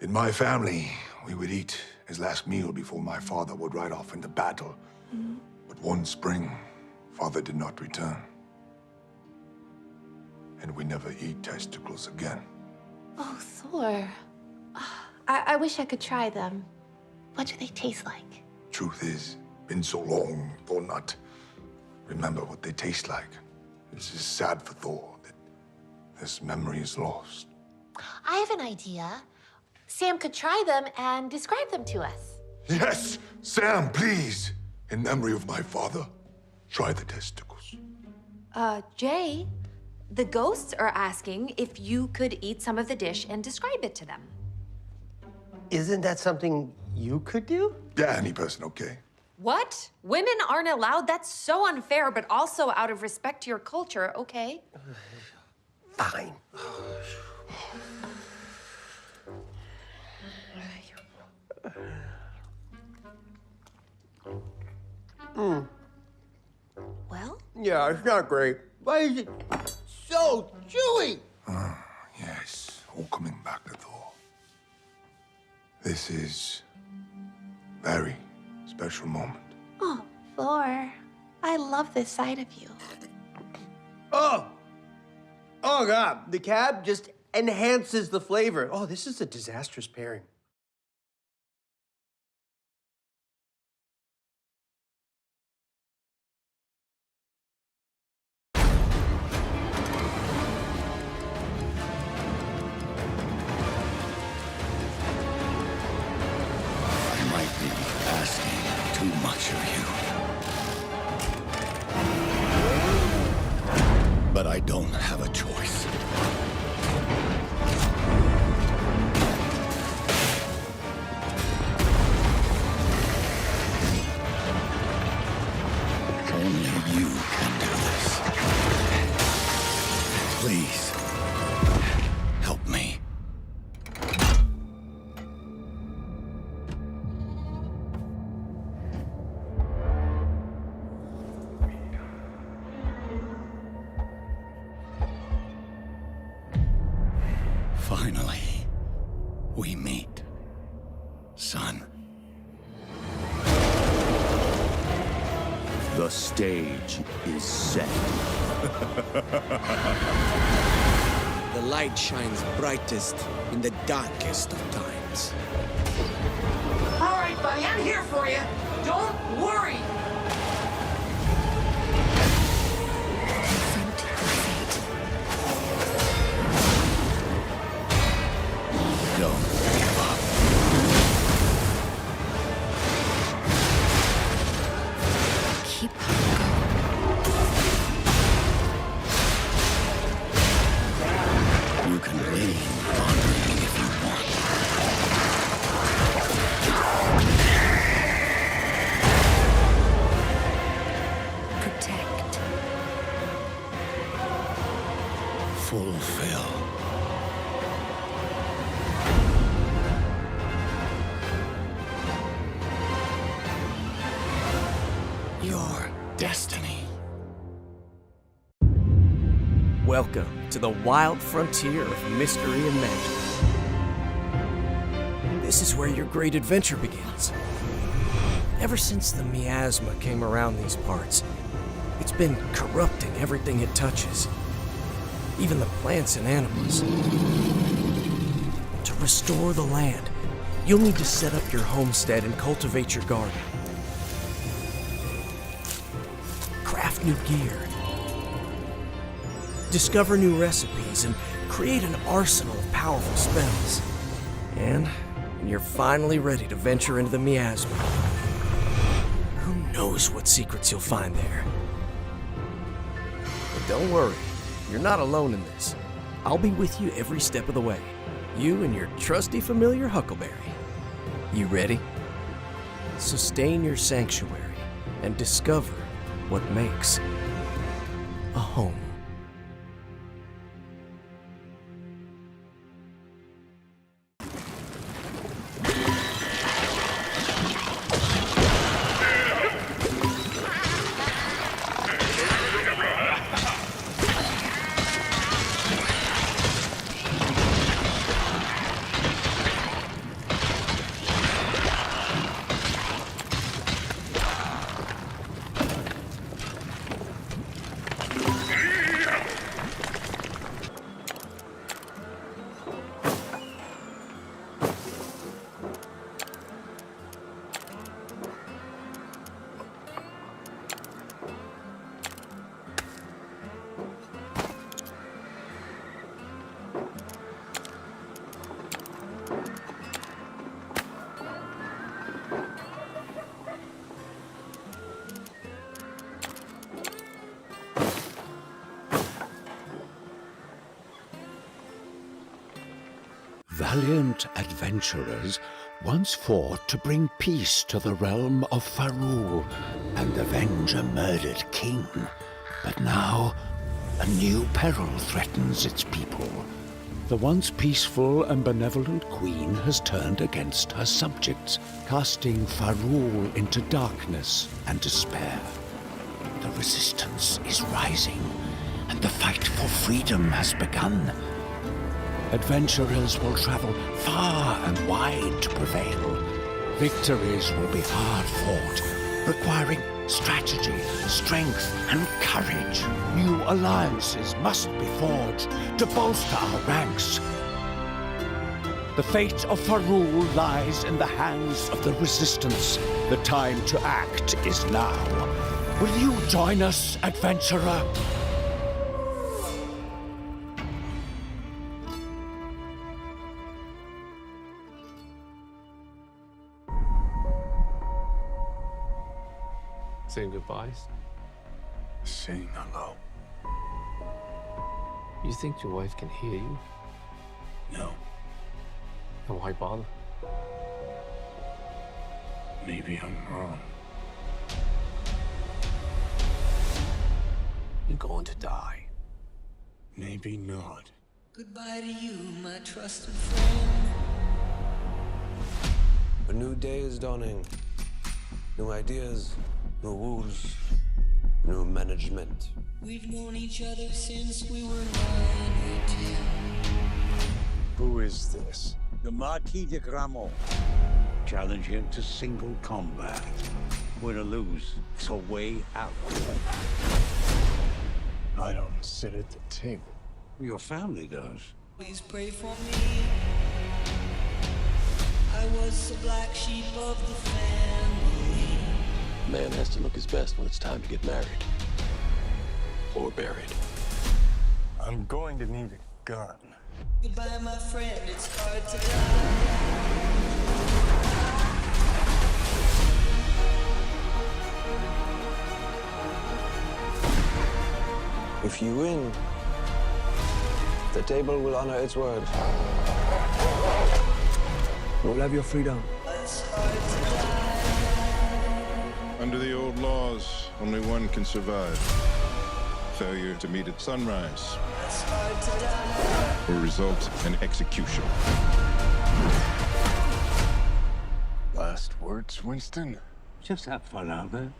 In my family, we would eat his last meal before my father would ride off into battle. But one spring, father did not return. And we never eat testicles again. Oh, Thor. I wish I could try them. What do they taste like? Truth is, been so long, Thor not remember what they taste like. This is sad for Thor that this memory is lost. I have an idea. Sam could try them and describe them to us. Yes, Sam, please. In memory of my father, try the testicles. Jay, the ghosts are asking if you could eat some of the dish and describe it to them. Isn't that something you could do? Yeah, any person, okay? What? Women aren't allowed? That's so unfair, but also out of respect to your culture, okay? Fine. Well? Yeah, it's not great. Why is it so chewy? Yes, all coming back to Thor. This is very special moment. Oh, Thor. I love this side of you. Oh! Oh, God. The cab just enhances the flavor. Oh, this is a disastrous pairing. I might be asking too much of you. But I don't have a choice. Only you can do this. Please, help me. Finally, we meet, son. The stage is set. The light shines brightest in the darkest of times. All right, buddy, I'm here for you. Don't worry. Don't give up. Keep You can lean on me if you want. protect. Fulfill. Your destiny. Welcome to the wild frontier of mystery and magic. This is where your great adventure begins. Ever since the miasma came around these parts, it's been corrupting everything it touches, even the plants and animals. To restore the land, you'll need to set up your homestead and cultivate your garden. Craft new gear. Discover new recipes and create an arsenal of powerful spells. And when you're finally ready to venture into the miasma, who knows what secrets you'll find there. But don't worry, you're not alone in this. I'll be with you every step of the way. You and your trusty familiar Huckleberry. You ready? So stay in your sanctuary and discover what makes a home. valiant adventurers once fought to bring peace to the realm of Farul and avenge a murdered king. But now, a new peril threatens its people. The once peaceful and benevolent queen has turned against her subjects, casting Farul into darkness and despair. The resistance is rising, and the fight for freedom has begun. Adventurers will travel far and wide to prevail. Victories will be hard fought, requiring strategy, strength, and courage. New alliances must be forged to bolster our ranks. The fate of Farul lies in the hands of the Resistance. The time to act is now. Will you join us, adventurer? Saying goodbyes? Saying hello. You think your wife can hear you? No. Then why bother? Maybe I'm wrong. You're going to die. Maybe not. Goodbye to you, my trusted friend. A new day is dawning. New ideas, new rules, new management. We've known each other since we were 9 or 10. Who is this? The Marquis de Gramont. Challenge him to single combat. Win or lose, it's a way out. I don't sit at the table. Your family does. Please pray for me. I was the black sheep of the family. Man has to look his best when it's time to get married. Or buried. I'm going to need a gun. Goodbye, my friend, it's hard to die. If you win, the table will honor its word. You'll have your freedom. It's hard to die. Under the old laws, only one can survive. Failure to meet at sunrise It's hard to die. will result in execution. Last words, Winston? Just have fun out there.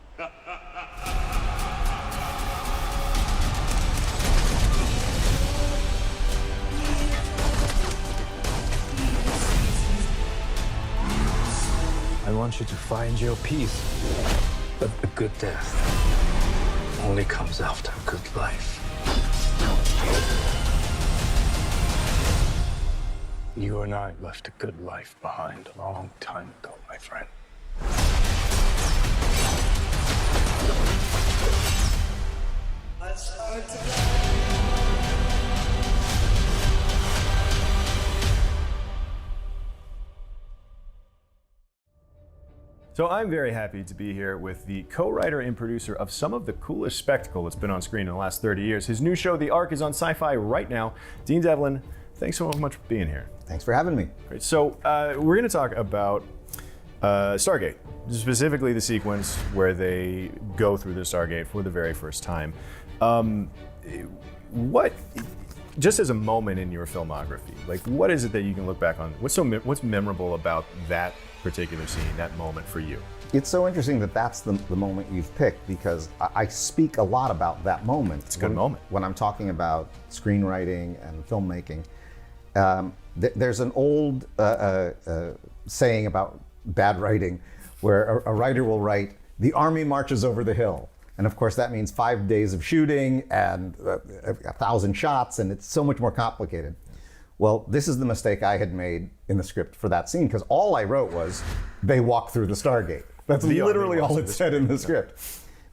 I want you to find your peace. But a good death only comes after a good life. You and I left a good life behind a long time ago, my friend. It's hard to die. So I'm very happy to be here with the co-writer and producer of some of the coolest spectacle that's been on screen in the last 30 years. His new show, The Ark, is on Sci-Fi right now. Dean Devlin, thanks so much for being here. Thanks for having me. Great. So we're going to talk about Stargate, specifically the sequence where they go through the Stargate for the very first time. What, just as a moment in your filmography, like what is it that you can look back on? What's memorable about that particular scene, that moment for you? It's so interesting that that's the moment you've picked, because I speak a lot about that moment. It's a good moment. When I'm talking about screenwriting and filmmaking. There's an old saying about bad writing where a writer will write, "The army marches over the hill." And of course that means 5 days of shooting and 1,000 shots, and it's so much more complicated. Well, this is the mistake I had made in the script for that scene, because all I wrote was, they walk through the Stargate. That's literally all it said in the script.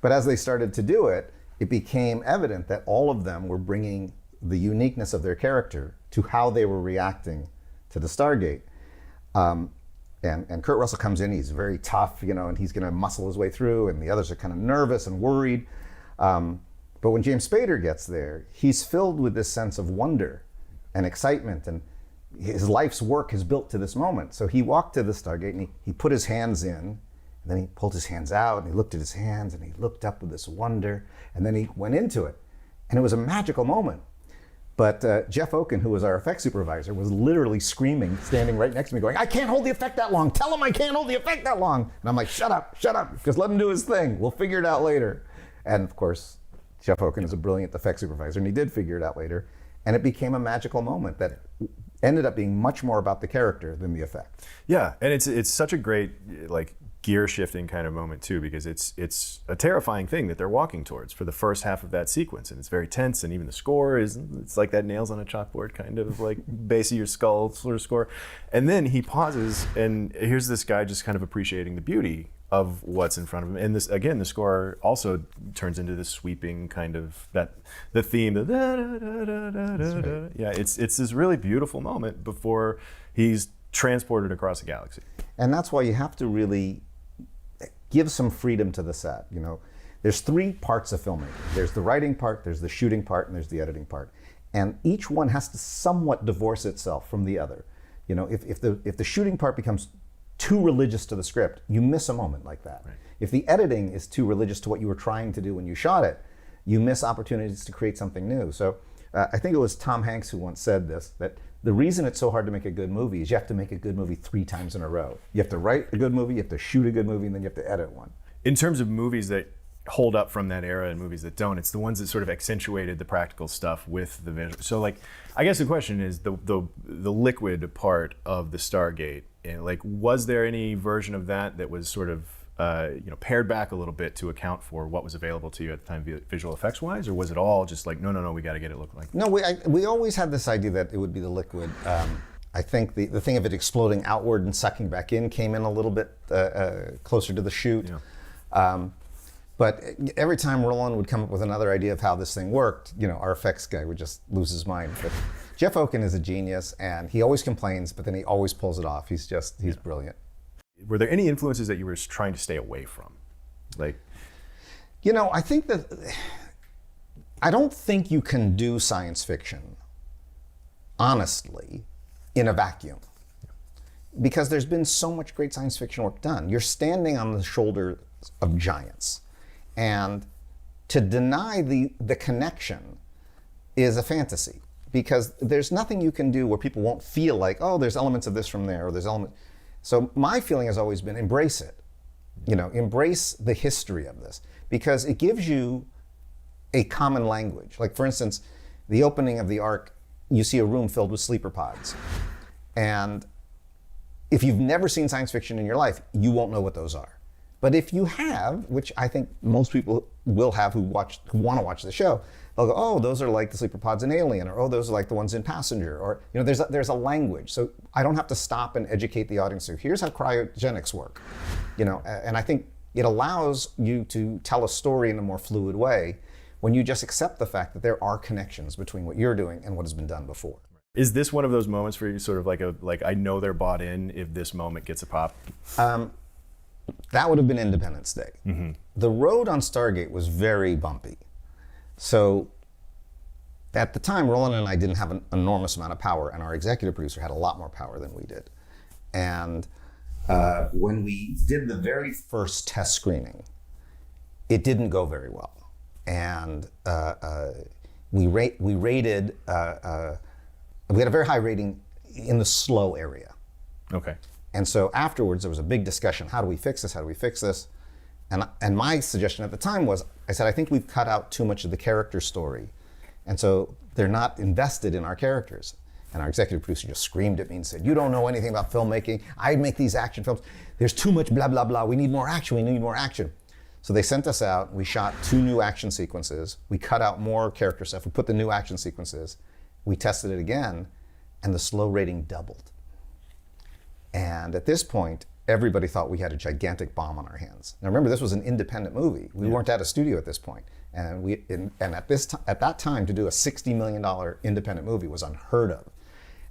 But as they started to do it, it became evident that all of them were bringing the uniqueness of their character to how they were reacting to the Stargate. And Kurt Russell comes in, he's very tough, and he's gonna muscle his way through, and the others are kind of nervous and worried. But when James Spader gets there, he's filled with this sense of wonder and excitement, and his life's work is built to this moment. So he walked to the Stargate and he put his hands in, and then he pulled his hands out and he looked at his hands and he looked up with this wonder, and then he went into it. And it was a magical moment. But Jeff Oken, who was our effects supervisor, was literally screaming, standing right next to me, going, I can't hold the effect that long. Tell him I can't hold the effect that long. And I'm like, shut up, because let him do his thing. We'll figure it out later. And of course, Jeff Oken is a brilliant effects supervisor, and he did figure it out later. And it became a magical moment that ended up being much more about the character than the effect. Yeah, and it's such a great like gear shifting kind of moment too, because it's a terrifying thing that they're walking towards for the first half of that sequence, and it's very tense, and even the score it's like that nails on a chalkboard kind of like base of your skull sort of score. And then he pauses, and here's this guy just kind of appreciating the beauty of what's in front of him. And this, again, the score also turns into this sweeping kind of the theme, the da, da, da, da, da, da, da. Yeah, it's this really beautiful moment before he's transported across the galaxy. And that's why you have to really give some freedom to the set. You know, there's 3 parts of filmmaking. There's the writing part, there's the shooting part, and there's the editing part. And each one has to somewhat divorce itself from the other. You know, if the shooting part becomes too religious to the script, you miss a moment like that. Right. If the editing is too religious to what you were trying to do when you shot it, you miss opportunities to create something new. So I think it was Tom Hanks who once said this, that the reason it's so hard to make a good movie is you have to make a good movie 3 times in a row. You have to write a good movie, you have to shoot a good movie, and then you have to edit one. In terms of movies that hold up from that era and movies that don't, it's the ones that sort of accentuated the practical stuff with the visual. So like, I guess the question is the liquid part of the Stargate, and like, was there any version of that was sort of pared back a little bit to account for what was available to you at the time visual effects wise, or was it all just like, no, we got to get it look like No, we always had this idea that it would be the liquid. I think the thing of it exploding outward and sucking back in came in a little bit closer to the shoot. Yeah. But every time Roland would come up with another idea of how this thing worked, our effects guy would just lose his mind. But Jeff Oken is a genius, and he always complains, but then he always pulls it off. He's brilliant. Were there any influences that you were trying to stay away from? Like, I think that I don't think you can do science fiction honestly in a vacuum, because there's been so much great science fiction work done. You're standing on the shoulders of giants, and to deny the connection is a fantasy, because there's nothing you can do where people won't feel like, oh, there's elements of this from there, or there's elements. So my feeling has always been embrace it. Embrace the history of this, because it gives you a common language. Like, for instance, the opening of the Ark, you see a room filled with sleeper pods. And if you've never seen science fiction in your life, you won't know what those are. But if you have, which I think most people will have who want to watch the show, they'll go, oh, those are like the sleeper pods in Alien, or oh, those are like the ones in Passenger, or there's a language. So I don't have to stop and educate the audience. So here's how cryogenics work, and I think it allows you to tell a story in a more fluid way when you just accept the fact that there are connections between what you're doing and what has been done before. Is this one of those moments for you, sort of like I know they're bought in if this moment gets a pop? That would have been Independence Day. Mm-hmm. The road on Stargate was very bumpy. So at the time, Roland and I didn't have an enormous amount of power, and our executive producer had a lot more power than we did. And when we did the very first test screening, it didn't go very well. And we rated, we had a very high rating in the slow area. Okay. And so afterwards, there was a big discussion. How do we fix this? How do we fix this? And my suggestion at the time was, I said, I think we've cut out too much of the character story. And so they're not invested in our characters. And our executive producer just screamed at me and said, you don't know anything about filmmaking. I make these action films. There's too much blah, blah, blah. We need more action. We need more action. So they sent us out. We shot 2 new action sequences. We cut out more character stuff. We put the new action sequences. We tested it again, and the slow rating doubled. And at this point, everybody thought we had a gigantic bomb on our hands. Now remember, this was an independent movie. We weren't at a studio at this point. And at that time, to do a $60 million independent movie was unheard of.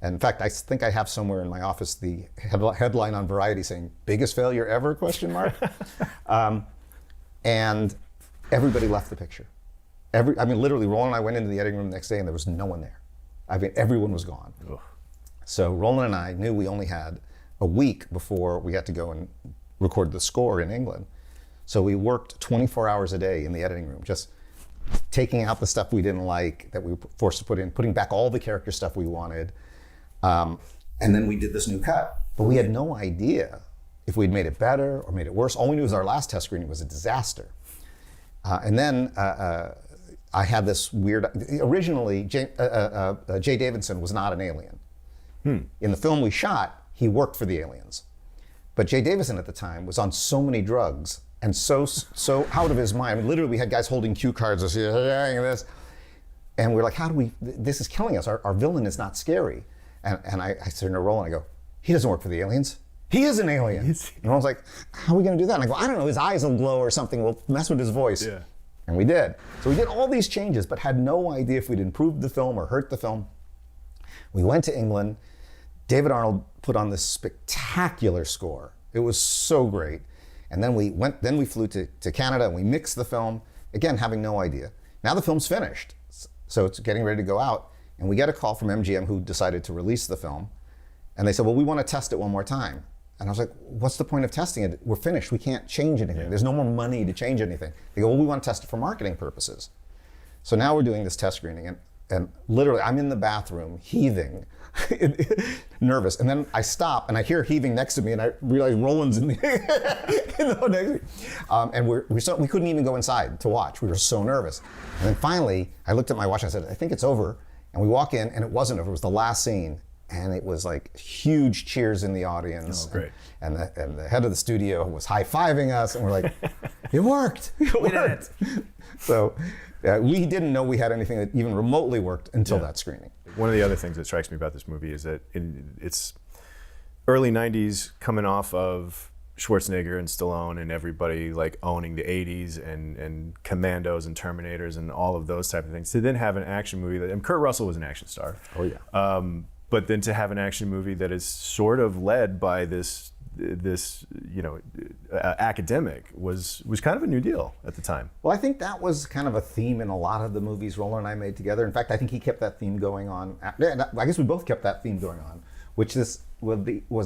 And in fact, I think I have somewhere in my office the headline on Variety saying, biggest failure ever, ? And everybody left the picture. Literally, Roland and I went into the editing room the next day and there was no one there. Everyone was gone. Ugh. So Roland and I knew we only had a week before we had to go and record the score in England. So we worked 24 hours a day in the editing room, just taking out the stuff we didn't like that we were forced to put in, putting back all the character stuff we wanted. And then we did this new cut. But we had no idea if we'd made it better or made it worse. All we knew was our last test screening was a disaster. And then I had this weird, originally Jay Davidson was not an alien. In the film we shot, he worked for the aliens. But Jay Davidson at the time was on so many drugs and so out of his mind. I mean, literally, we had guys holding cue cards and this. And we're like, how do we, this is killing us. Our villain is not scary. And I turned to Roland and I go, he doesn't work for the aliens. He is an alien. And I was like, how are we going to do that? And I go, I don't know, his eyes will glow or something. We'll mess with his voice. Yeah. And we did. So we did all these changes, but had no idea if we'd improved the film or hurt the film. We went to England. David Arnold put on this spectacular score. It was so great. And then we flew to Canada and we mixed the film, again, having no idea. Now the film's finished. So it's getting ready to go out. And we get a call from MGM who decided to release the film. And they said, well, we want to test it one more time. And I was like, what's the point of testing it? We're finished. We can't change anything. Yeah. There's no more money to change anything. They go, well, we want to test it for marketing purposes. So now we're doing this test screening. And literally, I'm in the bathroom heaving, nervous. And then I stop and I hear heaving next to me and I realize Roland's in the next to me. And we couldn't even go inside to watch. We were so nervous. And then finally, I looked at my watch and I said, I think it's over. And we walk in and it wasn't over. It was the last scene. And it was like huge cheers in the audience. Oh, great. And the head of the studio was high-fiving us. And we're like, it worked. It worked. So we didn't know we had anything that even remotely worked until that screening. One of the other things that strikes me about this movie is that it's early 90s, coming off of Schwarzenegger and Stallone and everybody like owning the 80s and Commandos and Terminators and all of those type of things. To then have an action movie and Kurt Russell was an action star. Oh yeah. But then to have an action movie that is sort of led by this academic was kind of a new deal at the time. Well, I think that was kind of a theme in a lot of the movies Roland and I made together. In fact, I think he kept that theme going on. I guess we both kept that theme going on, which was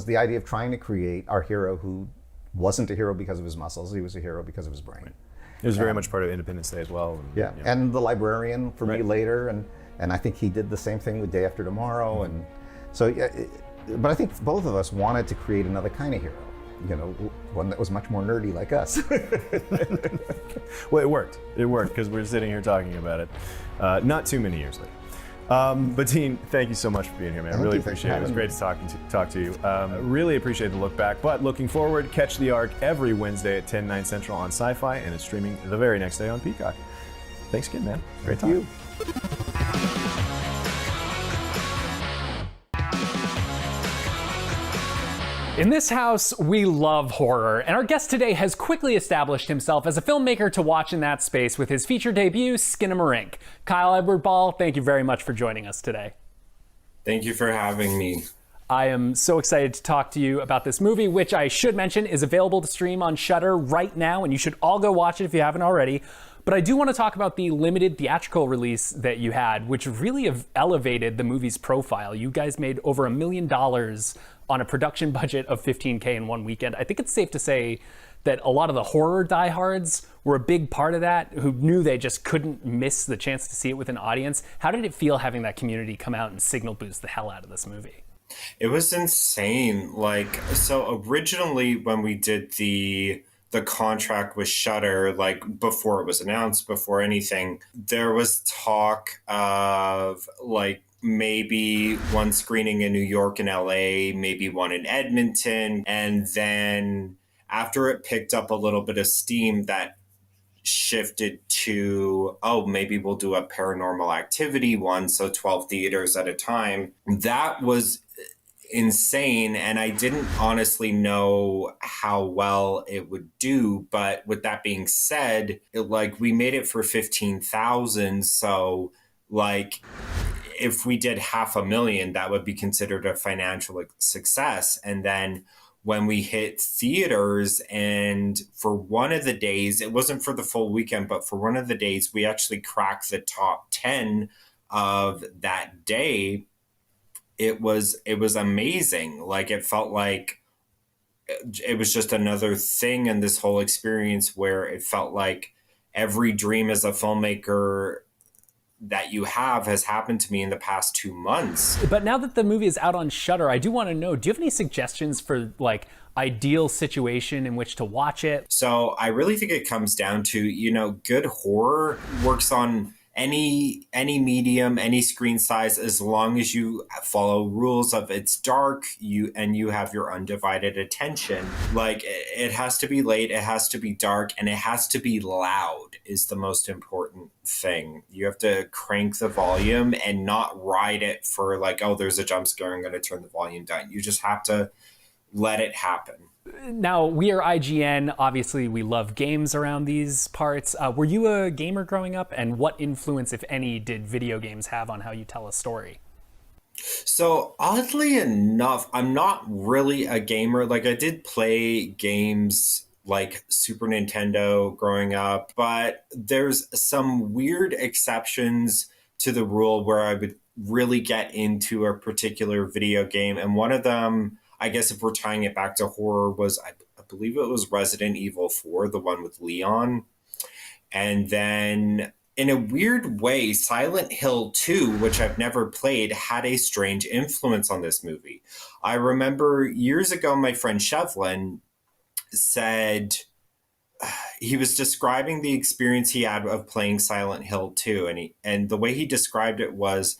the idea of trying to create our hero who wasn't a hero because of his muscles. He was a hero because of his brain. Right. It was very much part of Independence Day as well. And the librarian for me later, and I think he did the same thing with Day After Tomorrow, and so. But I think both of us wanted to create another kind of hero, one that was much more nerdy like us. Well, it worked. It worked because we're sitting here talking about it not too many years later. But Dean, thank you so much for being here, man. I really appreciate it. It was great to talk to you. Really appreciate the look back. But looking forward, catch The Ark every Wednesday at 10, 9 Central on Sci-Fi, and it's streaming the very next day on Peacock. Thanks again, man. Great talk. In this house, we love horror, and our guest today has quickly established himself as a filmmaker to watch in that space with his feature debut, Skinamarink. Kyle Edward Ball, thank you very much for joining us today. Thank you for having me. I am so excited to talk to you about this movie, which I should mention is available to stream on Shudder right now, and you should all go watch it if you haven't already. But I do want to talk about the limited theatrical release that you had, which really have elevated the movie's profile. You guys made over $1 million on a production budget of $15K in one weekend. I think it's safe to say that a lot of the horror diehards were a big part of that, who knew they just couldn't miss the chance to see it with an audience. How did it feel having that community come out and signal boost the hell out of this movie? It was insane. So originally when we did the contract with Shudder, before it was announced, before anything, there was talk of maybe one screening in New York and LA, maybe one in Edmonton. And then after it picked up a little bit of steam, that shifted to, maybe we'll do a Paranormal Activity one, so 12 theaters at a time. That was insane, and I didn't honestly know how well it would do. But with that being said, we made it for 15,000, so if we did $500,000, that would be considered a financial success. And then when we hit theaters, and for one of the days, it wasn't for the full weekend, but for one of the days, we actually cracked the top 10 of that day. it was amazing. Like, it felt like it was just another thing in this whole experience where it felt like every dream as a filmmaker that you have has happened to me in the past 2 months. But now that the movie is out on Shudder, I do want to know, do you have any suggestions for like ideal situation in which to watch it? So I really think it comes down to, you know, good horror works on any medium, any screen size, as long as you follow rules of it's dark, you have your undivided attention. Like, it has to be late, it has to be dark, and it has to be loud is the most important thing. You have to crank the volume and not ride it for like, oh, there's a jump scare, I'm going to turn the volume down. You just have to let it happen. Now, we are IGN. Obviously, we love games around these parts. Were you a gamer growing up? And what influence, if any, did video games have on how you tell a story? So, oddly enough, I'm not really a gamer. Like, I did play games like Super Nintendo growing up, but there's some weird exceptions to the rule where I would really get into a particular video game. And one of them, I guess if we're tying it back to horror, was I believe it was Resident Evil 4, the one with Leon. And then in a weird way, Silent Hill 2, which I've never played, had a strange influence on this movie. I remember years ago, my friend Shevlin said he was describing the experience he had of playing Silent Hill 2. And the way he described it was,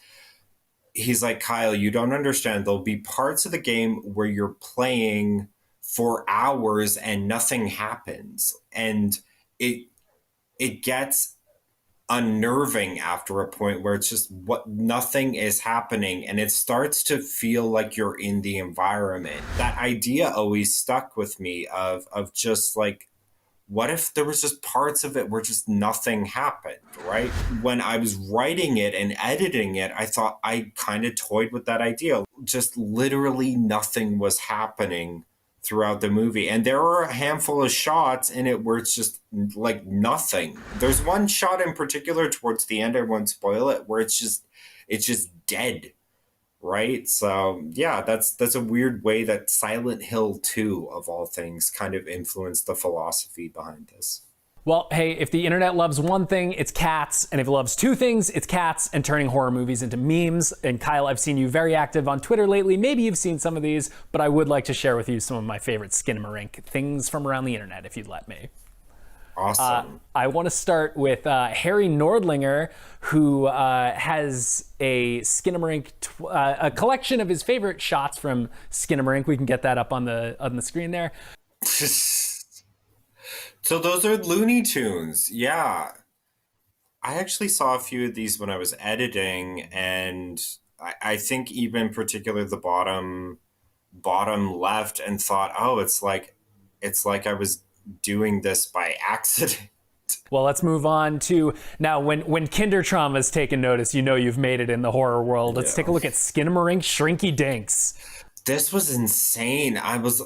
he's like, Kyle, you don't understand. There'll be parts of the game where you're playing for hours and nothing happens. And it gets unnerving after a point where it's just nothing is happening, and it starts to feel like you're in the environment. That idea always stuck with me of just like, what if there was just parts of it where just nothing happened, right? When I was writing it and editing it, I thought I kind of toyed with that idea. Just literally nothing was happening throughout the movie. And there are a handful of shots in it where it's just like nothing. There's one shot in particular towards the end, I won't spoil it, where it's just dead. Right? So yeah, that's a weird way that Silent Hill 2, of all things, kind of influenced the philosophy behind this. Well, hey, if the internet loves one thing, it's cats. And if it loves two things, it's cats and turning horror movies into memes. And Kyle, I've seen you very active on Twitter lately. Maybe you've seen some of these, but I would like to share with you some of my favorite skinamarink things from around the internet, if you'd let me. Awesome. I want to start with Harry Nordlinger, who has a Skinamarink, a collection of his favorite shots from Skinamarink. We can get that up on the screen there. So those are Looney Tunes. Yeah. I actually saw a few of these when I was editing, and I think even in particular the bottom left, and thought, oh, it's like I was doing this by accident. Well, let's move on to now. When Kinder Trauma's taken notice, you know you've made it in the horror world. Let's take a look at Skinamarink Shrinky Dinks. This was insane.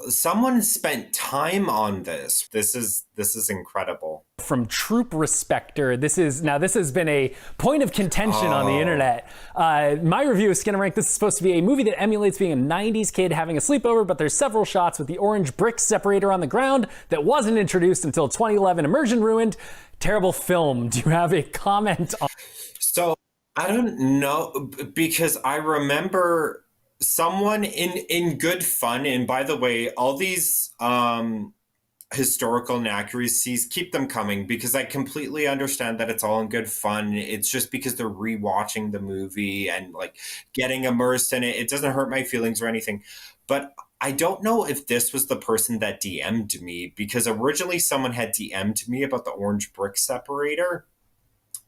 Someone spent time on this. This is incredible. From Troop Respecter, this has been a point of contention on the internet. My review of Skinamarink, this is supposed to be a movie that emulates being a 90s kid having a sleepover, but there's several shots with the orange brick separator on the ground that wasn't introduced until 2011. Immersion ruined. Terrible film. Do you have a comment on? So I don't know, because I remember someone in good fun, and by the way, all these historical inaccuracies, keep them coming, because I completely understand that it's all in good fun. It's just because they're rewatching the movie and like getting immersed in it. It doesn't hurt my feelings or anything. But I don't know if this was the person that DM'd me, because originally someone had DM'd me about the orange brick separator,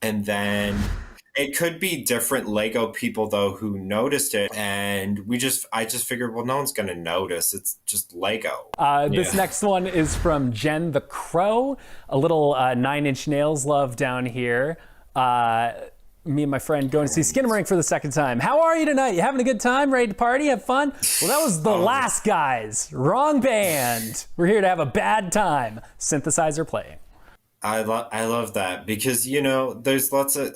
and then it could be different Lego people, though, who noticed it. And I just figured, well, no one's going to notice. It's just Lego. This next one is from Jen the Crow. A little 9 Inch Nails love down here. Me and my friend going to see Skinamarink for the second time. How are you tonight? You having a good time? Ready to party? Have fun? Well, that was The Last Guys. Wrong band. We're here to have a bad time. Synthesizer playing. I love that, because, you know, there's lots of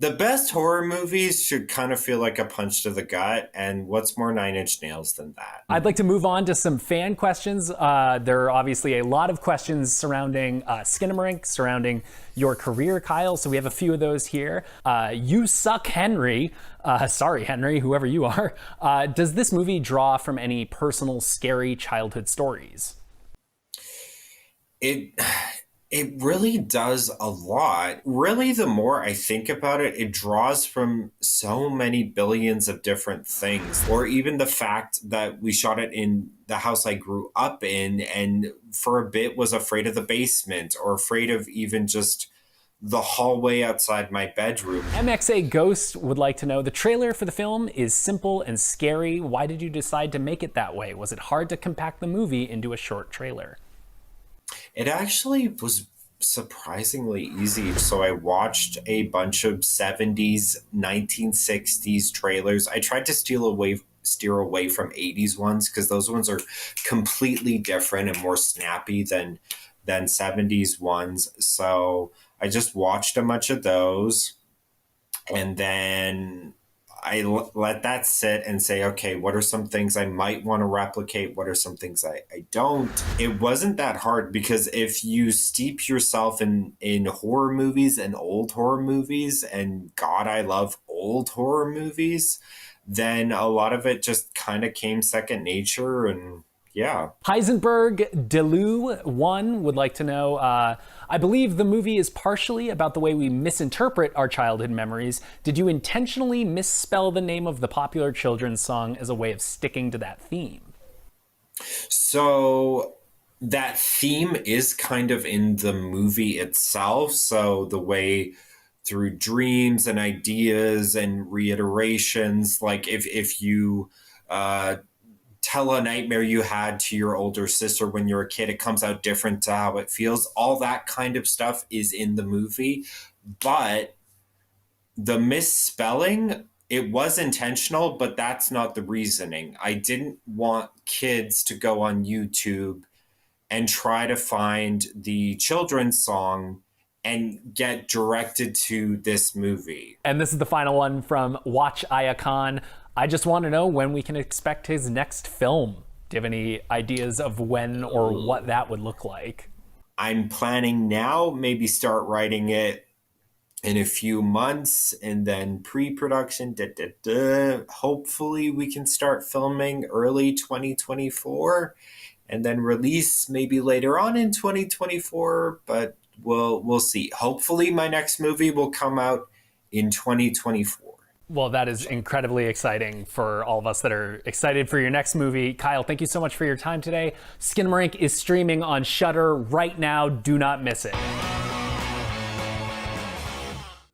The best horror movies should kind of feel like a punch to the gut, and what's more Nine Inch Nails than that? I'd like to move on to some fan questions. There are obviously a lot of questions surrounding Skinamarink, surrounding your career, Kyle, so we have a few of those here. You suck, Henry. Sorry, Henry, whoever you are. Does this movie draw from any personal, scary childhood stories? It really does a lot. Really, the more I think about it, it draws from so many billions of different things. Or even the fact that we shot it in the house I grew up in and for a bit was afraid of the basement or afraid of even just the hallway outside my bedroom. MXA Ghost would like to know, the trailer for the film is simple and scary. Why did you decide to make it that way? Was it hard to compact the movie into a short trailer? It actually was surprisingly easy. So I watched a bunch of 70s, 1960s trailers. I tried to steer away from 80s ones because those ones are completely different and more snappy than 70s ones. So I just watched a bunch of those, and then I let that sit and say, okay, what are some things I might want to replicate? What are some things I don't? It wasn't that hard because if you steep yourself in horror movies and old horror movies, and God, I love old horror movies, then a lot of it just kind of came second nature. And yeah. Heisenberg Delu 1 would like to know, I believe the movie is partially about the way we misinterpret our childhood memories. Did you intentionally misspell the name of the popular children's song as a way of sticking to that theme? So that theme is kind of in the movie itself. So the way through dreams and ideas and reiterations, like if you tell a nightmare you had to your older sister when you were a kid, it comes out different to how it feels. All that kind of stuff is in the movie. But the misspelling, it was intentional, but that's not the reasoning. I didn't want kids to go on YouTube and try to find the children's song and get directed to this movie. And this is the final one from Watch Aya Khan. I just want to know when we can expect his next film. Do you have any ideas of when or what that would look like? I'm planning now, maybe start writing it in a few months, and then pre-production, hopefully we can start filming early 2024, and then release maybe later on in 2024, but we'll see. Hopefully my next movie will come out in 2024. Well, that is incredibly exciting for all of us that are excited for your next movie. Kyle, thank you so much for your time today. Skinamarink is streaming on Shudder right now. Do not miss it.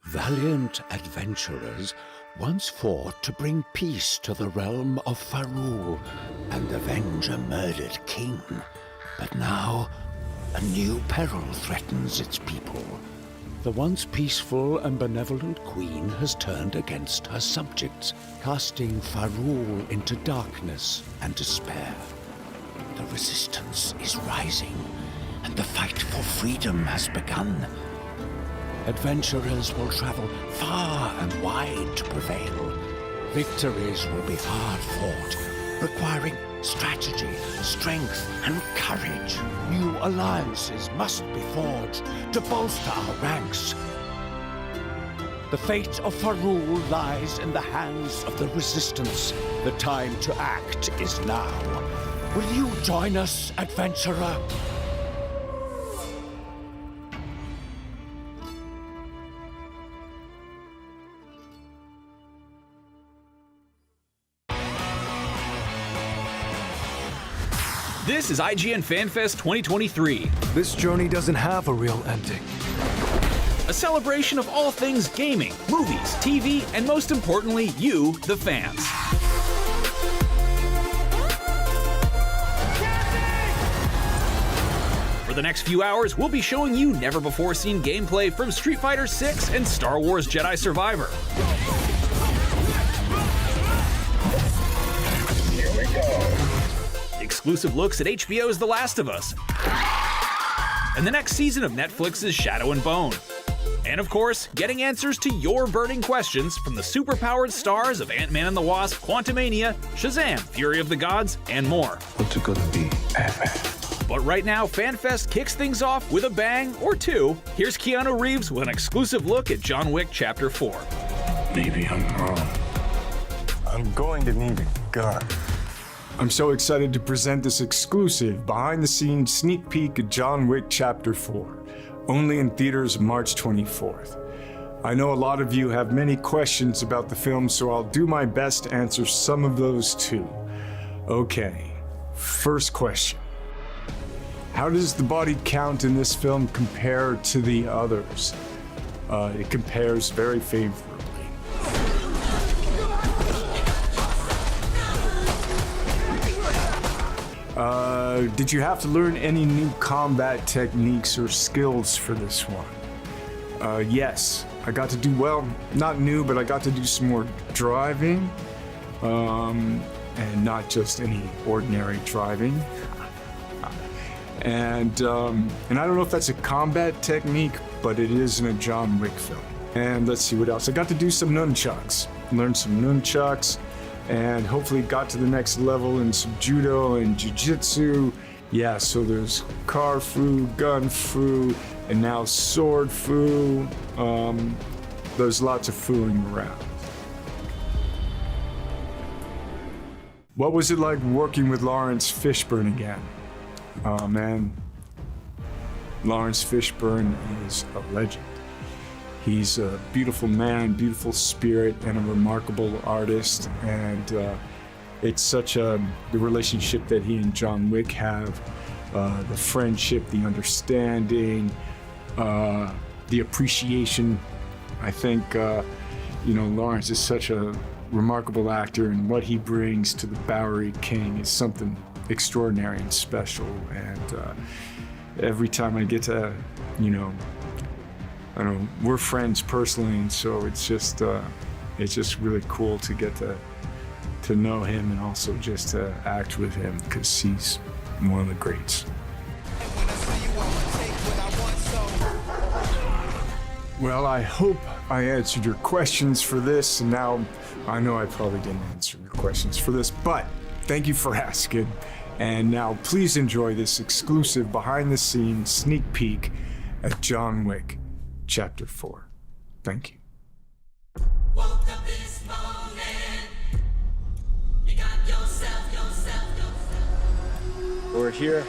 Valiant adventurers once fought to bring peace to the realm of Farul and avenge a murdered king. But now, a new peril threatens its people. The once peaceful and benevolent queen has turned against her subjects, casting Farul into darkness and despair. The resistance is rising, and the fight for freedom has begun. Adventurers will travel far and wide to prevail. Victories will be hard fought, requiring strategy, strength, and courage. New alliances must be forged to bolster our ranks. The fate of Farul lies in the hands of the Resistance. The time to act is now. Will you join us, adventurer? This is IGN FanFest 2023. This journey doesn't have a real ending. A celebration of all things gaming, movies, TV, and most importantly, you, the fans. For the next few hours, we'll be showing you never-before-seen gameplay from Street Fighter 6 and Star Wars Jedi Survivor. Here we go. Exclusive looks at HBO's The Last of Us, and the next season of Netflix's Shadow and Bone. And of course, getting answers to your burning questions from the superpowered stars of Ant-Man and the Wasp, Quantumania, Shazam, Fury of the Gods, and more. What's it gonna be, Ant-Man? But right now, FanFest kicks things off with a bang or two. Here's Keanu Reeves with an exclusive look at John Wick Chapter 4. Maybe I'm wrong. I'm going to need a gun. I'm so excited to present this exclusive behind-the-scenes sneak peek at John Wick Chapter 4, only in theaters March 24th. I know a lot of you have many questions about the film, so I'll do my best to answer some of those too. Okay, first question. How does the body count in this film compare to the others? It compares very favorably. Did you have to learn any new combat techniques or skills for this one? Yes, I got to do, well, not new, but I got to do some more driving, and not just any ordinary driving. And I don't know if that's a combat technique, but it is in a John Wick film. And let's see what else. I got to do some nunchucks, learn some nunchucks, and hopefully got to the next level in some judo and jiu-jitsu. Yeah, so there's car fu, gun fu, and now sword fu. There's lots of fooling around. What was it like working with Lawrence Fishburne again? Oh man, Lawrence Fishburne is a legend. He's a beautiful man, beautiful spirit, and a remarkable artist. And it's such the relationship that he and John Wick have, the friendship, the understanding, the appreciation. I think, Lawrence is such a remarkable actor, and what he brings to the Bowery King is something extraordinary and special. And every time I get to, I don't know, we're friends personally, and so it's just really cool to get to know him and also just to act with him, because he's one of the greats. Well, I hope I answered your questions for this, and now I know I probably didn't answer your questions for this, but thank you for asking. And now please enjoy this exclusive behind-the-scenes sneak peek at John Wick Chapter 4. Thank you. We're here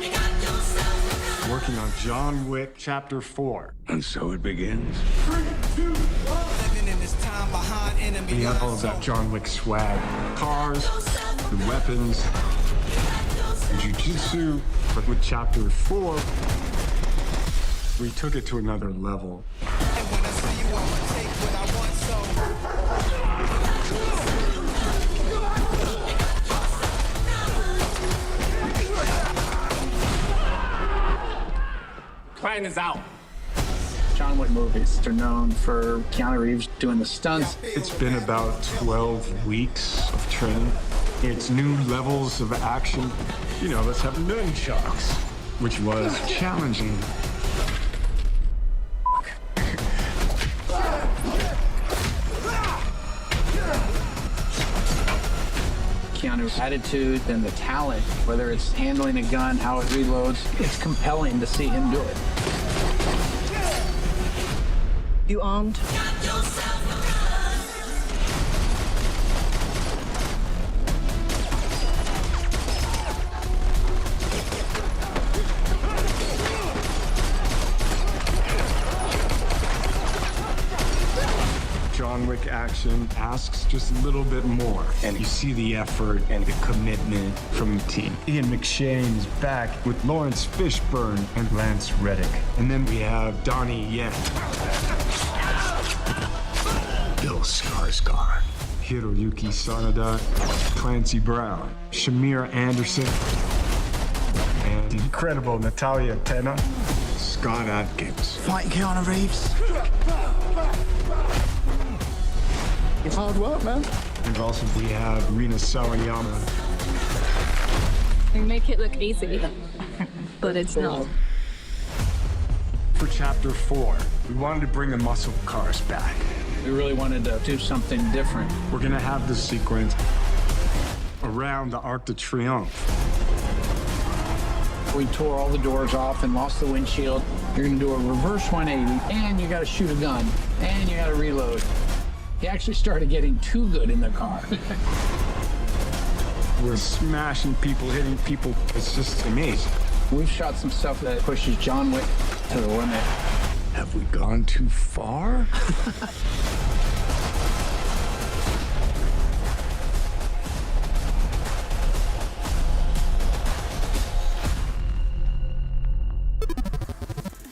working on John Wick Chapter 4. And so it begins. We have all of that John Wick swag. Cars, the weapons, the jiu-jitsu. But with Chapter 4, we took it to another level. Plan is out. John Wick movies are known for Keanu Reeves doing the stunts. It's been about 12 weeks of training. It's new levels of action. Let's have nunchucks, which was challenging. Keanu's attitude and the talent, whether it's handling a gun, how it reloads, it's compelling to see him do it. You armed? John Wick action asks just a little bit more, and you see the effort and the commitment from the team. Ian McShane is back with Lawrence Fishburne and Lance Reddick. And then we have Donnie Yen, Bill Skarsgård, Hiroyuki Sanada, Clancy Brown, Shamir Anderson, and the incredible Natalia Tena, Scott Adkins. Fighting Keanu Reeves. It's hard work, man. And also we have Rina Sawayama. They make it look easy, but it's not. for Chapter 4. We wanted to bring the muscle cars back. We really wanted to do something different. We're gonna have the sequence around the Arc de Triomphe. We tore all the doors off and lost the windshield. You're gonna do a reverse 180, and you gotta shoot a gun, and you gotta reload. He actually started getting too good in the car. We're smashing people, hitting people. It's just amazing. We've shot some stuff that pushes John Wick to the limit. Have we gone too far?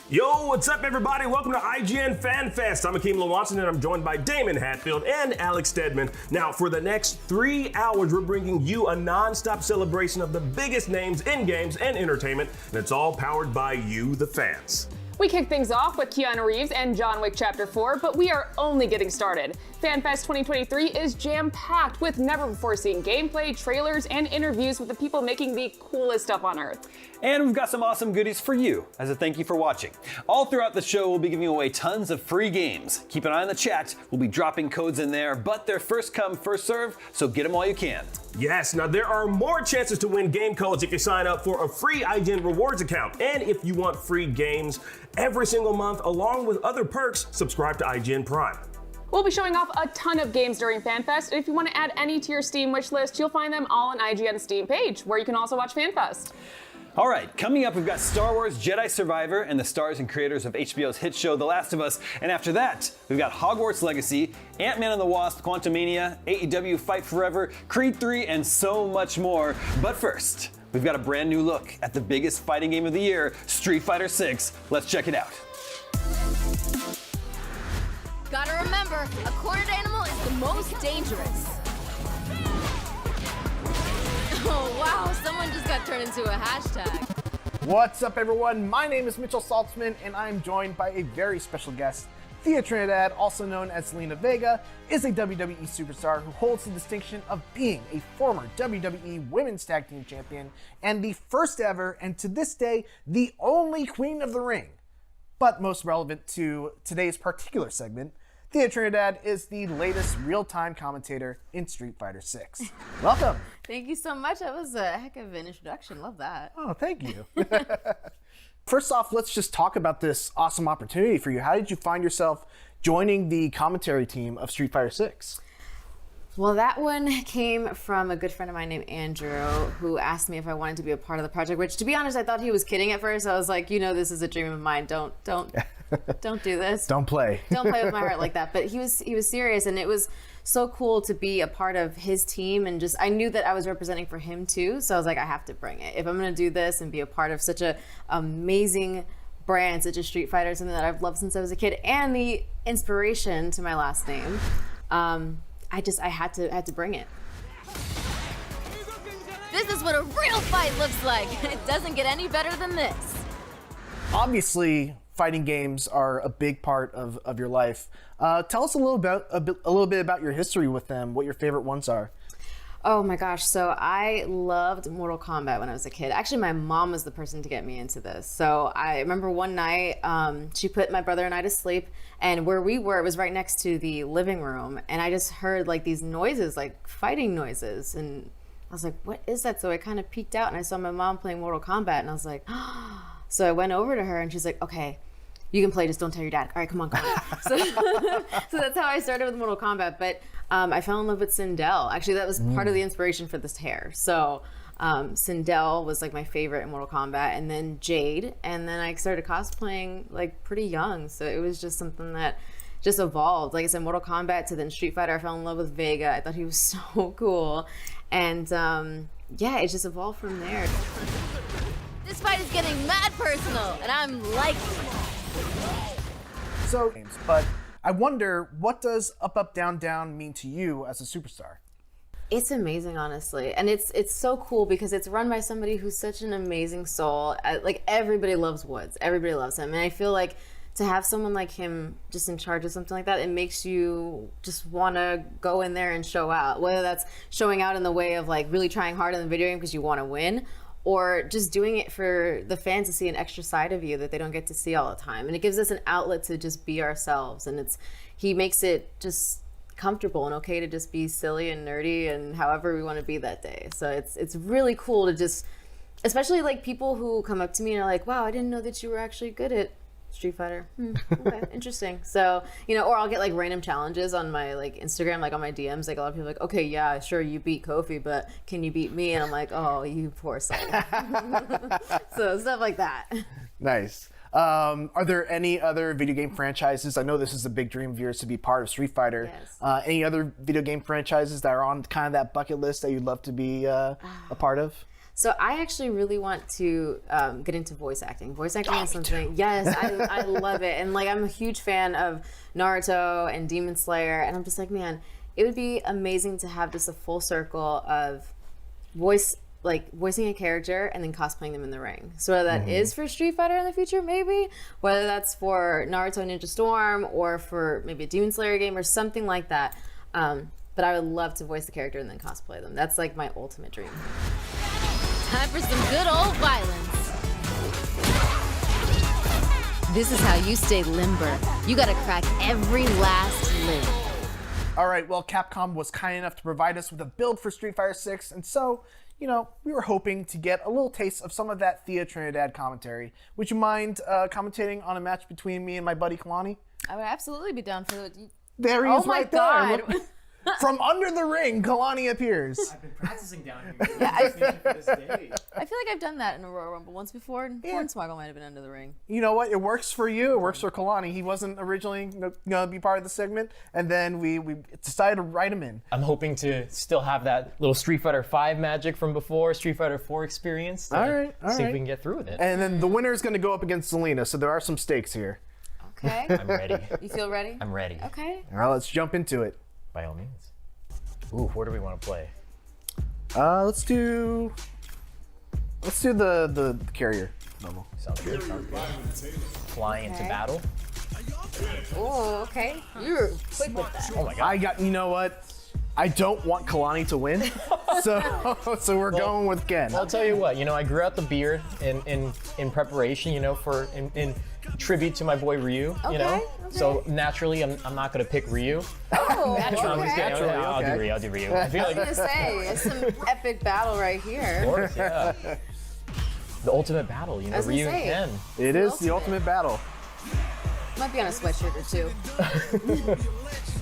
Yo, what's up, everybody? Welcome to IGN FanFest. I'm Akeem Watson, and I'm joined by Damon Hatfield and Alex Stedman. Now, for the next 3 hours, we're bringing you a non-stop celebration of the biggest names in games and entertainment, and it's all powered by you, the fans. We kick things off with Keanu Reeves and John Wick Chapter 4, but we are only getting started. FanFest 2023 is jam-packed with never-before-seen gameplay, trailers, and interviews with the people making the coolest stuff on Earth. And we've got some awesome goodies for you as a thank you for watching. All throughout the show, we'll be giving away tons of free games. Keep an eye on the chat. We'll be dropping codes in there, but they're first come, first serve, so get them while you can. Yes, now there are more chances to win game codes if you sign up for a free IGN Rewards account. And if you want free games every single month, along with other perks, subscribe to IGN Prime. We'll be showing off a ton of games during FanFest, and if you want to add any to your Steam wishlist, you'll find them all on IGN's Steam page, where you can also watch FanFest. All right, coming up, we've got Star Wars Jedi Survivor and the stars and creators of HBO's hit show The Last of Us. And after that, we've got Hogwarts Legacy, Ant-Man and the Wasp, Quantumania, AEW Fight Forever, Creed 3, and so much more. But first, we've got a brand new look at the biggest fighting game of the year, Street Fighter 6. Let's check it out. Gotta remember, a cornered animal is the most dangerous. Oh wow, someone just got turned into a hashtag. What's up, everyone? My name is Mitchell Saltzman, and I'm joined by a very special guest. Thea Trinidad, also known as Zelina Vega, is a WWE superstar who holds the distinction of being a former WWE Women's Tag Team Champion and the first ever, and to this day, the only Queen of the Ring. But most relevant to today's particular segment, Thea Trinidad is the latest real-time commentator in Street Fighter 6. Welcome. Thank you so much. That was a heck of an introduction. Love that. Oh, thank you. First off, let's just talk about this awesome opportunity for you. How did you find yourself joining the commentary team of Street Fighter 6? Well, that one came from a good friend of mine named Andrew, who asked me if I wanted to be a part of the project, which, to be honest, I thought he was kidding at first. I was like, you know, this is a dream of mine. Don't do this. Don't play. Don't play with my heart like that. But he was serious, and it was so cool to be a part of his team, and just I knew that I was representing for him too. So I was like, I have to bring it. If I'm going to do this and be a part of such a amazing brand, such as Street Fighter, something that I've loved since I was a kid, and the inspiration to my last name, I had to bring it. This is what a real fight looks like. It doesn't get any better than this. Obviously, fighting games are a big part of your life. Tell us a little bit about your history with them, what your favorite ones are. Oh my gosh, so I loved Mortal Kombat when I was a kid. Actually, my mom was the person to get me into this. So I remember one night, she put my brother and I to sleep, and where we were, it was right next to the living room, and I just heard like these noises, like fighting noises, and I was like, what is that? So I kind of peeked out and I saw my mom playing Mortal Kombat, and I was like, oh. So I went over to her and she's like, okay, you can play, just don't tell your dad. All right, come on. So that's how I started with Mortal Kombat. But I fell in love with Sindel. Actually, that was part of the inspiration for this hair. So Sindel was like my favorite in Mortal Kombat, and then Jade. And then I started cosplaying like pretty young. So it was just something that just evolved. Like I said, Mortal Kombat to then Street Fighter. I fell in love with Vega. I thought he was so cool. And yeah, it just evolved from there. This fight is getting mad personal, and I'm liking it. So, but I wonder, what does Up, Up, Down, Down mean to you as a superstar? It's amazing, honestly. And it's so cool because it's run by somebody who's such an amazing soul. Like, everybody loves Woods. Everybody loves him. And I feel like to have someone like him just in charge of something like that, it makes you just want to go in there and show out. Whether that's showing out in the way of like really trying hard in the video game because you want to win, or just doing it for the fans to see an extra side of you that they don't get to see all the time. And it gives us an outlet to just be ourselves. And he makes it just comfortable and okay to just be silly and nerdy and however we want to be that day. So it's really cool to just, especially like people who come up to me and are like, wow, I didn't know that you were actually good at Street Fighter. Okay, interesting. So, or I'll get like random challenges on my like Instagram, like on my DMs. Like a lot of people are like, okay, yeah, sure, you beat Kofi, but can you beat me? And I'm like, oh, you poor soul. So stuff like that. Nice. Are there any other video game franchises? I know this is a big dream of yours to be part of Street Fighter. Yes. Any other video game franchises that are on kind of that bucket list that you'd love to be a part of? So I actually really want to get into voice acting. Voice acting is something, yes, I love it. And like, I'm a huge fan of Naruto and Demon Slayer. And I'm just like, man, it would be amazing to have just a full circle of voicing a character and then cosplaying them in the ring. So whether that is for Street Fighter in the future, maybe, whether that's for Naruto Ninja Storm or for maybe a Demon Slayer game or something like that. But I would love to voice the character and then cosplay them. That's like my ultimate dream. Time for some good old violence. This is how you stay limber. You gotta crack every last limb. All right, well, Capcom was kind enough to provide us with a build for Street Fighter 6, and so, we were hoping to get a little taste of some of that Thea Trinidad commentary. Would you mind commentating on a match between me and my buddy Kalani? I would absolutely be down for it. There he is right there. Oh my God. From under the ring, Kalani appears. I've been practicing down here. I for this day. feel like I've done that in a Royal Rumble once before, and Hornswoggle might have been under the ring. You know what? It works for you. It works for Kalani. He wasn't originally going to be part of the segment, and then we decided to write him in. I'm hoping to still have that little Street Fighter 5 magic from before, Street Fighter 4 experience. All right. See if we can get through with it. And then the winner is going to go up against Selena, so there are some stakes here. Okay. I'm ready. You feel ready? I'm ready. Okay. All right, let's jump into it. By all means. Ooh, where do we want to play? Let's do the carrier level. Sounds good. Fly into battle. Oh, okay. You're quick with that. Oh my God. You know what? I don't want Kalani to win, so we're going with Ken. Well, I'll tell you what. I grew out the beard in preparation. In tribute to my boy Ryu. Okay. So naturally, I'm not gonna pick Ryu. Oh, Naturally, I'll do Ryu. I feel I was gonna say, it's some epic battle right here. Of course, yeah. The ultimate battle, I was gonna Ryu say, and Ken. It is the ultimate battle. Might be on a sweatshirt or two.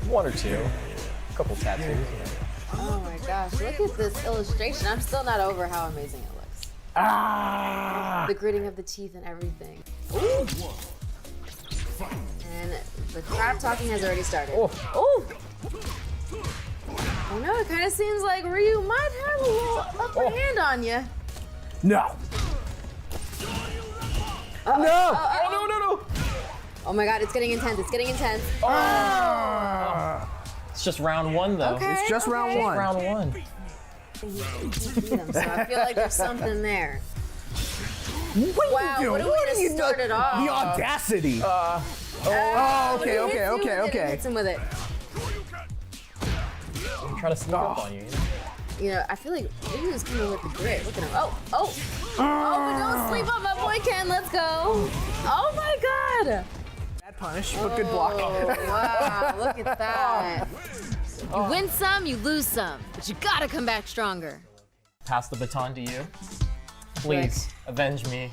One or two. A couple tattoos. Oh my gosh, look at this illustration. I'm still not over how amazing it looks. The gritting of the teeth and everything. Ooh. And the crap talking has already started. Oh no, it kind of seems like Ryu might have a little upper hand on you. No. No. Oh my God, it's getting intense. It's getting intense. It's just round one, though. Okay, it's just round one. Round one. So I feel like there's something there. What a way to start it off. The audacity. Okay. Hits him with it. I'm trying to sneak up on you. I feel like Ryu's coming with the grit. Look at him. Oh, but don't sleep on my boy Ken. Let's go. Oh my God. Bad punish, but good block. Wow, look at that. You win some, you lose some, but you gotta come back stronger. Pass the baton to you. Please, avenge me.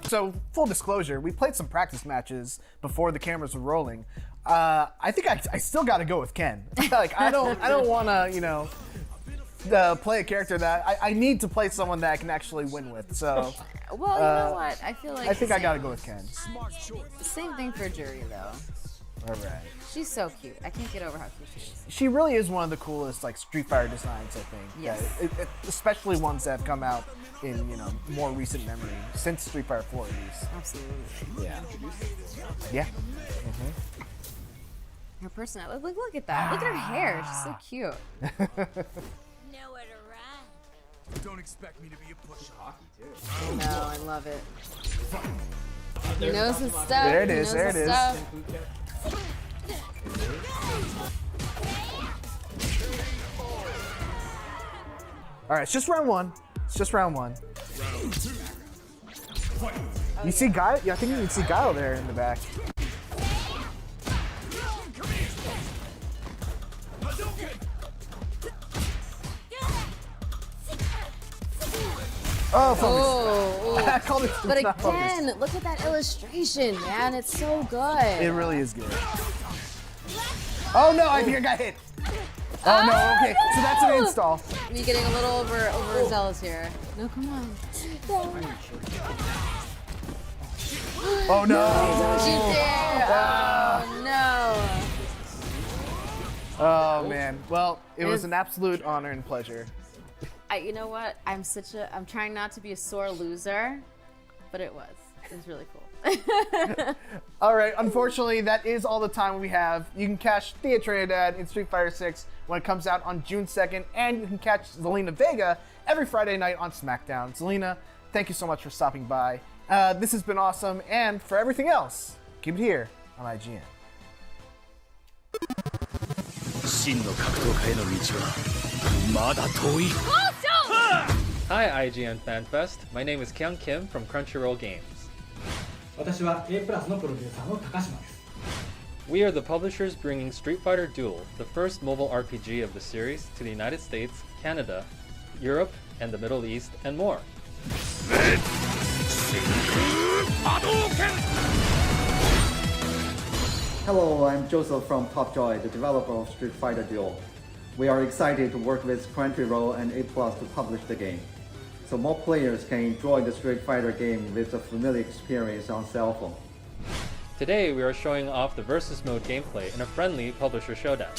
So, full disclosure, we played some practice matches before the cameras were rolling. I think I still got to go with Ken. I don't want to, play a character that I need to play someone that I can actually win with. So, well, you know what? I feel like I think I got to go with Ken. Same thing for Jury though. All right. She's so cute. I can't get over how cute she is. She really is one of the coolest Street Fighter designs, I think. Yes. Especially ones that have come out in more recent memory, since Street Fighter 4 at least. Absolutely. Yeah. Her personality. Look at that. Look at her hair. She's so cute. Nowhere to run. Don't expect me to be a pusher. I know. I love it. He knows his stuff. There it is. All right, it's just round one. It's just round one. You see Guile? Yeah, I think you can see Guile there in the back. Oh, focus. I called it But not focused. again, look at that illustration, man. It's so good. It really is good. Oh no, I think I got hit. Oh no, okay. So that's an install. Me getting a little overzealous here. No, come on. No. Oh no. Don't you dare. Oh no. Oh man. Well, it was an absolute honor and pleasure. You know what? I'm trying not to be a sore loser, but it was really cool. All right, unfortunately, that is all the time we have. You can catch Thea Trinidad in Street Fighter 6 when it comes out on June 2nd, and you can catch Zelina Vega every Friday night on SmackDown. Zelina, thank you so much for stopping by. This has been awesome, and for everything else, keep it here on IGN. Hi IGN FanFest, my name is Kyung Kim from Crunchyroll Games. We are the publishers bringing Street Fighter Duel, the first mobile RPG of the series, to the United States, Canada, Europe, and the Middle East, and more. Hello, I'm Joseph from Topjoy, the developer of Street Fighter Duel. We are excited to work with Crunchyroll and A+ to publish the game, so more players can enjoy the Street Fighter game with a familiar experience on cell phone. Today we are showing off the Versus Mode gameplay in a friendly publisher showdown.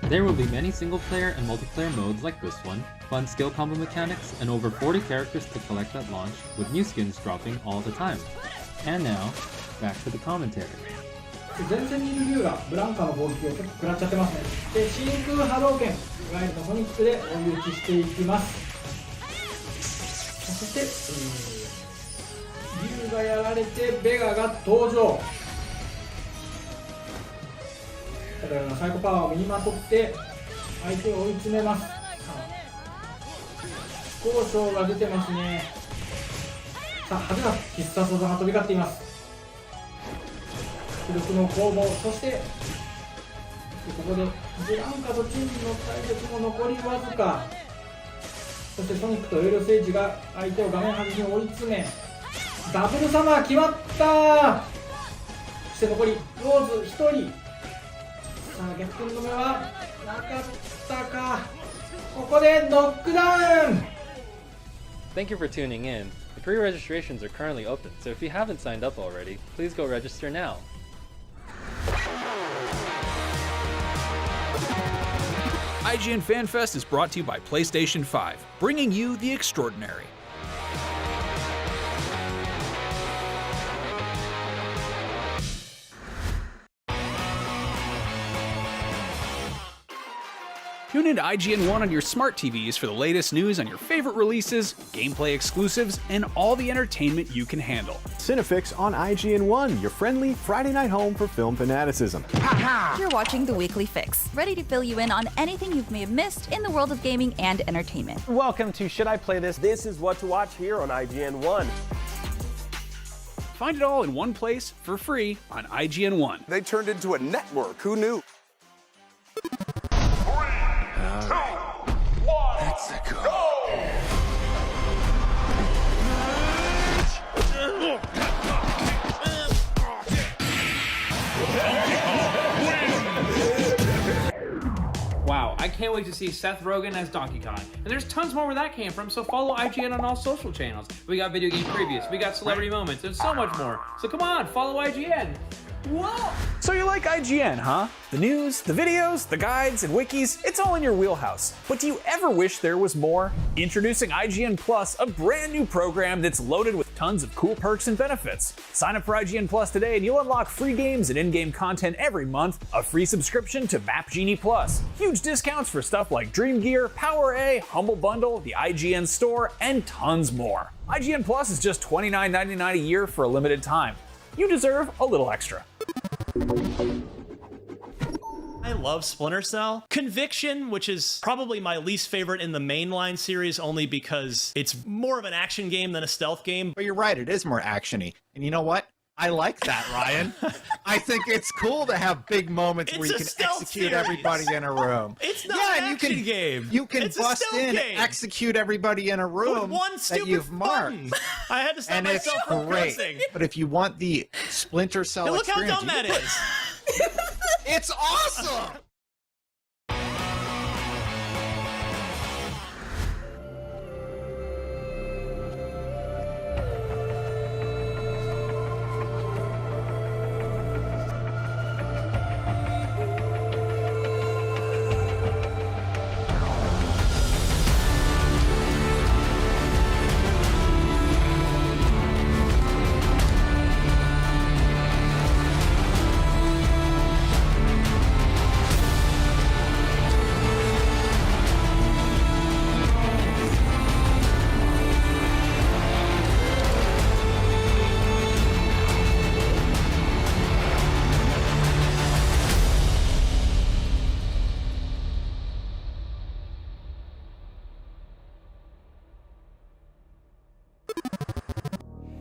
There will be many single player and multiplayer modes like this one, fun skill combo mechanics, and over 40 characters to collect at launch, with new skins dropping all the time. And now, back to the commentary. 前線にいる竜がブランカの攻撃を結構食らっちゃってますね。で、真空波動拳、いわゆるソニックで追い打ちしていきます。そして、竜がやられてベガが登場。だからサイコパワーを身にまとって相手を追い詰めます。交渉が出てますね。さあ、派手な必殺技が飛び交っています。記録の攻防、そしてここでブランカとチンジの体力も残りわずか。そしてソニックとエールセージが相手を画面端に追い詰め、ダブルサマー決まった。そして残りローズ1人。さあ、逆転の目はなかったか。ここでノックダウン。 Thank you for tuning in. The pre-registrations are currently open, so if you haven't signed up already, please go register now. IGN FanFest is brought to you by PlayStation 5, bringing you the extraordinary. Tune into IGN 1 on your smart TVs for the latest news on your favorite releases, gameplay exclusives, and all the entertainment you can handle. Cinefix on IGN 1, your friendly Friday night home for film fanaticism. You're watching The Weekly Fix, ready to fill you in on anything you may have missed in the world of gaming and entertainment. Welcome to Should I Play This? This is what to watch here on IGN 1. Find it all in one place for free on IGN 1. They turned into a network. Who knew? Let's go. Wow, I can't wait to see Seth Rogen as Donkey Kong. And there's tons more where that came from, so follow IGN on all social channels. We got video game previews, we got celebrity moments, and so much more. So come on, follow IGN. Whoa! So you like IGN, huh? The news, the videos, the guides, and wikis, it's all in your wheelhouse. But do you ever wish there was more? Introducing IGN Plus, a brand new program that's loaded with tons of cool perks and benefits. Sign up for IGN Plus today and you'll unlock free games and in-game content every month, a free subscription to Map Genie Plus, huge discounts for stuff like Dream Gear, Power A, Humble Bundle, the IGN Store, and tons more. IGN Plus is just $29.99 a year for a limited time. You deserve a little extra. I love Splinter Cell. Conviction, which is probably my least favorite in the mainline series, only because it's more of an action game than a stealth game. But you're right, it is more actiony. And you know what? I like that, Ryan. I think it's cool to have big moments where you can execute everybody in a room. It's not an action game. You can bust in, execute everybody in a room one that stupid you've marked. I had to stop And it's myself from great. cursing. But if you want the Splinter Cell Hey, look how experience, dumb that is. it's awesome!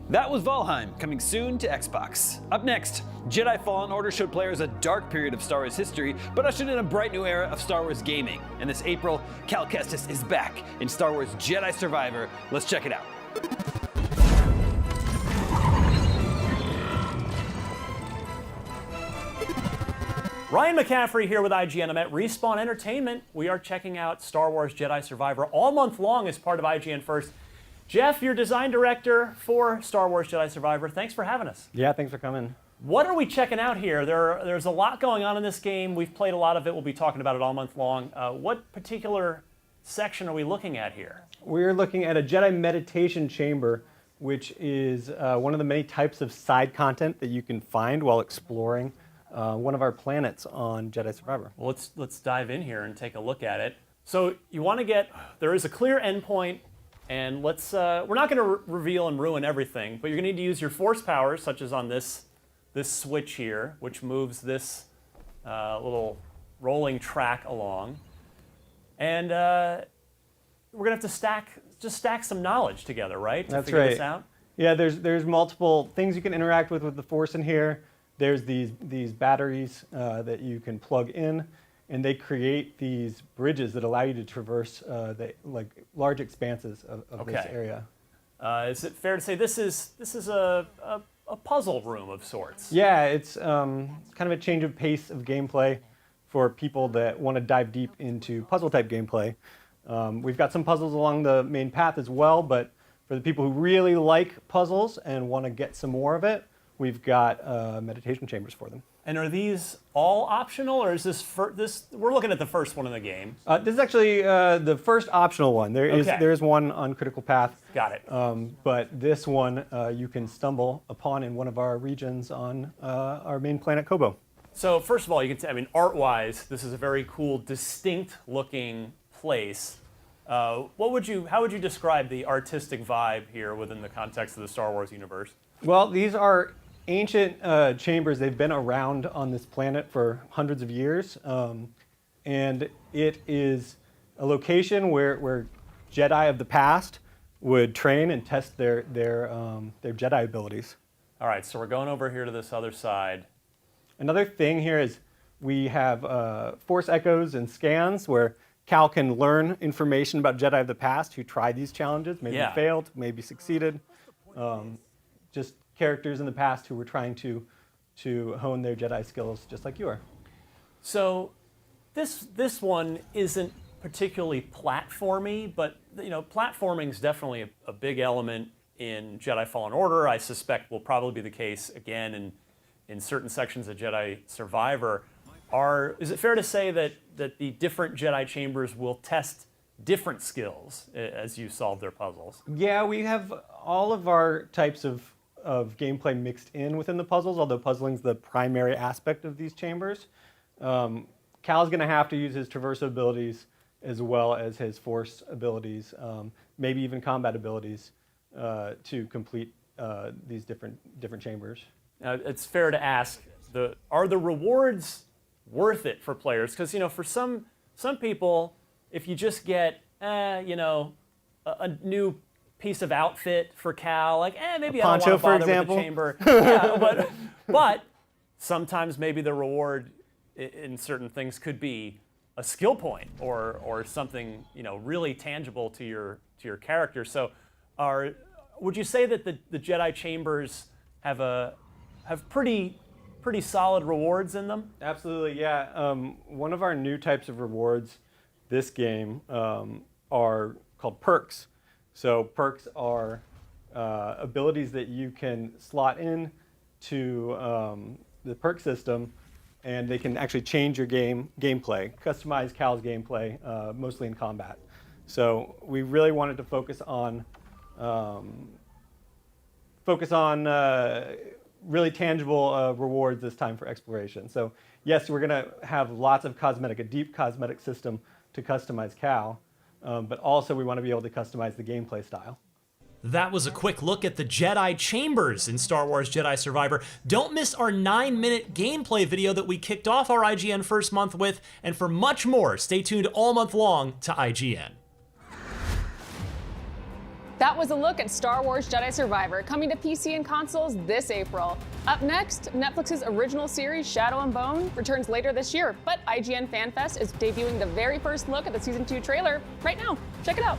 That was Valheim, coming soon to Xbox. Up next, Jedi Fallen Order showed players a dark period of Star Wars history, but ushered in a bright new era of Star Wars gaming. And this April, Cal Kestis is back in Star Wars Jedi Survivor. Let's check it out. Ryan McCaffrey here with IGN. I'm at Respawn Entertainment. We are checking out Star Wars Jedi Survivor all month long as part of IGN First. Jeff, you're design director for Star Wars Jedi Survivor. Thanks for having us. Yeah, thanks for coming. What are we checking out here? There's a lot going on in this game. We've played a lot of it. We'll be talking about it all month long. What particular section are we looking at here? We're looking at a Jedi meditation chamber, which is one of the many types of side content that you can find while exploring one of our planets on Jedi Survivor. Well, let's dive in here and take a look at it. So you want to there is a clear endpoint, and we're not going to reveal and ruin everything, but you're going to need to use your force powers, such as on this switch here, which moves this little rolling track along. And we're going to have to stack some knowledge together, right? That's figure right. This out? Yeah, there's multiple things you can interact with the force in here. There's these batteries that you can plug in, and they create these bridges that allow you to traverse like large expanses of this area. Is it fair to say this is a puzzle room of sorts? Yeah, it's kind of a change of pace of gameplay for people that want to dive deep into puzzle type gameplay. We've got some puzzles along the main path as well, but for the people who really like puzzles and want to get some more of it, we've got meditation chambers for them. And are these all optional, or is this we're looking at the first one in the game? This is actually the first optional one. There is one on Critical Path. Got it. But this one you can stumble upon in one of our regions on our main planet, Kobo. So first of all, you can say, art-wise, this is a very cool, distinct-looking place. How would you describe the artistic vibe here within the context of the Star Wars universe? Well, these are ancient chambers. They've been around on this planet for hundreds of years, and it is a location where Jedi of the past would train and test their Jedi abilities. All right, so we're going over here to this other side. Another thing here is we have force echoes and scans where Cal can learn information about Jedi of the past who tried these challenges, maybe failed, maybe succeeded. Just characters in the past who were trying to hone their Jedi skills just like you are. So this one isn't particularly platformy, but platforming is definitely a big element in Jedi Fallen Order. I suspect will probably be the case again in certain sections of Jedi Survivor. Is it fair to say that the different Jedi chambers will test different skills as you solve their puzzles? Yeah, we have all of our types of gameplay mixed in within the puzzles, although puzzling's the primary aspect of these chambers. Cal's going to have to use his traversal abilities as well as his force abilities, maybe even combat abilities, to complete these different chambers. It's fair to ask, are the rewards worth it for players. Because, you know, for some people, if you just get, you know, a new piece of outfit for Cal, like, maybe I don't want to bother with the chamber. Yeah, but sometimes maybe the reward in certain things could be a skill point or something, you know, really tangible to your character. So, would you say that the Jedi chambers have pretty solid rewards in them? Absolutely, yeah. One of our new types of rewards this game are called perks. So perks are abilities that you can slot in to the perk system, and they can actually change your gameplay, customize Cal's gameplay, mostly in combat. So we really wanted to focus on really tangible rewards this time for exploration. So yes, we're going to have lots of a deep cosmetic system to customize Cal, but also we want to be able to customize the gameplay style. That was a quick look at the Jedi Chambers in Star Wars Jedi Survivor. Don't miss our 9-minute gameplay video that we kicked off our IGN first month with, and for much more, stay tuned all month long to IGN. That was a look at Star Wars Jedi Survivor, coming to PC and consoles this April. Up next, Netflix's original series Shadow and Bone returns later this year, but IGN FanFest is debuting the very first look at the Season 2 trailer right now. Check it out.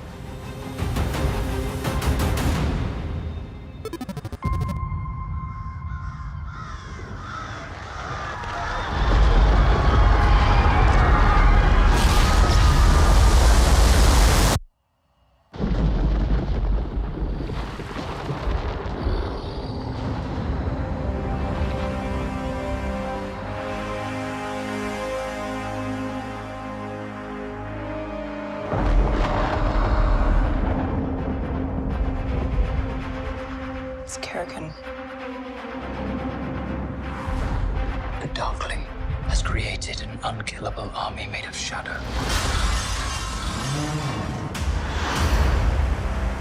The Darkling has created an unkillable army made of shadow.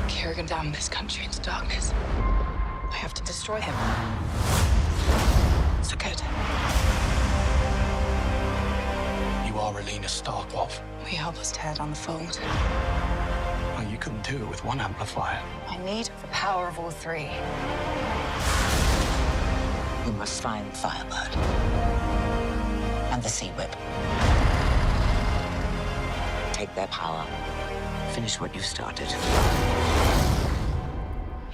Kerrigan damned this country into darkness. I have to destroy him. So good. You are Relena Starkov. Will you help us tear down the fold? Well, you couldn't do it with one amplifier. I need the power of all three. We must find Firebird and the Sea Whip. Take their power. Finish what you've started.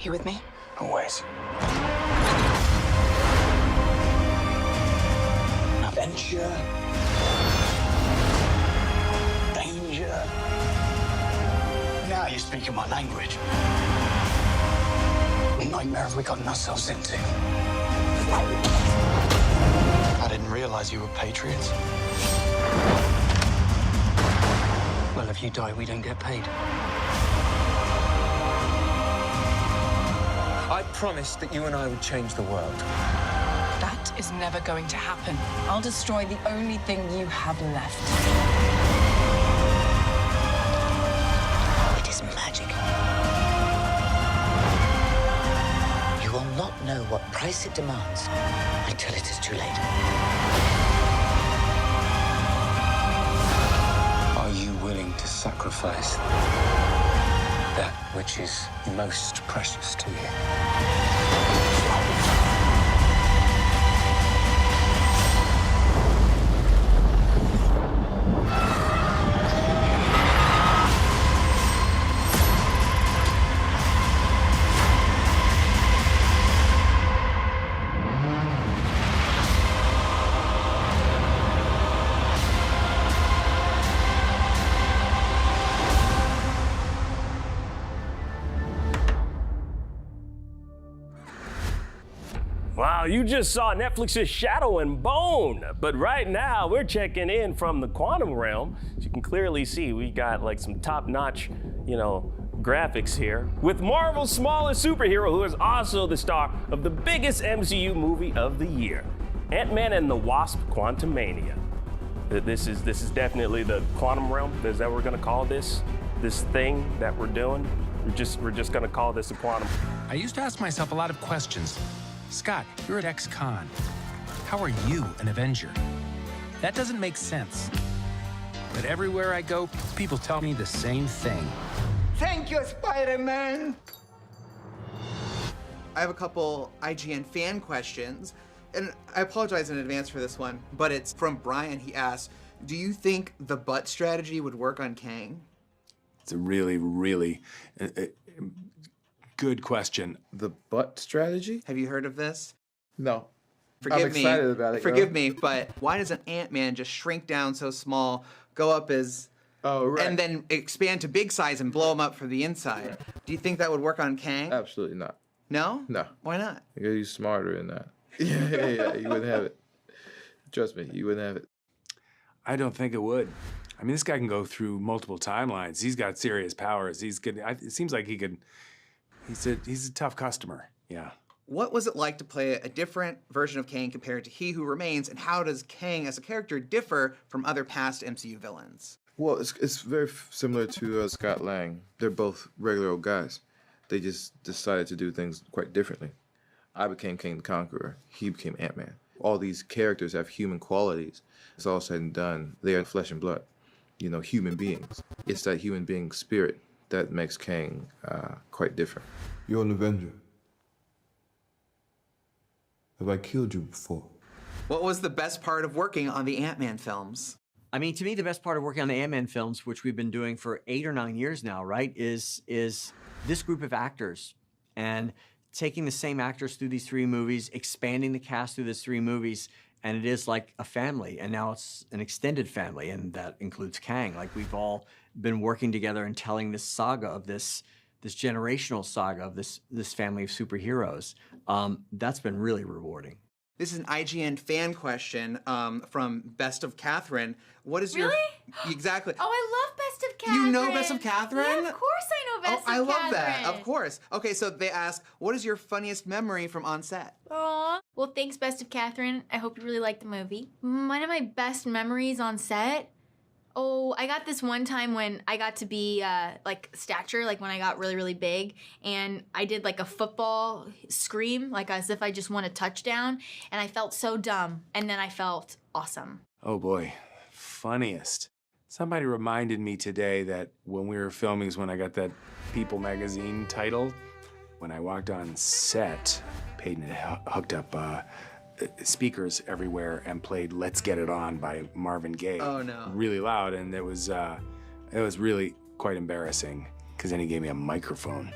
You with me? Always. Adventure. Danger. Now you're speaking my language. What nightmare have we gotten ourselves into? I didn't realize you were patriots. Well, if you die, we don't get paid. I promised that you and I would change the world. That is never going to happen. I'll destroy the only thing you have left. It is magic. You will not know what price it demands until it is too late. Are you willing to sacrifice that which is most precious to you? Wow, you just saw Netflix's Shadow and Bone, but right now we're checking in from the quantum realm. As you can clearly see, we got like some top-notch, graphics here with Marvel's smallest superhero, who is also the star of the biggest MCU movie of the year, Ant-Man and the Wasp: Quantumania. This is definitely the quantum realm. Is that what we're gonna call this thing that we're doing? We're just gonna call this a quantum. I used to ask myself a lot of questions. Scott, you're at ex-con. How are you an Avenger? That doesn't make sense. But everywhere I go, people tell me the same thing. Thank you, Spider-Man! I have a couple IGN fan questions, and I apologize in advance for this one, but it's from Brian. He asked, do you think the butt strategy would work on Kang? It's a really, really good question. The butt strategy? Have you heard of this? No. Forgive I'm excited about it. Forgive me, but why does an Ant-Man just shrink down so small, go up as... Oh, right. And then expand to big size and blow him up from the inside? Do you think that would work on Kang? Absolutely not. No? No. Why not? Because he's smarter than that. Yeah, you wouldn't have it. Trust me, you wouldn't have it. I don't think it would. I mean, this guy can go through multiple timelines. He's got serious powers. He's good. It seems like he could. He's a tough customer. Yeah. What was it like to play a different version of Kang compared to He Who Remains, and how does Kang as a character differ from other past MCU villains? Well, it's very similar to Scott Lang. They're both regular old guys. They just decided to do things quite differently. I became King the Conqueror. He became Ant-Man. All these characters have human qualities. It's all said and done. They are flesh and blood, human beings. It's that human being spirit that makes Kang quite different. You're an Avenger. Have I killed you before? What was the best part of working on the Ant-Man films? I mean, to me, the best part of working on the Ant-Man films, which we've been doing for 8 or 9 years now, right, is this group of actors and taking the same actors through these 3 movies, expanding the cast through these 3 movies, and it is like a family, and now it's an extended family, and that includes Kang. Like, we've all been working together and telling this saga of this generational saga of this family of superheroes. That's been really rewarding. This is an IGN fan question from Best of Catherine. What is your... Really? Exactly. Oh, I love Best of Catherine. You know Best of Catherine? Yeah, of course I know Best of Catherine. I love that. Of course. Okay, so they ask, what is your funniest memory from on set? Aw. Well, thanks, Best of Catherine. I hope you really liked the movie. One of my best memories on set... Oh, I got this one time when I got to be stature, like when I got really, really big, and I did like a football scream, like as if I just won a touchdown, and I felt so dumb, and then I felt awesome. Oh boy, funniest. Somebody reminded me today that when we were filming is when I got that People magazine title. When I walked on set, Peyton had hooked up speakers everywhere and played "Let's Get It On" by Marvin Gaye. Oh no! Really loud, and it was really quite embarrassing because then he gave me a microphone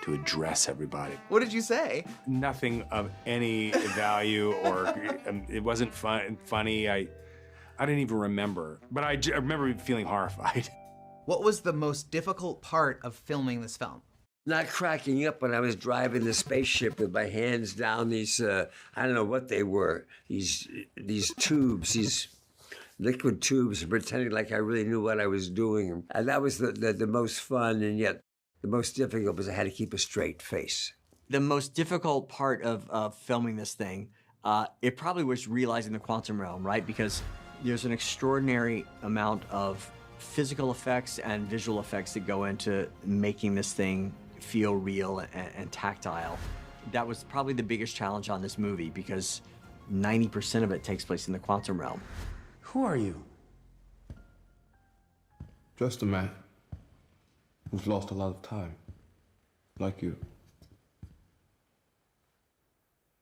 to address everybody. What did you say? Nothing of any value, or it wasn't funny. I didn't even remember, but I remember feeling horrified. What was the most difficult part of filming this film? Not cracking up when I was driving the spaceship with my hands down these, I don't know what they were, these tubes, these liquid tubes, pretending like I really knew what I was doing. And that was the most fun, and yet the most difficult was I had to keep a straight face. The most difficult part of filming this thing, it probably was realizing the quantum realm, right? Because there's an extraordinary amount of physical effects and visual effects that go into making this thing feel real and tactile. That was probably the biggest challenge on this movie because 90% of it takes place in the quantum realm. Who are you? Just a man who's lost a lot of time, like you.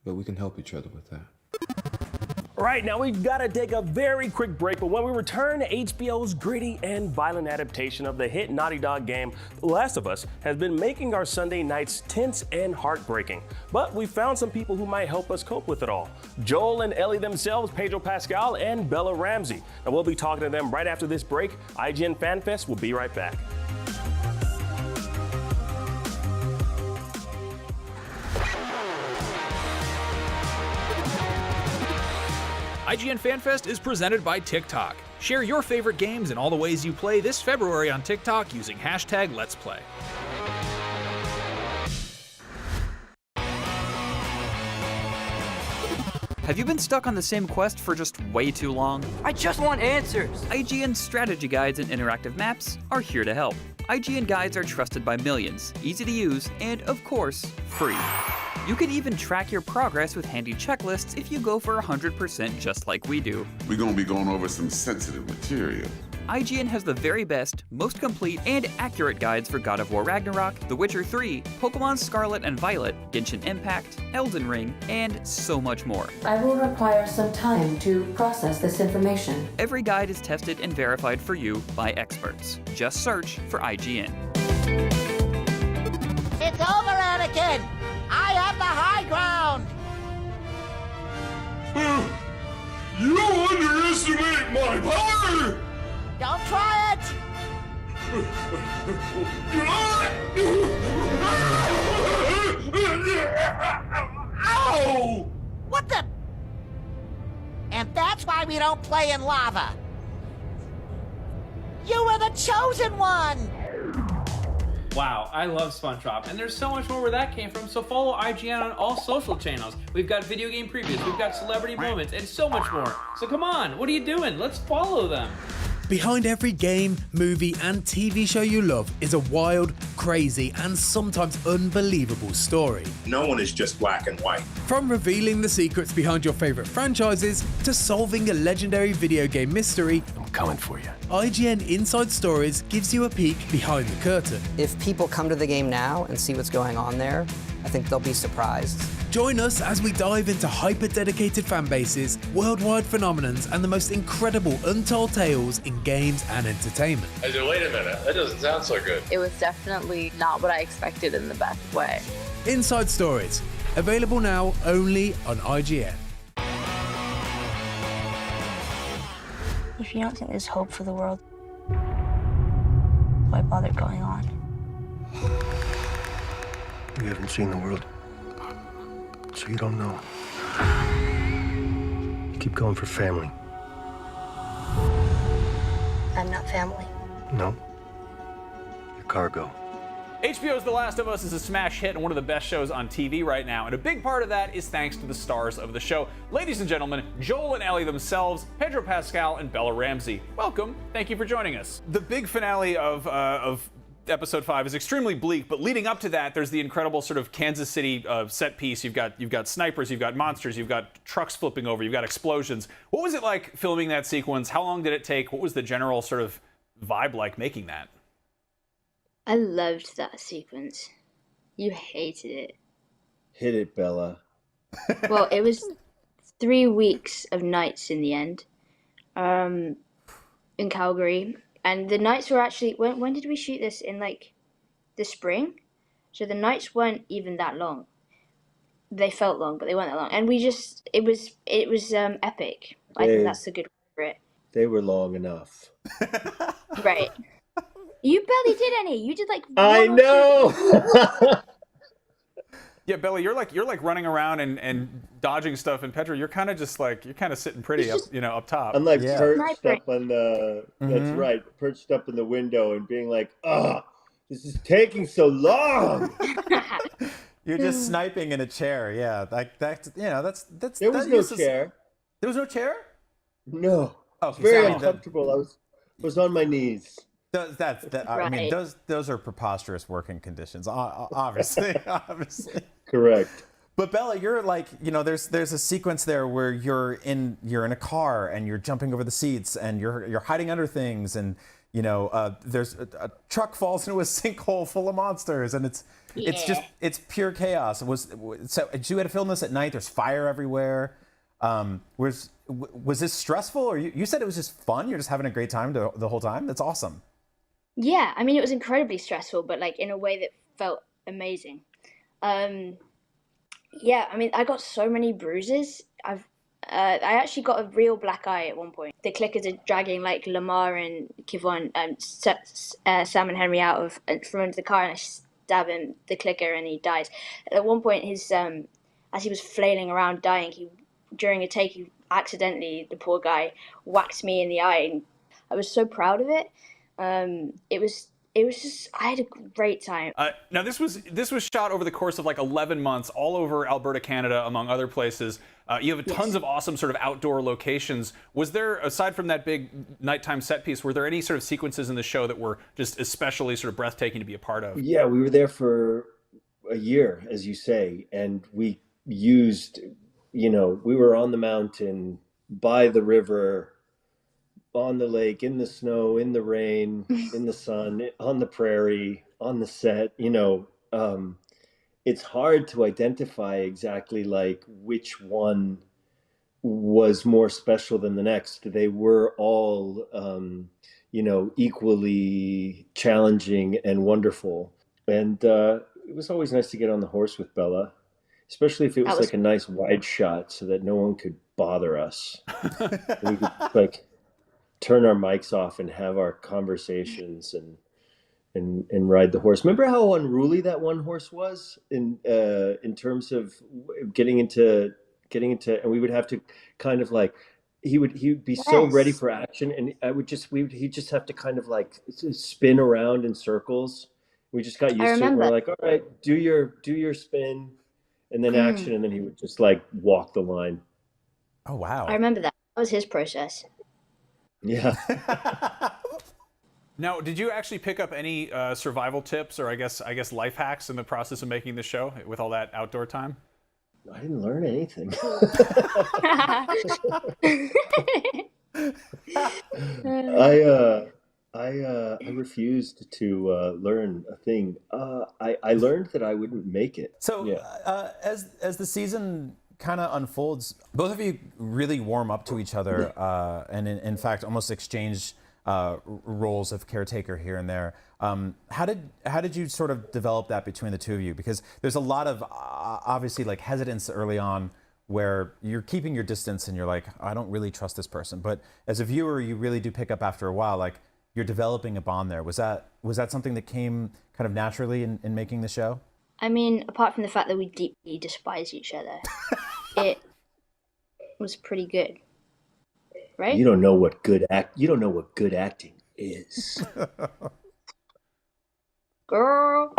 But we can help each other with that. All right, now we've got to take a very quick break, but when we return, HBO's gritty and violent adaptation of the hit Naughty Dog game, The Last of Us, has been making our Sunday nights tense and heartbreaking. But we found some people who might help us cope with it all. Joel and Ellie themselves, Pedro Pascal, and Bella Ramsey. Now we'll be talking to them right after this break. IGN FanFest will be right back. IGN FanFest is presented by TikTok. Share your favorite games and all the ways you play this February on TikTok using #Let'sPlay. Have you been stuck on the same quest for just way too long? I just want answers! IGN strategy guides and interactive maps are here to help. IGN guides are trusted by millions, easy to use, and of course, free. You can even track your progress with handy checklists if you go for 100% just like we do. We're gonna be going over some sensitive material. IGN has the very best, most complete, and accurate guides for God of War Ragnarok, The Witcher 3, Pokemon Scarlet and Violet, Genshin Impact, Elden Ring, and so much more. I will require some time to process this information. Every guide is tested and verified for you by experts. Just search for IGN. It's over, Anakin! I have the high ground! You underestimate my power! Don't try it! Ow! What the? And that's why we don't play in lava. You were the chosen one! Wow, I love SpongeBob, and there's so much more where that came from, so follow IGN on all social channels. We've got video game previews, we've got celebrity moments, and so much more. So come on, what are you doing? Let's follow them. Behind every game, movie, and TV show you love is a wild, crazy, and sometimes unbelievable story. No one is just black and white. From revealing the secrets behind your favorite franchises to solving a legendary video game mystery, I'm coming for you. IGN Inside Stories gives you a peek behind the curtain. If people come to the game now and see what's going on there, I think they'll be surprised. Join us as we dive into hyper-dedicated fan bases, worldwide phenomenons, and the most incredible untold tales in games and entertainment. I said, wait a minute, that doesn't sound so good. It was definitely not what I expected in the best way. Inside Stories, available now only on IGN. If you don't think there's hope for the world, why bother going on? You haven't seen the world, so you don't know. You keep going for family. I'm not family. No. You're cargo. HBO's The Last of Us is a smash hit and one of the best shows on TV right now, and a big part of that is thanks to the stars of the show. Ladies and gentlemen, Joel and Ellie themselves, Pedro Pascal and Bella Ramsey. Welcome, thank you for joining us. The big finale of episode 5 is extremely bleak, but leading up to that, there's the incredible sort of Kansas City set piece. You've got snipers, you've got monsters, you've got trucks flipping over, you've got explosions. What was it like filming that sequence? How long did it take? What was the general sort of vibe like making that? I loved that sequence. You hated it. Hit it, Bella. Well, it was 3 weeks of nights in the end, in Calgary. And the nights were actually, when did we shoot this? In like the spring? So the nights weren't even that long. They felt long, but they weren't that long. And it was epic. I think that's the good word for it. They were long enough. Right. You barely did any. You did like I know. Yeah, Bella, you're like running around and dodging stuff, and Pedro, you're kind of just like sitting pretty up top. I'm like perched up on the. That's right, perched up in the window and being like, this is taking so long. You're just sniping in a chair, yeah. Like that's that's. There was no chair. There was no chair. No. Oh, it's very uncomfortable. I was on my knees. I mean, those are preposterous working conditions. Obviously. Correct. But Bella, you're like, there's a sequence there where you're in a car and you're jumping over the seats and you're hiding under things, and there's a truck falls into a sinkhole full of monsters, and it's pure chaos. So you had to film this at night. There's fire everywhere. Was this stressful, or you said it was just fun? You're just having a great time the whole time. That's awesome. Yeah, I mean, it was incredibly stressful, but like in a way that felt amazing. Yeah, I mean, I got so many bruises. I actually got a real black eye at one point. The clickers are dragging like Lamar and Kivon, Sam and Henry from under the car, and I stab him the clicker, and he dies. At one point, his as he was flailing around dying, during a take, he accidentally, the poor guy, whacked me in the eye, and I was so proud of it. It was just, I had a great time. Now this was shot over the course of like 11 months all over Alberta, Canada, among other places. You have tons of awesome sort of outdoor locations. Was there, aside from that big nighttime set piece, were there any sort of sequences in the show that were just especially sort of breathtaking to be a part of? Yeah, we were there for a year, as you say, and we used, we were on the mountain, by the river, on the lake, in the snow, in the rain, in the sun, on the prairie, on the set. It's hard to identify exactly like which one was more special than the next. They were all, equally challenging and wonderful. And it was always nice to get on the horse with Bella, especially if it was like a nice wide shot so that no one could bother us. We could like turn our mics off and have our conversations and ride the horse. Remember how unruly that one horse was in terms of getting into, and we would have to kind of like, he would be so ready for action, and he'd just have to kind of like spin around in circles. We just got used to it. We're like, all right, do your spin, and then action, and then he would just like walk the line. Oh wow! I remember that. That was his process. Yeah. Now, did you actually pick up any survival tips, or I guess life hacks in the process of making the show with all that outdoor time? I didn't learn anything. I refused to learn a thing. I learned that I wouldn't make it. So as the season kind of unfolds, both of you really warm up to each other, and in fact almost exchange roles of caretaker here and there. How did you sort of develop that between the two of you? Because there's a lot of obviously like hesitance early on where you're keeping your distance and you're like, I don't really trust this person. But as a viewer, you really do pick up after a while, like you're developing a bond there. Was that something that came kind of naturally in making the show? I mean, apart from the fact that we deeply despise each other, it was pretty good. Right? You don't know what good acting is. Girl.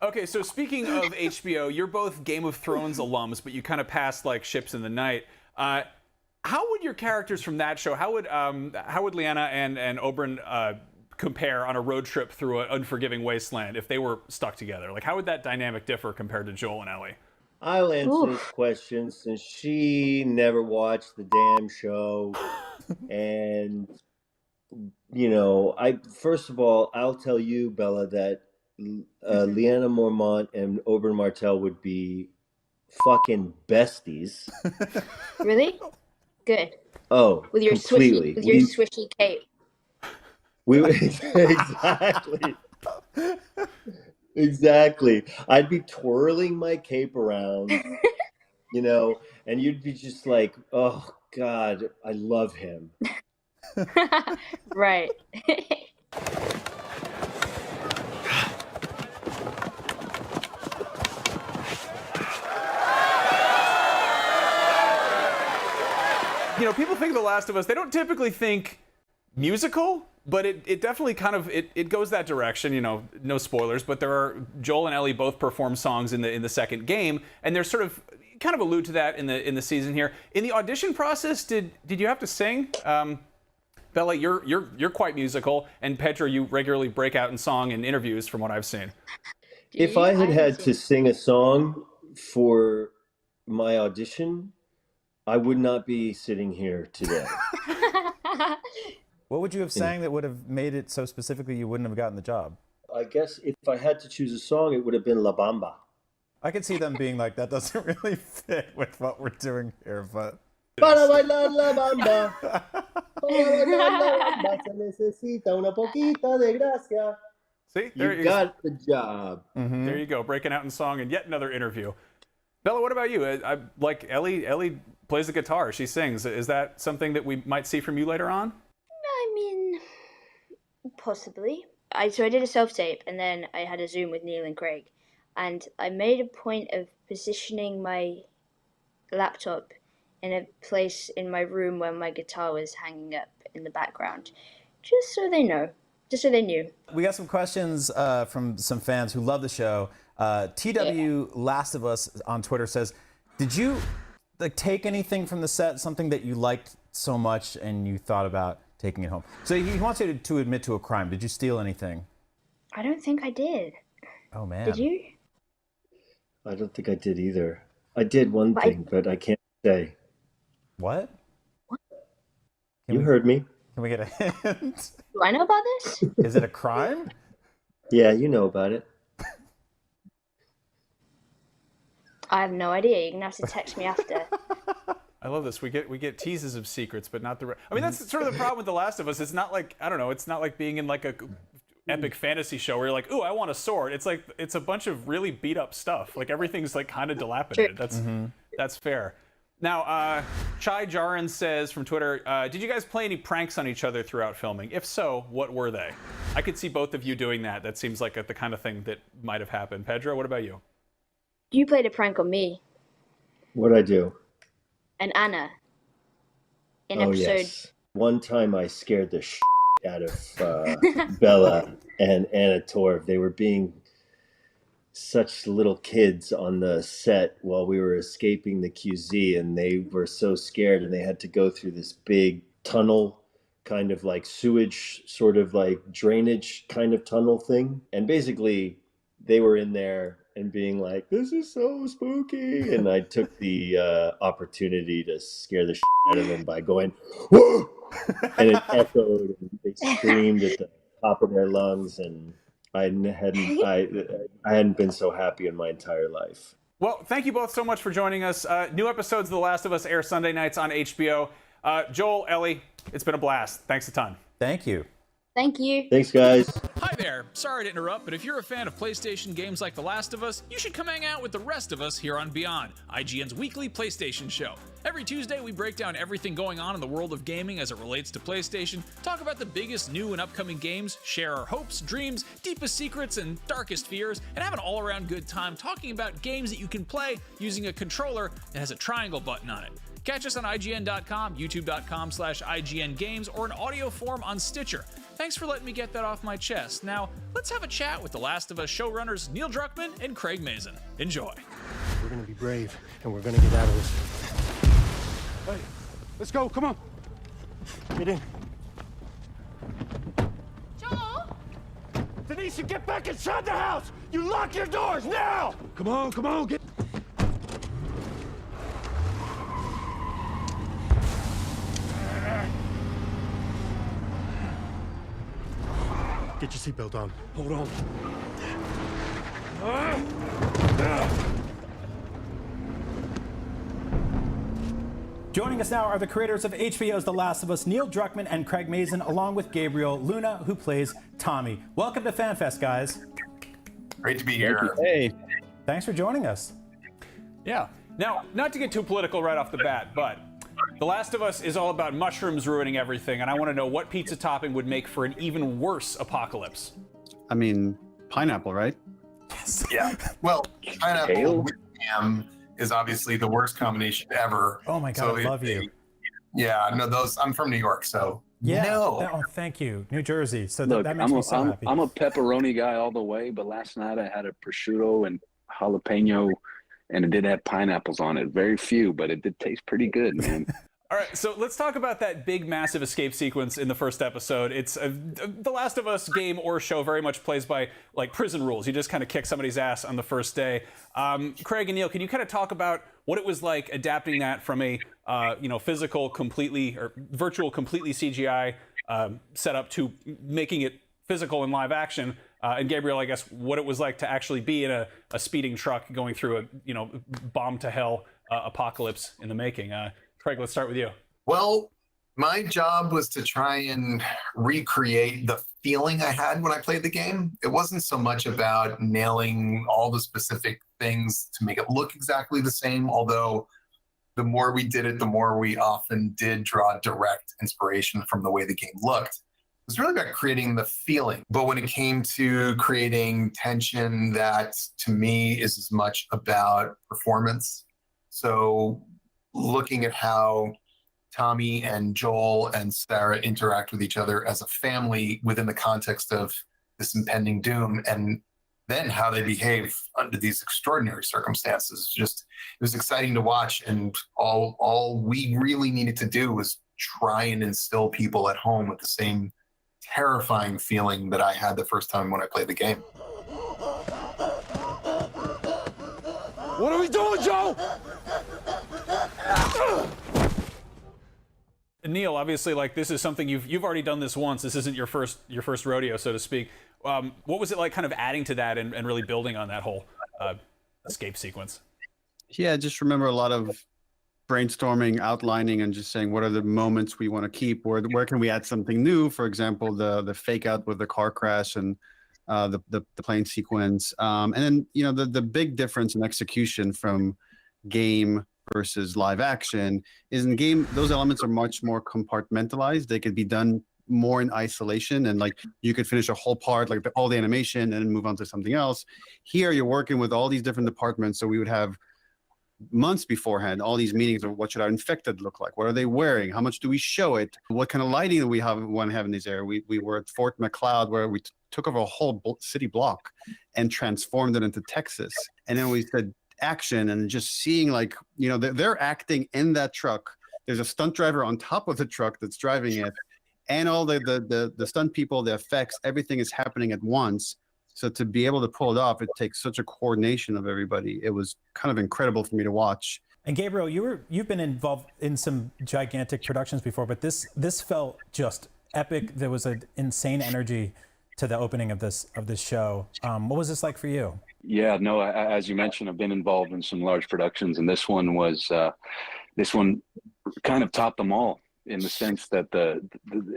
Okay, so speaking of HBO, you're both Game of Thrones alums, but you kind of passed like ships in the night. How would your characters from that show, how would Lyanna and Oberyn compare on a road trip through an unforgiving wasteland if they were stuck together? Like, how would that dynamic differ compared to Joel and Ellie? I'll answer this question since she never watched the damn show. And, first of all, I'll tell you, Bella, that Lyanna Mormont and Oberyn Martell would be fucking besties. Really? Good. Oh, with your completely. Swishy cape. Exactly. Exactly. I'd be twirling my cape around, and you'd be just like, oh, God, I love him. Right. People think of The Last of Us, they don't typically think musical, but it definitely kind of it goes that direction. No spoilers, but there are Joel and Ellie both perform songs in the second game, and they're sort of kind of allude to that in the season here. In the audition process, did you have to sing? Bella, you're quite musical, and Pedro, you regularly break out in song in interviews from what I've seen. If I had to sing a song for my audition, I would not be sitting here today. What would you have sang that would have made it so specifically you wouldn't have gotten the job? I guess if I had to choose a song, it would have been La Bamba. I could see them being like, that doesn't really fit with what we're doing here, but... Para bailar la bamba. Para bailar la bamba se necesita una poquita de gracia. See, you got the job. Mm-hmm. There you go, breaking out in song in yet another interview. Bella, what about you? I like Ellie plays the guitar. She sings. Is that something that we might see from you later on? I mean, possibly. So I did a self-tape, and then I had a Zoom with Neil and Craig, and I made a point of positioning my laptop in a place in my room where my guitar was hanging up in the background, just so they know, just so they knew. We got some questions from some fans who love the show. TW Last of Us on Twitter says, did you take anything from the set, something that you liked so much and you thought about taking it home. So he wants you to admit to a crime. Did you steal anything? I don't think I did. Oh, man. Did you? I don't think I did either. I did one thing, but I can't say. What? You heard me. Can we get a hint? Do I know about this? Is it a crime? Yeah, you know about it. I have no idea. You're gonna have to text me after. I love this. We get teases of secrets, but not the. I mean, that's sort of the problem with The Last of Us. It's not like, I don't know. It's not like being in like a epic fantasy show where you're like, ooh, I want a sword. It's like it's a bunch of really beat up stuff. Like everything's like kind of dilapidated. That's fair. Now, Chai Jaran says from Twitter, did you guys play any pranks on each other throughout filming? If so, what were they? I could see both of you doing that. That seems like the kind of thing that might have happened. Pedro, what about you? You played a prank on me What'd I do? and Anna in Oh, episode. yes. One time I scared the out of Bella and Anna Torv. They were being such little kids on the set while we were escaping the QZ, and they were so scared, and they had to go through this big tunnel, kind of like sewage, sort of like drainage kind of tunnel thing. And basically they were in there and being like, this is so spooky. And I took the opportunity to scare the out of them by going, whoa! And it echoed, and they screamed at the top of their lungs, and I hadn't been so happy in my entire life. Well, thank you both so much for joining us. New episodes of The Last of Us air Sunday nights on HBO. Joel, Ellie, it's been a blast. Thanks a ton. Thank you. Thank you. Thanks, guys. Hi there. Sorry to interrupt, but if you're a fan of PlayStation games like The Last of Us, you should come hang out with the rest of us here on Beyond, IGN's weekly PlayStation show. Every Tuesday, we break down everything going on in the world of gaming as it relates to PlayStation, talk about the biggest new and upcoming games, share our hopes, dreams, deepest secrets, and darkest fears, and have an all-around good time talking about games that you can play using a controller that has a triangle button on it. Catch us on IGN.com, YouTube.com/IGN Games, or in audio form on Stitcher. Thanks for letting me get that off my chest. Now, let's have a chat with The Last of Us showrunners Neil Druckmann and Craig Mazin. Enjoy. We're gonna be brave, and we're gonna get out of this. Hey, let's go, come on. Get in. Joel? Denise, get back inside the house! You lock your doors, now! Come on, get... Get your seatbelt on. Hold on. Joining us now are the creators of HBO's The Last of Us, Neil Druckmann and Craig Mazin, along with Gabriel Luna, who plays Tommy. Welcome to FanFest, guys. Great to be here. Hey. Thanks for joining us. Yeah. Now, not to get too political right off the bat, but The Last of Us is all about mushrooms ruining everything, and I want to know what pizza topping would make for an even worse apocalypse. I mean, pineapple, right? Yeah. Well, pineapple with ham is obviously the worst combination ever. Oh my God, I love you. Yeah, no, I'm from New York, so Yeah. no. Oh, thank you. New Jersey. So Look, that makes me so happy. I'm a pepperoni guy all the way, but last night I had a prosciutto and jalapeno, and it did have pineapples on it. Very few, but it did taste pretty good, man. All right, so let's talk about that big, massive escape sequence in the first episode. It's The Last of Us game or show very much plays by like prison rules. You just kind of kick somebody's ass on the first day. Craig and Neil, can you kind of talk about what it was like adapting that from a physical, completely or virtual, completely CGI setup to making it physical and live action? And Gabriel, I guess, what it was like to actually be in a speeding truck going through a bomb to hell apocalypse in the making. Craig, let's start with you. Well, my job was to try and recreate the feeling I had when I played the game. It wasn't so much about nailing all the specific things to make it look exactly the same, although the more we did it, the more we often did draw direct inspiration from the way the game looked. It was really about creating the feeling. But when it came to creating tension, that to me is as much about performance. So looking at how Tommy and Joel and Sarah interact with each other as a family within the context of this impending doom, and then how they behave under these extraordinary circumstances. It was exciting to watch, and all we really needed to do was try and instill people at home with the same terrifying feeling that I had the first time when I played the game. What are we doing, Joe? Neil, obviously, like this is something you've already done this once. This isn't your first rodeo, so to speak. What was it like, kind of adding to that and really building on that whole escape sequence? Yeah, just remember a lot of brainstorming, outlining, and just saying what are the moments we want to keep. Where can we add something new? For example, the fake out with the car crash and the plane sequence, and then the big difference in execution from game versus live action is in game those elements are much more compartmentalized. They could be done more in isolation, and like you could finish a whole part, like all the animation, and then move on to something else. Here you're working with all these different departments, so we would have months beforehand all these meetings of what should our infected look like, what are they wearing, how much do we show it, what kind of lighting do we want to have in this area. We were at Fort McLeod, where we took over a whole city block and transformed it into Texas, and then we said action, and just seeing like they're acting in that truck. There's a stunt driver on top of the truck that's driving it, and all the stunt people, the effects, everything is happening at once. So to be able to pull it off, it takes such a coordination of everybody. It was kind of incredible for me to watch. And Gabriel, you've been involved in some gigantic productions before, but this felt just epic. There was an insane energy to the opening of this show. What was this like for you? Yeah, no, as you mentioned, I've been involved in some large productions, and this one kind of topped them all in the sense that the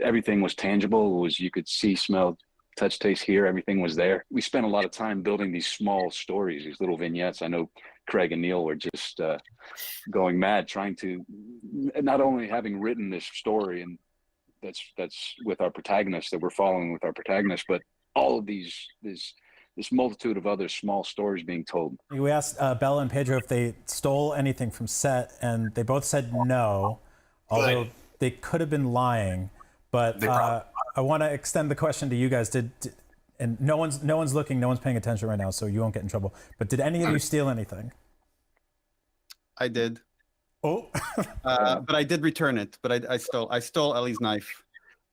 everything was tangible. It was, you could see, smell, touch, taste, hear, everything was there. We spent a lot of time building these small stories, these little vignettes. I know Craig and Neil were just going mad trying to, not only having written this story, and that's with our protagonist, that we're following with our protagonist, but all of this multitude of other small stories being told. We asked Bella and Pedro if they stole anything from set, and they both said no, although they could have been lying. But I want to extend the question to you guys. And no one's looking, no one's paying attention right now, so you won't get in trouble. But did any of you steal anything? I did. Oh. But I did return it. But I stole Ellie's knife.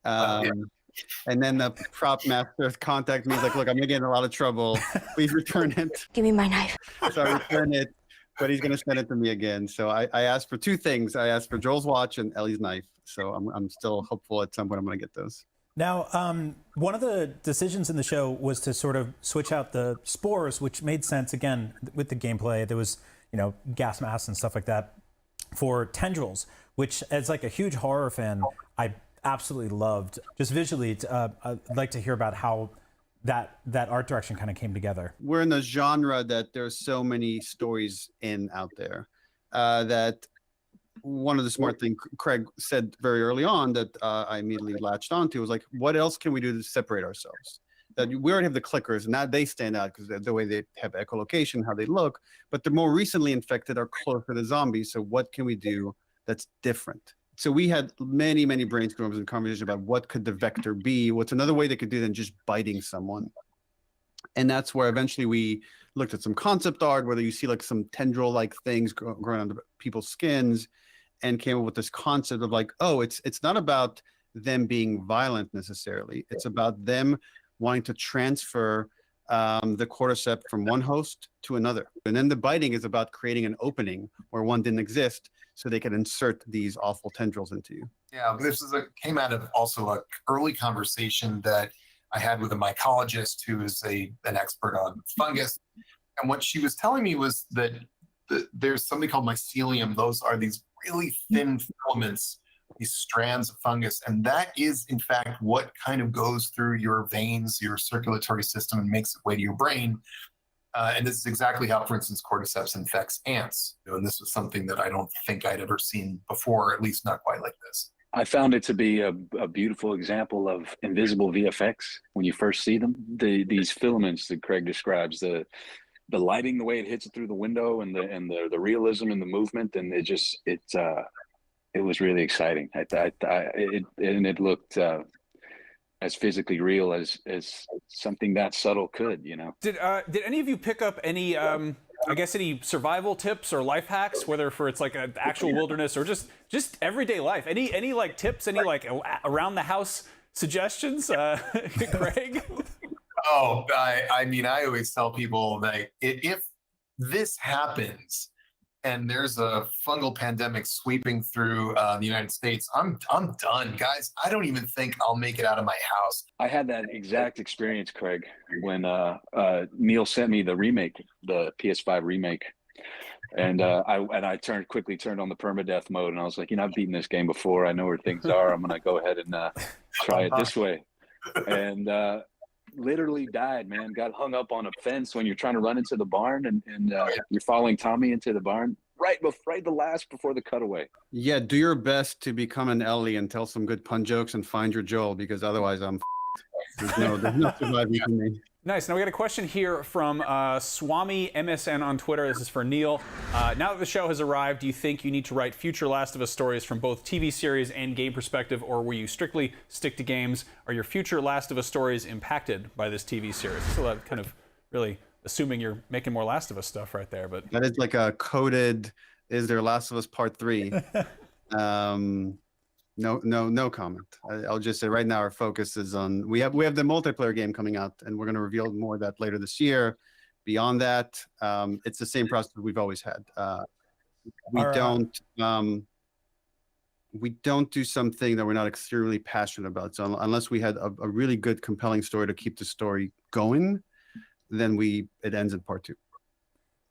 And then the prop master contacted me. He's like, look, I'm gonna get in a lot of trouble. Please return it. Give me my knife. So I returned it, but he's gonna send it to me again. So I asked for two things. I asked for Joel's watch and Ellie's knife. So I'm still hopeful at some point I'm gonna get those. Now, one of the decisions in the show was to sort of switch out the spores, which made sense, again, with the gameplay. There was, gas masks and stuff like that, for tendrils, which, as like a huge horror fan, I absolutely loved. Just visually, I'd like to hear about how that art direction kind of came together. We're in a genre that there's so many stories out there that one of the smart things Craig said very early on that I immediately latched onto was like, what else can we do to separate ourselves? That we already have the clickers, and now they stand out because the way they have echolocation, how they look, but the more recently infected are closer to zombies. So what can we do that's different? So we had many, many brainstorms and conversations about what could the vector be? What's another way they could do than just biting someone? And that's where eventually we looked at some concept art, whether you see like some tendril-like things growing under people's skins, and came up with this concept of like, oh, it's not about them being violent necessarily. It's about them wanting to transfer the cordyceps from one host to another. And then the biting is about creating an opening where one didn't exist, so they can insert these awful tendrils into you. Yeah, this came out of also an early conversation that I had with a mycologist who is an expert on fungus. And what she was telling me was that there's something called mycelium. Those are these really thin filaments, these strands of fungus. And that is, in fact, what kind of goes through your veins, your circulatory system, and makes its way to your brain. And this is exactly how, for instance, cordyceps infects ants. And this was something that I don't think I'd ever seen before, at least not quite like this. I found it to be a beautiful example of invisible VFX when you first see them. These filaments that Craig describes, the lighting, the way it hits it through the window, and the realism and the movement, and it was really exciting. It looked as physically real as something that subtle could, Did any of you pick up any I guess any survival tips or life hacks, whether for it's like an actual wilderness or just everyday life. Any like tips? Any like around the house suggestions, Craig? Oh, I mean, I always tell people that if this happens and there's a fungal pandemic sweeping through the United States, I'm done, guys. I don't even think I'll make it out of my house. I had that exact experience, Craig, when Neil sent me the remake, the PS5 remake. And I quickly turned on the permadeath mode, and I was like, I've beaten this game before. I know where things are. I'm gonna go ahead and try it this way. And literally died, man. Got hung up on a fence when you're trying to run into the barn, and you're following Tommy into the barn right the last before the cutaway. Yeah, do your best to become an Ellie and tell some good pun jokes and find your Joel, because otherwise I'm there's no surviving for me. Nice. Now we got a question here from Swami MSN on Twitter. This is for Neil. Now that the show has arrived, do you think you need to write future Last of Us stories from both TV series and game perspective, or will you strictly stick to games? Are your future Last of Us stories impacted by this TV series? So that kind of really assuming you're making more Last of Us stuff right there, but that is like a coded. Is there Last of Us Part 3? No comment. I'll just say right now our focus is on we have the multiplayer game coming out, and we're going to reveal more of that later this year. Beyond that, it's the same process we've always had. We don't do something that we're not extremely passionate about. So unless we had a really good, compelling story to keep the story going, then it ends in part 2.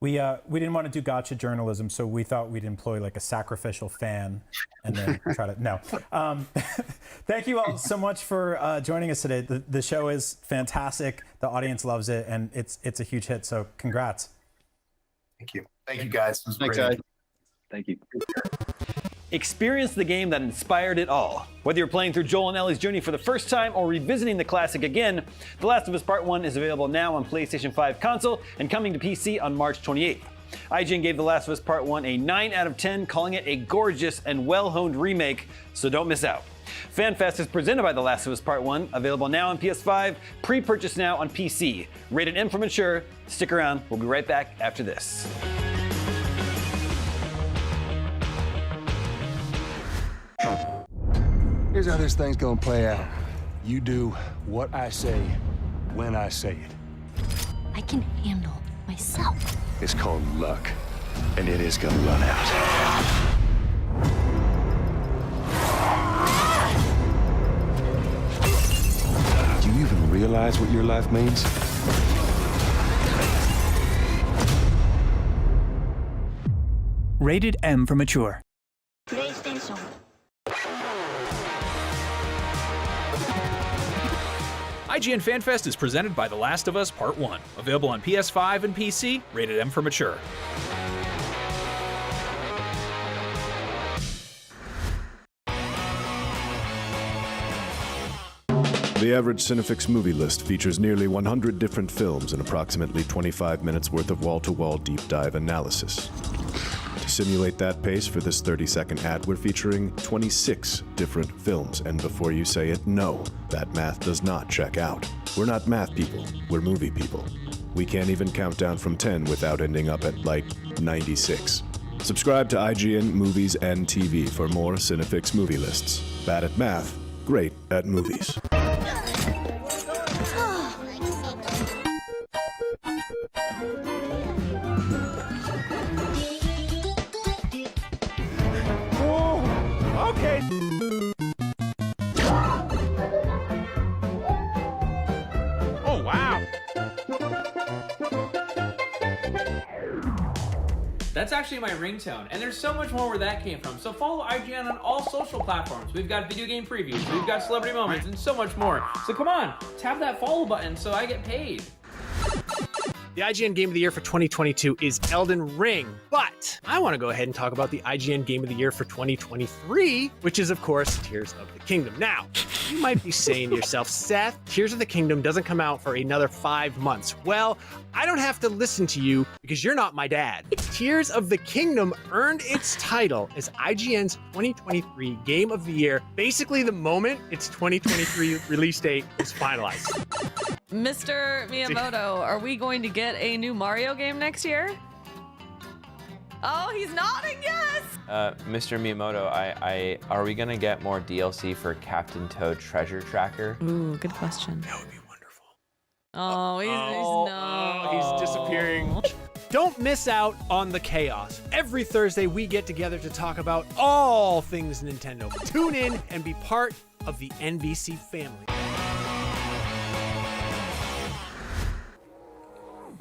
We didn't want to do gotcha journalism, so we thought we'd employ like a sacrificial fan and then try to no. Thank you all so much for joining us today. The show is fantastic. The audience loves it, and it's a huge hit. So congrats. Thank you guys. It was Thanks, great. guys. Thank you. Experience the game that inspired it all. Whether you're playing through Joel and Ellie's journey for the first time or revisiting the classic again, The Last of Us Part 1 is available now on PlayStation 5 console and coming to PC on March 28th. IGN gave The Last of Us Part 1 a 9 out of 10, calling it a gorgeous and well-honed remake, so don't miss out. FanFest is presented by The Last of Us Part 1, available now on PS5, pre-purchase now on PC. Rated M for mature. Stick around, we'll be right back after this. Here's how this thing's gonna play out. You do what I say, when I say it. I can handle myself. It's called luck, and it is gonna run out. Do you even realize what your life means? Rated M for mature. PlayStation. IGN FanFest is presented by The Last of Us Part 1, available on PS5 and PC, rated M for mature. The average Cinefix movie list features nearly 100 different films and approximately 25 minutes worth of wall-to-wall deep dive analysis. To simulate that pace for this 30-second ad, we're featuring 26 different films, and before you say it, no, that math does not check out. We're not math people, we're movie people. We can't even count down from 10 without ending up at, like, 96. Subscribe to IGN Movies and TV for more Cinefix movie lists. Bad at math, great at movies. Okay. Oh, wow. That's actually my ringtone, and there's so much more where that came from. So follow IGN on all social platforms. We've got video game previews, we've got celebrity moments, and so much more. So come on, tap that follow button so I get paid. The IGN Game of the Year for 2022 is Elden Ring, but I want to go ahead and talk about the IGN Game of the Year for 2023, which is, of course, Tears of the Kingdom. Now, you might be saying to yourself, Seth, Tears of the Kingdom doesn't come out for another 5 months. Well, I don't have to listen to you because you're not my dad. Tears of the Kingdom earned its title as IGN's 2023 Game of the Year basically the moment its 2023 release date was finalized. Mr. Miyamoto, are we going to get a new Mario game next year? Oh, he's nodding yes! Mr. Miyamoto, are we gonna get more DLC for Captain Toad Treasure Tracker? Ooh, good question. That would be wonderful. Oh, He's disappearing. Don't miss out on the chaos. Every Thursday, we get together to talk about all things Nintendo. Tune in and be part of the NBC family.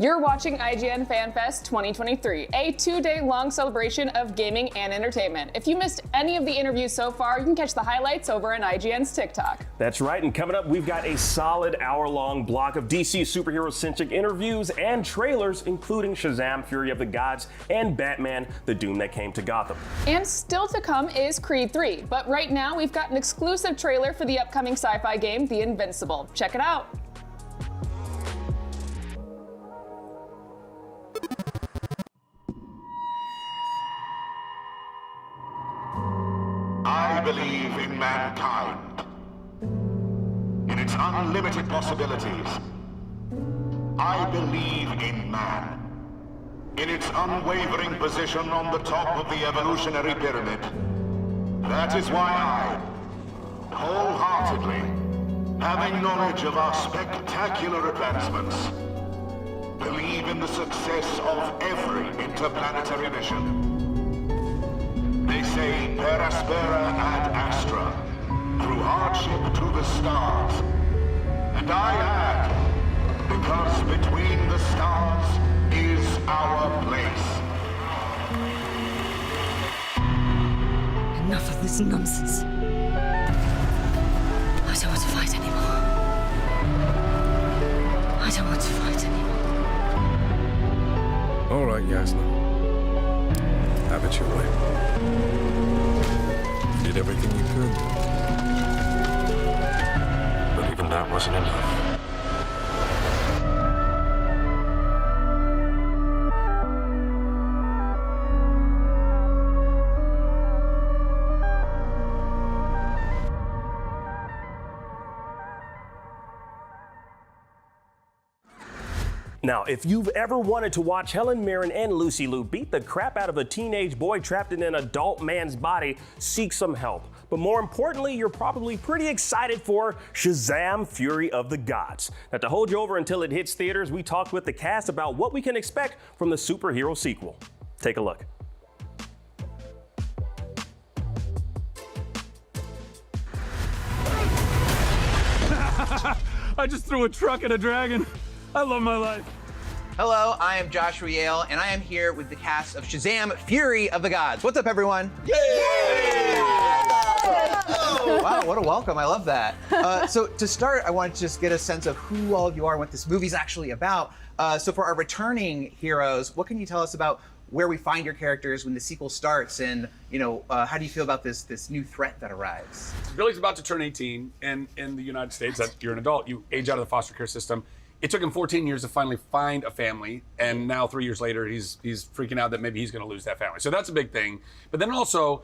You're watching IGN FanFest 2023, a 2-day-long celebration of gaming and entertainment. If you missed any of the interviews so far, you can catch the highlights over on IGN's TikTok. That's right, and coming up, we've got a solid hour-long block of DC superhero-centric interviews and trailers, including Shazam! Fury of the Gods and Batman: The Doom That Came to Gotham. And still to come is Creed 3, but right now we've got an exclusive trailer for the upcoming sci-fi game, The Invincible. Check it out. I believe in mankind, in its unlimited possibilities. I believe in man, in its unwavering position on the top of the evolutionary pyramid. That is why I, wholeheartedly, having knowledge of our spectacular advancements, believe in the success of every interplanetary mission. They say per aspera ad astra, through hardship to the stars. And I add, because between the stars is our place. Enough of this nonsense. I don't want to fight anymore. I don't want to fight anymore. All right, Yasna. Have it your way. You did everything you could. But even that wasn't enough. Now, if you've ever wanted to watch Helen Mirren and Lucy Liu beat the crap out of a teenage boy trapped in an adult man's body, seek some help. But more importantly, you're probably pretty excited for Shazam! Fury of the Gods. Now, to hold you over until it hits theaters, we talked with the cast about what we can expect from the superhero sequel. Take a look. I just threw a truck at a dragon. I love my life. Hello, I am Joshua Yale, and I am here with the cast of Shazam! Fury of the Gods. What's up, everyone? Yay! Wow, what a welcome. I love that. So to start, I wanted to just get a sense of who all of you are and what this movie's actually about. So for our returning heroes, what can you tell us about where we find your characters when the sequel starts, and how do you feel about this new threat that arrives? Billy's about to turn 18, and in the United States, you're an adult, you age out of the foster care system. It took him 14 years to finally find a family, and now 3 years later, he's freaking out that maybe he's going to lose that family. So that's a big thing. But then also,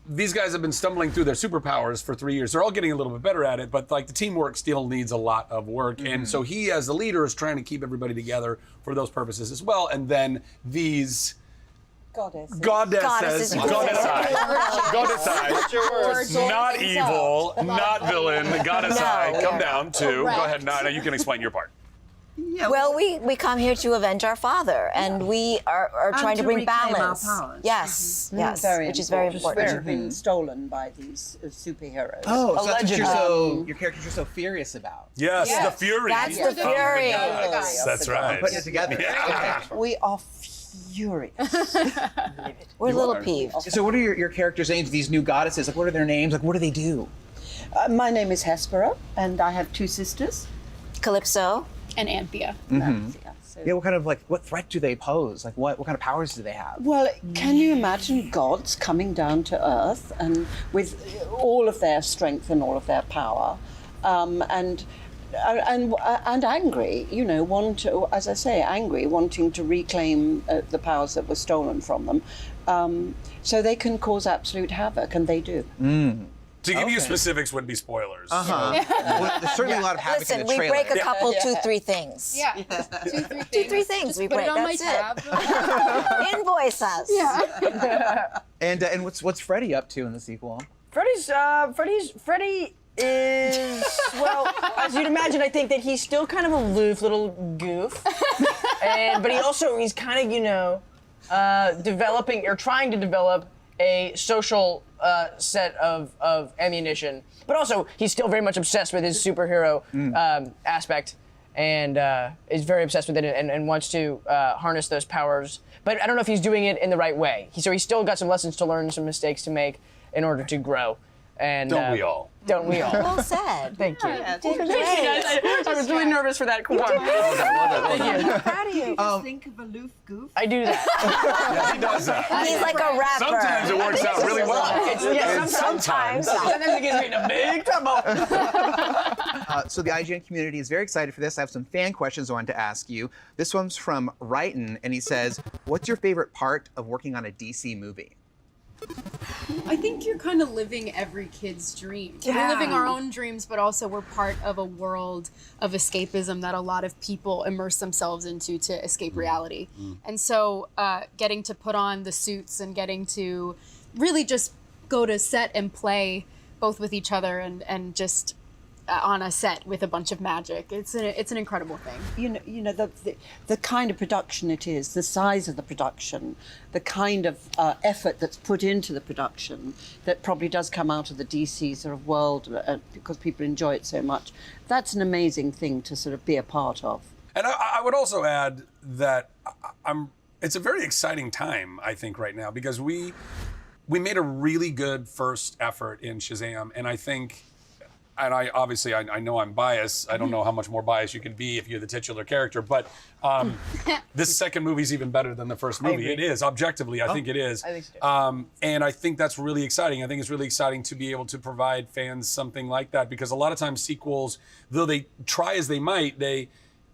these guys have been stumbling through their superpowers for 3 years. They're all getting a little bit better at it, but like the teamwork still needs a lot of work. Mm-hmm. And so he, as the leader, is trying to keep everybody together for those purposes as well. And then these goddesses, not evil, not villain, goddessai, come down to, go ahead, Nana, you can explain your part. Yeah, well, we come here to avenge our father, and we are trying to bring balance. Our powers. Yes, Mm-hmm. yes, which is very important. Which have been stolen by these superheroes. Oh, so that's what your characters are so furious about. Yes, the Fury. That's the Fury. That's right. I'm putting it together. Yeah. We are furious. We're a little peeved. So what are your characters' names, these new goddesses? Like, what are their names? Like, what do they do? My name is Hespera, and I have two sisters. Calypso. And Anthea. Mm-hmm. Yeah, what threat do they pose? Like, what kind of powers do they have? Well, can you imagine gods coming down to Earth and with all of their strength and all of their power, and angry, as I say, angry, wanting to reclaim the powers that were stolen from them, so they can cause absolute havoc, and they do. Mm. To give you specifics would be spoilers. Well, there's certainly a lot of havoc Listen, in the trailer. we break a couple, 2-3 things. Yeah. 2-3 2-3 things we Put break. it on my That's tab. it. Invoice us. Yeah. And what's Freddy up to in the sequel? Freddy is, well, as you'd imagine, I think that he's still kind of a aloof little goof. But he's kind of, developing or trying to develop a social set of ammunition. But also, he's still very much obsessed with his superhero aspect and is very obsessed with it and wants to harness those powers. But I don't know if he's doing it in the right way. So he's still got some lessons to learn, some mistakes to make in order to grow. And don't we all? Don't we all? Well said. Thank you. Yeah, Thank you, guys. I was really nervous for that. Come on. Thank you. I'm proud of you. Just think of aloof goof. I do that. Yeah, he does that. He's like a rapper. Sometimes it works out really well. Sometimes it gets me into big trouble. So the IGN community is very excited for this. I have some fan questions I wanted to ask you. This one's from Wrighton, and he says, what's your favorite part of working on a DC movie? I think you're kind of living every kid's dream. Yeah. We're living our own dreams, but also we're part of a world of escapism that a lot of people immerse themselves into to escape reality. And so getting to put on the suits and getting to really just go to set and play both with each other and just on a set with a bunch of magic. It's an incredible thing. You know the kind of production it is, the size of the production, the kind of effort that's put into the production that probably does come out of the DC sort of world because people enjoy it so much. That's an amazing thing to sort of be a part of. And I would also add that it's a very exciting time, I think, right now, because we made a really good first effort in Shazam, and I think. And I know I'm biased. I don't know how much more biased you can be if you're the titular character, but this second movie is even better than the first movie. It is, objectively, I think it is. I think so. And I think that's really exciting. I think it's really exciting to be able to provide fans something like that, because a lot of times sequels, though they try as they might, they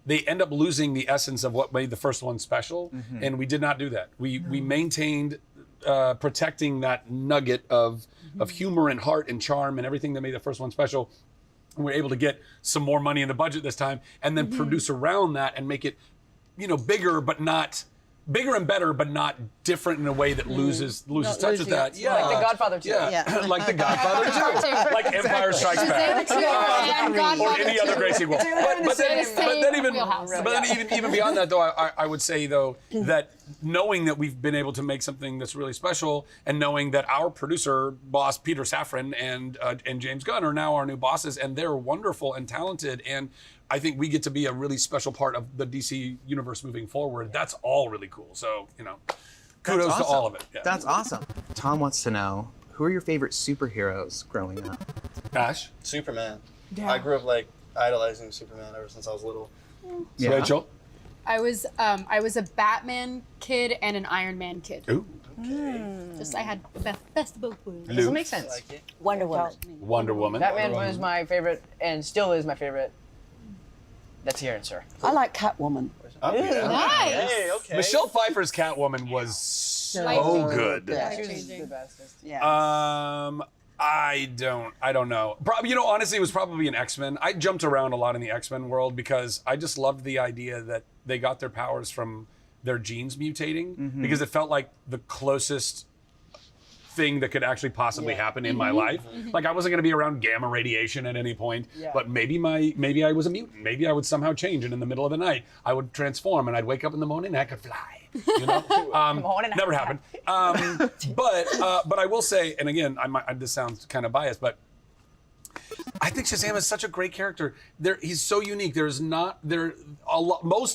end up losing the essence of what made the first one special, and we did not do that. We maintained protecting that nugget of humor and heart and charm and everything that made the first one special. And we're able to get some more money in the budget this time, and then produce around that and make it, bigger and better, but not different in a way that loses touch with that. Yeah, like The Godfather 2. Yeah, like The Godfather 2, like Empire Strikes Back, or any other great sequel. But then even beyond that, though, I would say though that knowing that we've been able to make something that's really special, and knowing that our producer boss Peter Safran and James Gunn are now our new bosses, and they're wonderful and talented, and I think we get to be a really special part of the DC universe moving forward. That's all really cool. So, kudos to all of it. Yeah. That's awesome. Tom wants to know, who are your favorite superheroes growing up? Ash? Superman. Yeah. I grew up idolizing Superman ever since I was little. Yeah. Rachel? I was a Batman kid and an Iron Man kid. Ooh. I had the best of both worlds. Does it make sense? Wonder Woman. Wonder Woman. Batman was my favorite and still is my favorite. That's your answer. I like Catwoman. Oh, yeah. Nice. Hey, okay. Michelle Pfeiffer's Catwoman was so good. Yeah. She was the bestest. Yeah. I don't know. Probably, honestly, it was probably an X-Men. I jumped around a lot in the X-Men world because I just loved the idea that they got their powers from their genes mutating, because it felt like the closest thing that could actually possibly happen in my life. Like, I wasn't going to be around gamma radiation at any point, but maybe I was a mutant. Maybe I would somehow change, and in the middle of the night I would transform, and I'd wake up in the morning and I could fly. Never happened. But I will say, and again, this sounds kind of biased, but I think Shazam is such a great character. He's so unique. Most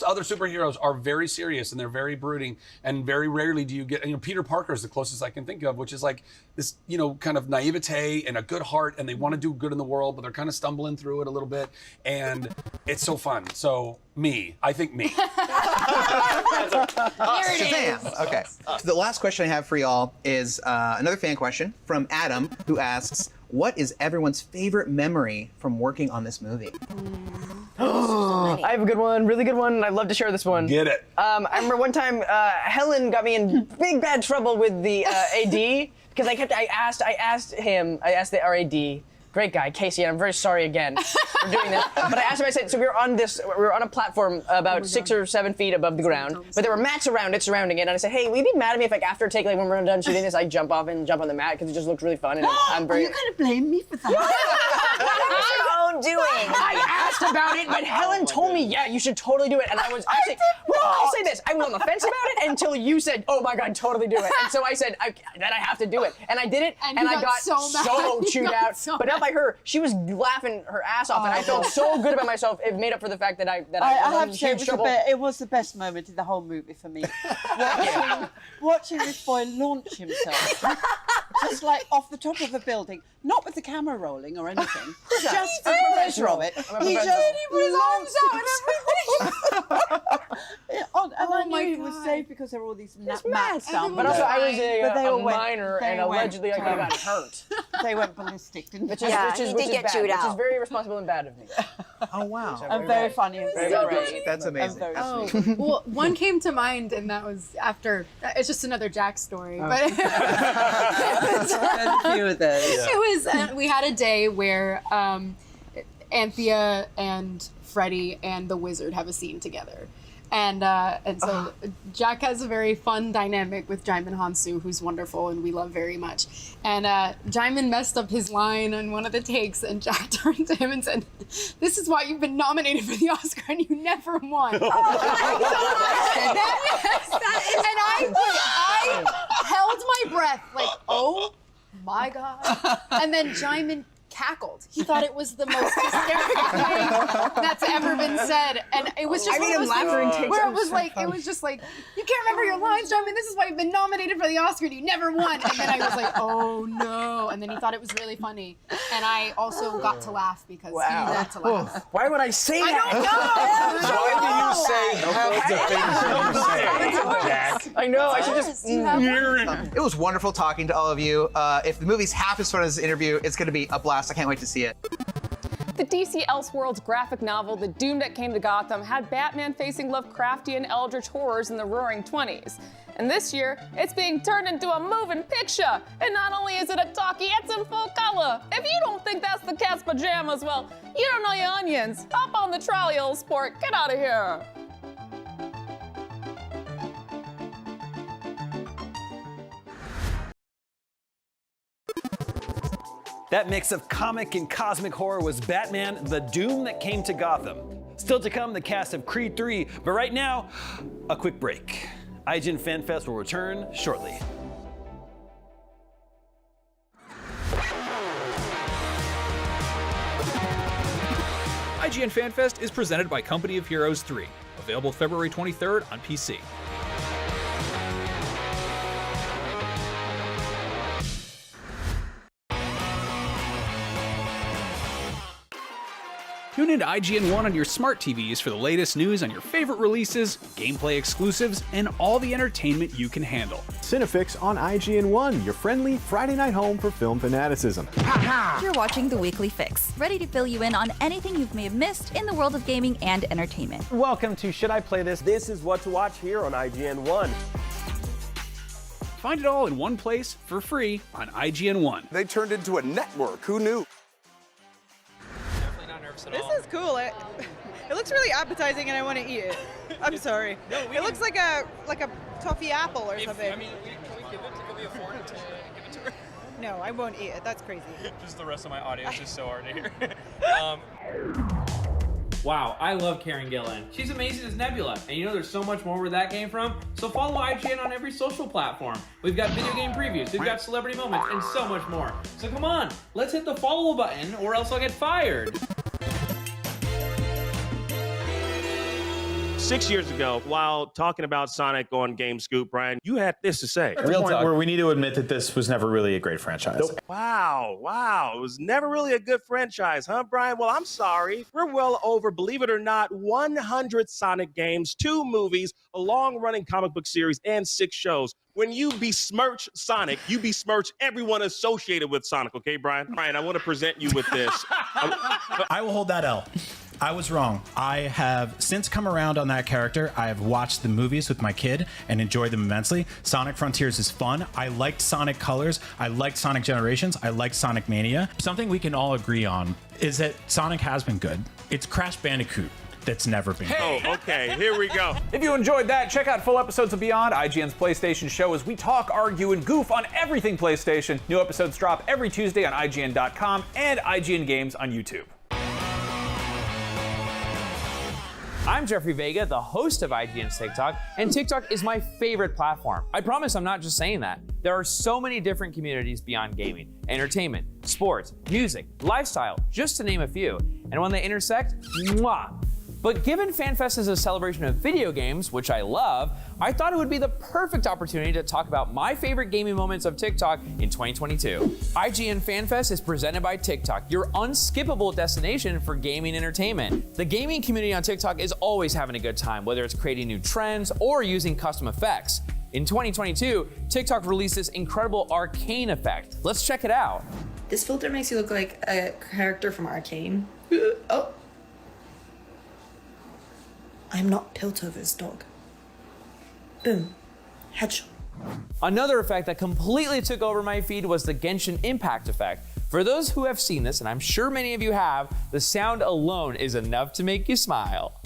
other superheroes are very serious and they're very brooding, and very rarely do you get. Peter Parker is the closest I can think of, which is like this, kind of naivete and a good heart, and they want to do good in the world, but they're kind of stumbling through it a little bit, and it's so fun. So I think me. Shazam. Okay. So the last question I have for y'all is another fan question from Adam, who asks, what is everyone's favorite memory from working on this movie? I have a good one, really good one. I'd love to share this one. Get it. I remember one time Helen got me in big bad trouble with the AD because I asked the RAD, great guy, Casey, and I'm very sorry again for doing that. But I asked him, I said, so we were on a platform about 6 or 7 feet above the ground, but there were mats surrounding it, and I said, hey, will you be mad at me if when we're done shooting this, I jump off and jump on the mat, because it just looks really fun, and I'm very... Are you going to blame me for that? That was your own doing. I asked about it, but Helen told me, yeah, you should totally do it, and I was actually... Well, I'll say this, I was on the fence about it until you said, oh my God, totally do it. And so I said, that I have to do it. And I did it, and I got so chewed out. But not by her. She was laughing her ass off, and I felt so good about myself. It made up for the fact that I have to say it was the best moment in the whole movie for me. Watching this boy launch himself, just like off the top of a building, not with the camera rolling or anything, just the pressure of it. He just put his arms out and everything. And I knew he was safe because there were all these mats down. But also, I was a minor, and allegedly I could have gotten hurt. They went ballistic, didn't they? He did get chewed out. Which is very irresponsible and bad of me. Oh, wow. And very funny. And very great. That's amazing. Oh, well, one came to mind, and that was after. It's just another Jack story, but There's a few of those. it was. We had a day where Anthea and Freddy and the Wizard have a scene together. And so Jack has a very fun dynamic with Jaimin Hansu, who's wonderful and we love very much. And Jaimin messed up his line on one of the takes, and Jack turned to him and said, "This is why you've been nominated for the Oscar and you never won." And I held my breath like, oh my God. And then Jaimin cackled. He thought it was the most hysterical thing that's ever been said, and it was just one of those things where it was like, it was just like, you can't remember your lines, John. I mean, this is why you've been nominated for the Oscar and you never won. And then I was like, oh no. And then he thought it was really funny, and I also got to laugh because he got to laugh. Why would I say I that? don't know. Why do you say half the things you say, Jack? I know. I should just hear it. It was wonderful talking to all of you. If the movie's half as fun as this interview, it's going to be a blast. I can't wait to see it. The DC Elseworlds graphic novel, The Doom That Came to Gotham, had Batman facing Lovecraftian eldritch horrors in the Roaring '20s. And this year, it's being turned into a moving picture. And not only is it a talkie, it's in full color. If you don't think that's the cat's pajamas, well, you don't know your onions. Hop on the trolley, old sport. Get out of here. That mix of comic and cosmic horror was Batman: The Doom That Came to Gotham. Still to come, the cast of Creed 3, but right now, a quick break. IGN FanFest will return shortly. IGN FanFest is presented by Company of Heroes 3, available February 23rd on PC. Tune into IGN 1 on your smart TVs for the latest news on your favorite releases, gameplay exclusives, and all the entertainment you can handle. Cinefix on IGN 1, your friendly Friday night home for film fanaticism. You're watching The Weekly Fix, ready to fill you in on anything you may have missed in the world of gaming and entertainment. Welcome to Should I Play This? This is what to watch here on IGN 1. Find it all in one place for free on IGN 1. They turned into a network. Who knew? This is cool. It looks really appetizing, and I want to eat it. I'm sorry. It looks like a toffee apple or something. I mean, can we afford to give it to her? No, I won't eat it. That's crazy. Just the rest of my audience is so hard to hear. Wow, I love Karen Gillan. She's amazing as Nebula, and you know there's so much more where that came from? So follow IGN on every social platform. We've got video game previews, we've got celebrity moments, and so much more. So come on, let's hit the follow button or else I'll get fired. 6 years ago, while talking about Sonic on Game Scoop, Brian, you had this to say. Real talk. Where we need to admit that this was never really a great franchise. Nope. Wow. It was never really a good franchise, huh, Brian? Well, I'm sorry. We're well over, believe it or not, 100 Sonic games, 2 movies, a long-running comic book series, and 6 shows. When you besmirch Sonic, you besmirch everyone associated with Sonic, okay, Brian? Brian, I want to present you with this. I will hold that L. I was wrong. I have since come around on that character. I have watched the movies with my kid and enjoyed them immensely. Sonic Frontiers is fun. I liked Sonic Colors. I liked Sonic Generations. I liked Sonic Mania. Something we can all agree on is that Sonic has been good. It's Crash Bandicoot that's never been good. Oh, okay, here we go. If you enjoyed that, check out full episodes of Beyond, IGN's PlayStation show, as we talk, argue, and goof on everything PlayStation. New episodes drop every Tuesday on IGN.com and IGN Games on YouTube. I'm Jeffrey Vega, the host of IGN's TikTok, and TikTok is my favorite platform. I promise I'm not just saying that. There are so many different communities beyond gaming, entertainment, sports, music, lifestyle, just to name a few. And when they intersect, mwah! But given FanFest is a celebration of video games, which I love, I thought it would be the perfect opportunity to talk about my favorite gaming moments of TikTok in 2022. IGN FanFest is presented by TikTok, your unskippable destination for gaming entertainment. The gaming community on TikTok is always having a good time, whether it's creating new trends or using custom effects. In 2022, TikTok released this incredible arcane effect. Let's check it out. This filter makes you look like a character from Arcane. Oh. I'm not Piltover's dog. Boom. Headshot. Another effect that completely took over my feed was the Genshin Impact effect. For those who have seen this, and I'm sure many of you have, the sound alone is enough to make you smile.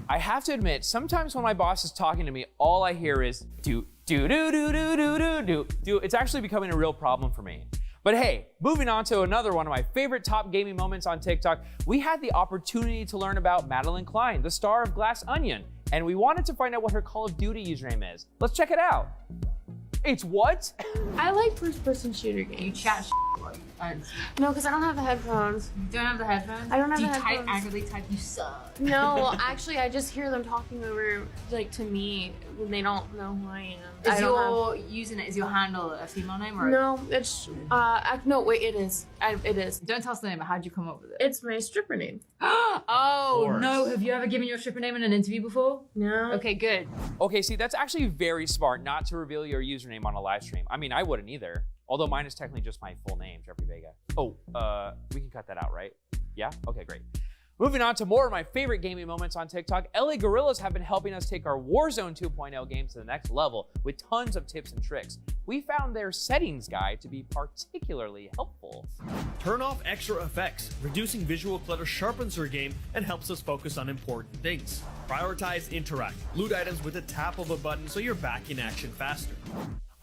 I have to admit, sometimes when my boss is talking to me, all I hear is do do do do do do do do do. It's actually becoming a real problem for me. But hey, moving on to another one of my favorite top gaming moments on TikTok, we had the opportunity to learn about Madeline Klein, the star of Glass Onion, and we wanted to find out what her Call of Duty username is. Let's check it out. It's what? I like first-person shooter games. You chat No, because I don't have the headphones. You don't have the headphones? I don't have Do the headphones. you actively type, you suck? No, actually, I just hear them talking over, like, to me when they don't know who I am. Is your username, is your handle a female name or? No, it's, no, wait, it is. It is. Don't tell us the name, but how'd you come up with it? It's my stripper name. Oh, no, have you ever given your stripper name in an interview before? No. Okay, good. Okay, see, that's actually very smart not to reveal your username on a live stream. I mean, I wouldn't either. Although mine is technically just my full name, Jeffrey Vega. Oh, we can cut that out, right? Yeah? Okay, great. Moving on to more of my favorite gaming moments on TikTok, LA Gorillas have been helping us take our Warzone 2.0 game to the next level with tons of tips and tricks. We found their settings guide to be particularly helpful. Turn off extra effects. Reducing visual clutter sharpens our game and helps us focus on important things. Prioritize interact. Loot items with a tap of a button so you're back in action faster.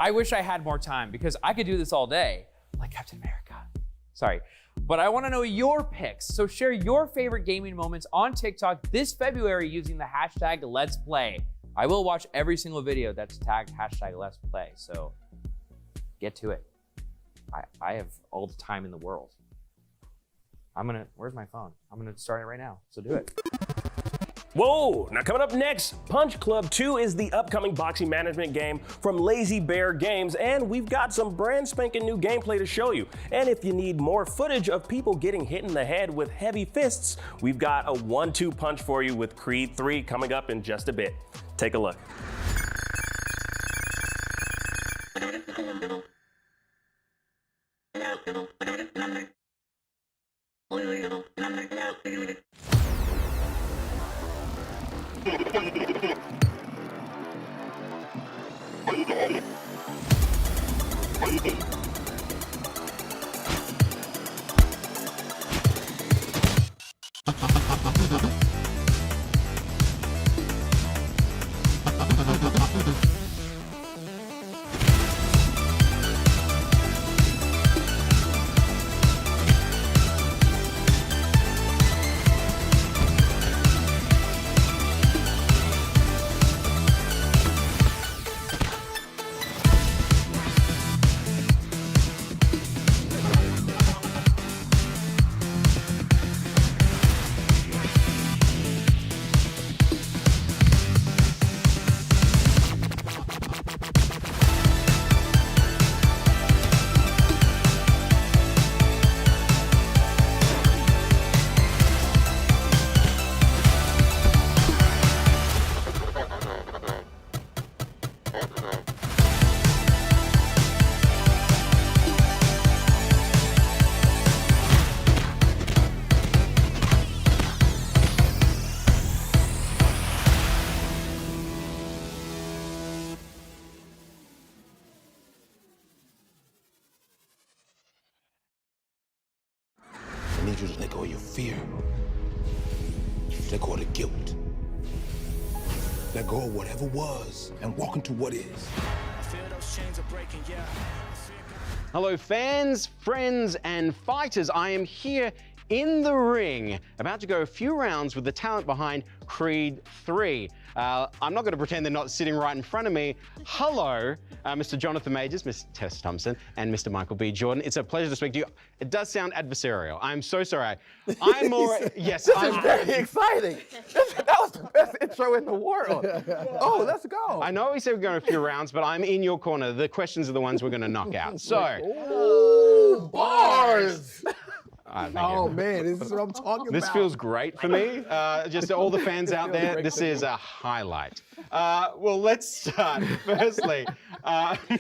I wish I had more time because I could do this all day, like Captain America. Sorry, but I want to know your picks. So share your favorite gaming moments on TikTok this February using the hashtag Let's Play. I will watch every single video that's tagged hashtag Let's Play, so get to it. I have all the time in the world. Where's my phone? I'm gonna start it right now, so do it. Whoa! Now coming up next, Punch Club 2 is the upcoming boxing management game from Lazy Bear Games, and we've got some brand spanking new gameplay to show you. And if you need more footage of people getting hit in the head with heavy fists, we've got a 1-2 punch for you with Creed 3 coming up in just a bit. Take a look. you to let go of your fear. Let go of the guilt. Let go of whatever was and walk into what is. I feel those chains are breaking, yeah. Hello, fans, friends, and fighters. I am here in the ring, about to go a few rounds with the talent behind Creed 3. I'm not going to pretend they're not sitting right in front of me. Hello, Mr. Jonathan Majors, Ms. Tess Thompson, and Mr. Michael B. Jordan. It's a pleasure to speak to you. It does sound adversarial. I'm so sorry. I'm more. Yes, this is very exciting. That was the best intro in the world. Oh, let's go. I know we said we're going a few rounds, but I'm in your corner. The questions are the ones we're going to knock out. So. Ooh, bars. Oh man, this is what I'm talking about. This feels great for me. Just all the fans out there, this is a highlight. Well, let's start. Firstly,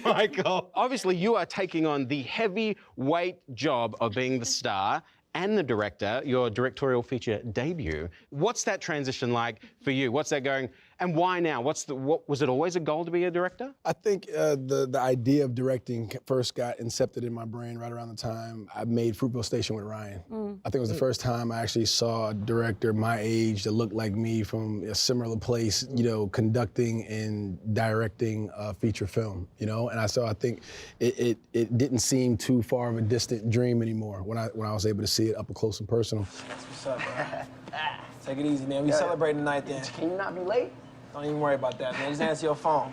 Michael, obviously you are taking on the heavyweight job of being the star and the director, your directorial feature debut. What's that transition like for you? What's that going, and why now? What was it always a goal to be a director? I think the idea of directing first got incepted in my brain right around the time I made Fruitvale Station with Ryan. I think it was the first time I actually saw a director my age that looked like me from a similar place, you know, conducting and directing a feature film, you know? And so I think it didn't seem too far of a distant dream anymore when I was able to see it up close and personal. That's what's up, bro. Take it easy, man. We celebrating tonight, then. Can you not be late? Don't even worry about that, man. Just answer your phone.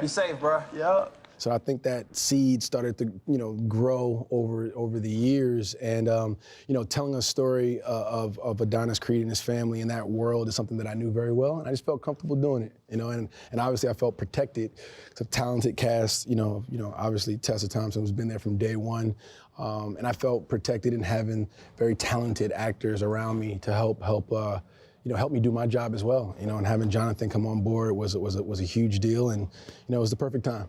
Be safe, bro. Yep. So I think that seed started to, you know, grow over the years, and you know, telling a story of Adonis Creed and his family in that world is something that I knew very well, and I just felt comfortable doing it, you know, and obviously I felt protected. It's a talented cast, you know, obviously Tessa Thompson has been there from day one, and I felt protected in having very talented actors around me to help me do my job as well, you know, and having Jonathan come on board was a huge deal, and you know, it was the perfect time.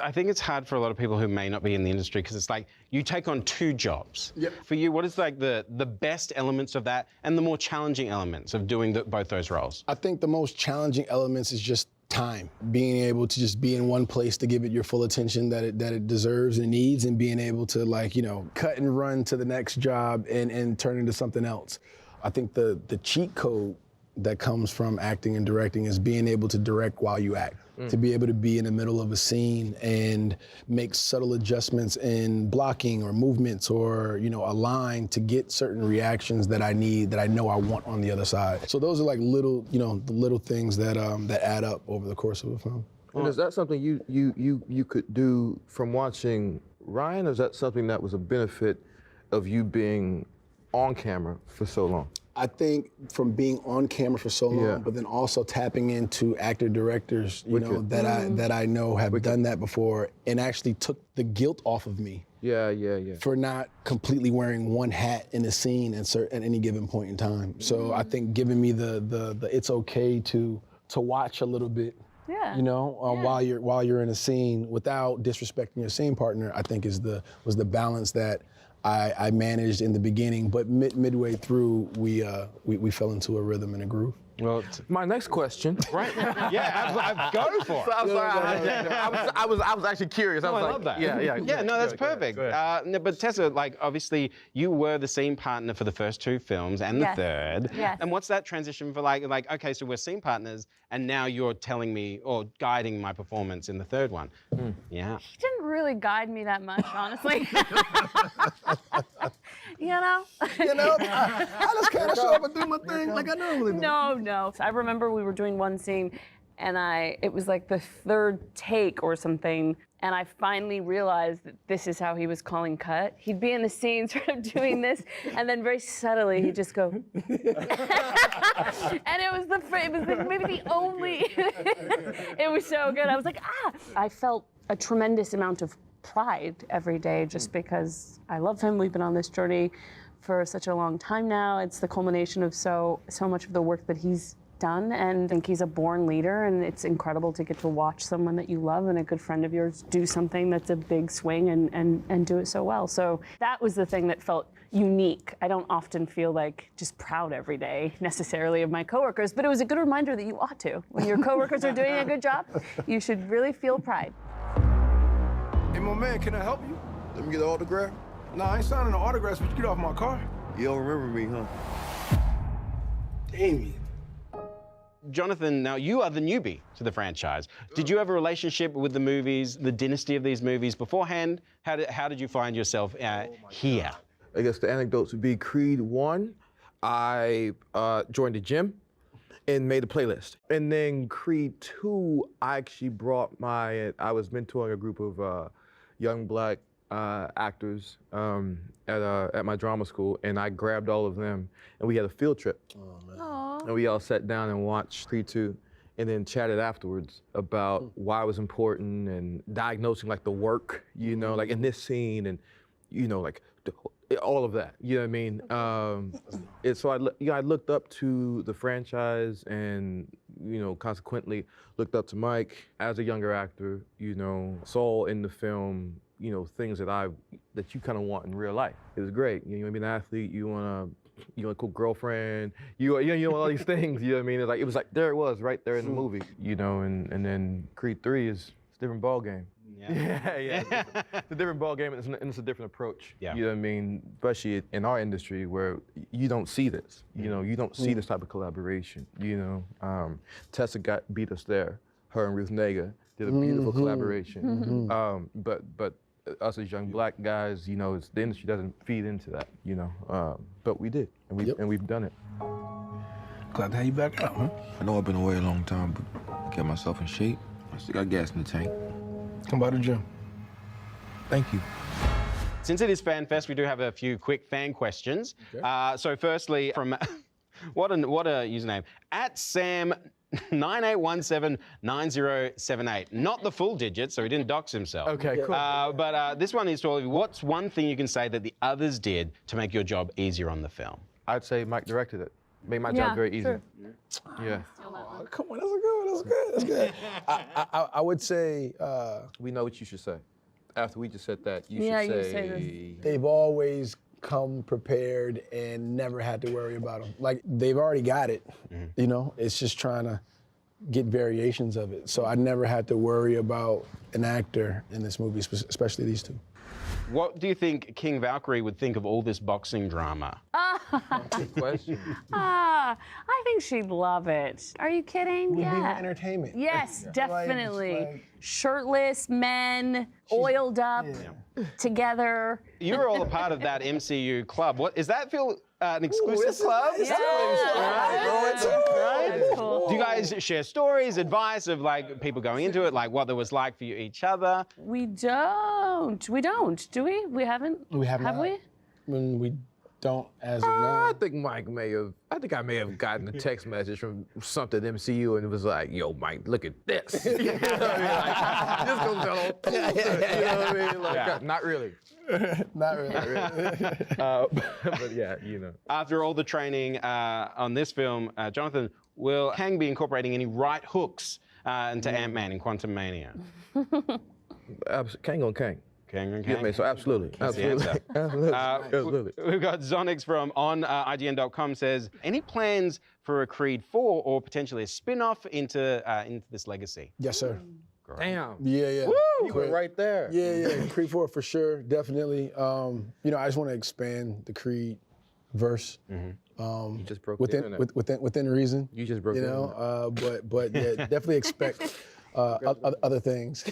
I think it's hard for a lot of people who may not be in the industry, because it's like you take on two jobs. Yep. For you, what is like the best elements of that and the more challenging elements of doing both those roles? I think the most challenging elements is just time, being able to just be in one place to give it your full attention that it deserves and needs, and being able to, like, you know, cut and run to the next job and turn into something else. I think the cheat code that comes from acting and directing is being able to direct while you act. To be able to be in the middle of a scene and make subtle adjustments in blocking or movements or, you know, a line to get certain reactions that I need, that I know I want on the other side. So those are like little, you know, the little things that add up over the course of a film. And is that something you could do from watching Ryan, or is that something that was a benefit of you being on camera for so long? I think from being on camera for so long, but then also tapping into actor-directors, you know, that I know have done that before, and actually took the guilt off of me. For not completely wearing one hat in a scene at any given point in time. So I think giving me the it's okay to watch a little bit. You know, while you're in a scene without disrespecting your scene partner, I think was the balance that I managed in the beginning, but midway through, we fell into a rhythm and a groove. Well, my next question. Right? Yeah, go for it. So I'm sorry. I was actually curious. I love that. Yeah, no, that's perfect. But Tessa, like, obviously, you were the scene partner for the first two films and the third. Yes. And what's that transition for, like, okay, so we're scene partners, and now you're telling me or guiding my performance in the third one. Yeah. He didn't really guide me that much, honestly. You know? I just kind of show up and do my thing like I normally do. No. I remember we were doing one scene, and it was like the third take or something, and I finally realized that this is how he was calling cut. He'd be in the scene sort of doing this, and then very subtly he'd just go. And it was maybe the only, it was so good. I was like, I felt a tremendous amount of pride every day just because I love him. We've been on this journey for such a long time now. It's the culmination of so much of the work that he's done, and I think he's a born leader, and it's incredible to get to watch someone that you love and a good friend of yours do something that's a big swing and do it so well. So that was the thing that felt unique. I don't often feel like just proud every day necessarily of my coworkers, but it was a good reminder that you ought to. When your coworkers are doing a good job, you should really feel pride. Hey, my man, can I help you? Let me get an autograph. Nah, I ain't signing no autographs, but you get off my car. You don't remember me, huh? Damien. Jonathan, now you are the newbie to the franchise. Did you have a relationship with the movies, the dynasty of these movies beforehand? How did you find yourself here? I guess the anecdotes would be Creed 1, I joined the gym and made a playlist. And then Creed 2, I actually I was mentoring a group of young black actors at my drama school, and I grabbed all of them, and we had a field trip. And we all sat down and watched Creed 2, and then chatted afterwards about why it was important and diagnosing like the work, you know, like in this scene, and you know, like all of that. You know what I mean? So I looked up to the franchise, and you know, consequently looked up to Mike as a younger actor. You know, saw in the film, you know, things that you kind of want in real life. It was great. You know, you want to be an athlete. You want a cool girlfriend. You know all these things. You know what I mean? It was like there it was right there in the movie. You know, and then Creed 3 is a different ball game. Yeah. It's a different ball game, and it's a different approach. Yeah. You know what I mean? Especially in our industry where you don't see this. You know, you don't see this type of collaboration. You know, Tessa beat us there. Her and Ruth Nega did a beautiful collaboration. But us as young black guys, you know, the industry doesn't feed into that. You know, but we did, and we've done it. Glad to have you back out, huh? I know I've been away a long time, but kept myself in shape. I still got gas in the tank. Come by the gym. Thank you. Since it is FanFest, we do have a few quick fan questions. Okay. So firstly, from what a username, @Sam98179078. Not the full digits, so he didn't dox himself. Okay, cool. But this one is to all of you. What's one thing you can say that the others did to make your job easier on the film? I'd say Mike directed it. Made my job very easy. Sure. Yeah. Oh, come on, that's good. I would say... we know what you should say. After we just said that, you should say... They've always come prepared and never had to worry about them. Like, they've already got it, you know? It's just trying to get variations of it. So I never had to worry about an actor in this movie, especially these two. What do you think King Valkyrie would think of all this boxing drama? Good question. I think she'd love it. Are you kidding? Would be her entertainment. Yes, definitely. Shirtless men, oiled up, together. You're all a part of that MCU club. What is that? Feel an exclusive club? Right? Cool. Do you guys share stories, advice of like people going into it, like what it was like for you each other? We don't. We don't. Do we? We haven't. We have not. Have we? When we don't, as of now. I think I may have gotten a text message from something MCU, and it was like, "Yo, Mike, look at this." You know what I mean? Like, this goes down on poster. You know what I mean? Like, not really. Not really. But yeah, you know. After all the training on this film, Jonathan, will Kang be incorporating any right hooks into Ant-Man in Quantumania? Kang on Kang. Kang on Kang? Kang? So absolutely. That's the answer. Absolutely. We've got Zonix from on IGN.com says, any plans for a Creed 4 or potentially a spin-off into this legacy? Yes, sir. Great. Damn. Yeah. Woo! You were right there. Yeah. Creed 4 for sure, definitely. You know, I just want to expand the Creed verse. You just broke within, the internet. within reason. You just broke the internet. But yeah, definitely expect other things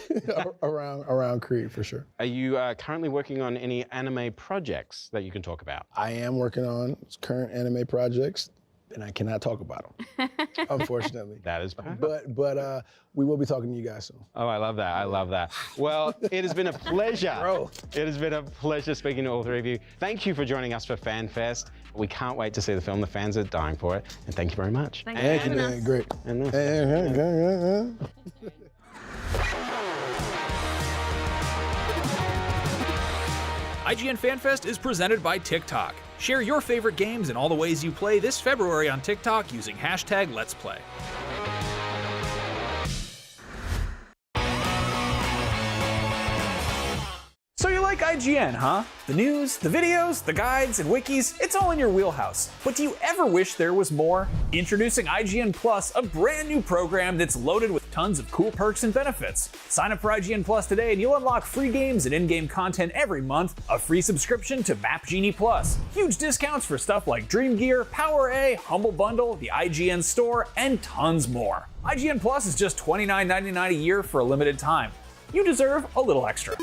around Creed for sure. Are you currently working on any anime projects that you can talk about? I am working on current anime projects, and I cannot talk about them, unfortunately. That is perfect. But we will be talking to you guys soon. Oh, I love that. I love that. Well, it has been a pleasure. Bro. It has been a pleasure speaking to all three of you. Thank you for joining us for FanFest. We can't wait to see the film. The fans are dying for it. And thank you very much. Thank you, man. Great. IGN FanFest is presented by TikTok. Share your favorite games and all the ways you play this February on TikTok using #Let'sPlay. So you like IGN, huh? The news, the videos, the guides, and wikis, it's all in your wheelhouse. But do you ever wish there was more? Introducing IGN Plus, a brand new program that's loaded with tons of cool perks and benefits. Sign up for IGN Plus today and you'll unlock free games and in-game content every month, a free subscription to Map Genie Plus, huge discounts for stuff like Dream Gear, Power A, Humble Bundle, the IGN Store, and tons more. IGN Plus is just $29.99 a year for a limited time. You deserve a little extra.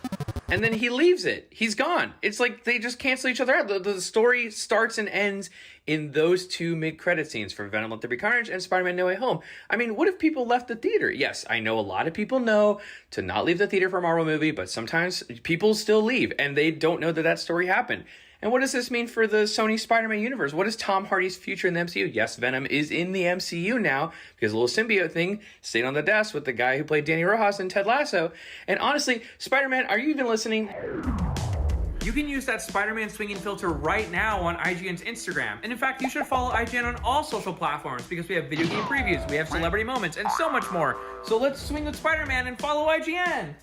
And then he leaves it. He's gone. It's like they just cancel each other out. The story starts and ends in those two mid-credit scenes for Venom Let There Be Carnage and Spider-Man No Way Home. I mean, what if people left the theater? Yes, I know a lot of people know to not leave the theater for a Marvel movie, but sometimes people still leave and they don't know that that story happened. And what does this mean for the Sony Spider-Man universe? What is Tom Hardy's future in the MCU? Yes, Venom is in the MCU now because a little symbiote thing stayed on the desk with the guy who played Danny Rojas in Ted Lasso. And honestly, Spider-Man, are you even listening? You can use that Spider-Man swinging filter right now on IGN's Instagram. And in fact, you should follow IGN on all social platforms because we have video game previews, we have celebrity moments, and so much more. So let's swing with Spider-Man and follow IGN.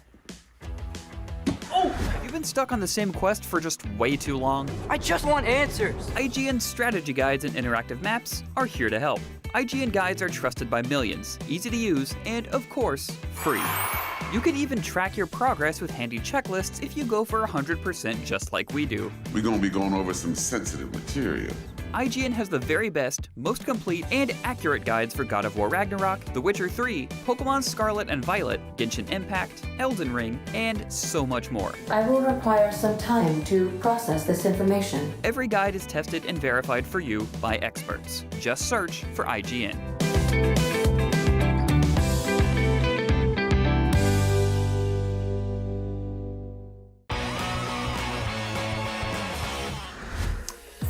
Oh! Have you been stuck on the same quest for just way too long? I just want answers! IGN strategy guides and interactive maps are here to help. IGN guides are trusted by millions, easy to use, and of course, free. You can even track your progress with handy checklists if you go for 100% just like we do. We're gonna be going over some sensitive material. IGN has the very best, most complete, and accurate guides for God of War Ragnarok, The Witcher 3, Pokemon Scarlet and Violet, Genshin Impact, Elden Ring, and so much more. I will require some time to process this information. Every guide is tested and verified for you by experts. Just search for IGN.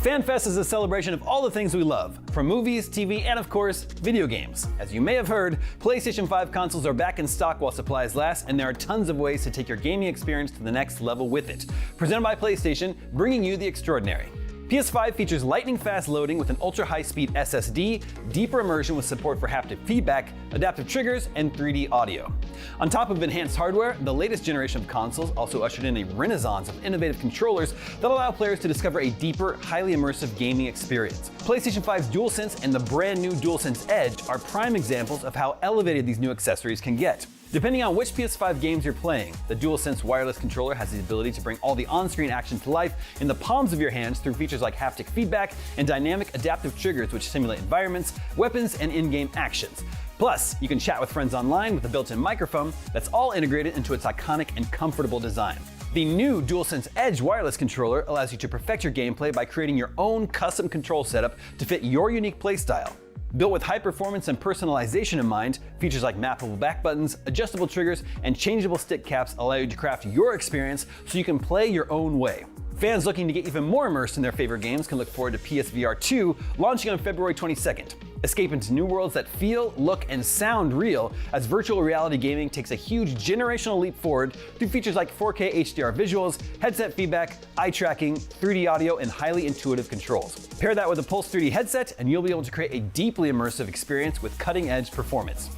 FanFest is a celebration of all the things we love, from movies, TV, and of course, video games. As you may have heard, PlayStation 5 consoles are back in stock while supplies last, and there are tons of ways to take your gaming experience to the next level with it. Presented by PlayStation, bringing you the extraordinary. PS5 features lightning-fast loading with an ultra-high-speed SSD, deeper immersion with support for haptic feedback, adaptive triggers, and 3D audio. On top of enhanced hardware, the latest generation of consoles also ushered in a renaissance of innovative controllers that allow players to discover a deeper, highly immersive gaming experience. PlayStation 5's DualSense and the brand new DualSense Edge are prime examples of how elevated these new accessories can get. Depending on which PS5 games you're playing, the DualSense wireless controller has the ability to bring all the on-screen action to life in the palms of your hands through features like haptic feedback and dynamic adaptive triggers which simulate environments, weapons, and in-game actions. Plus, you can chat with friends online with a built-in microphone that's all integrated into its iconic and comfortable design. The new DualSense Edge wireless controller allows you to perfect your gameplay by creating your own custom control setup to fit your unique playstyle. Built with high performance and personalization in mind, features like mappable back buttons, adjustable triggers, and changeable stick caps allow you to craft your experience so you can play your own way. Fans looking to get even more immersed in their favorite games can look forward to PSVR 2 launching on February 22nd. Escape into new worlds that feel, look, and sound real as virtual reality gaming takes a huge generational leap forward through features like 4K HDR visuals, headset feedback, eye tracking, 3D audio, and highly intuitive controls. Pair that with a Pulse 3D headset and you'll be able to create a deeply immersive experience with cutting-edge performance.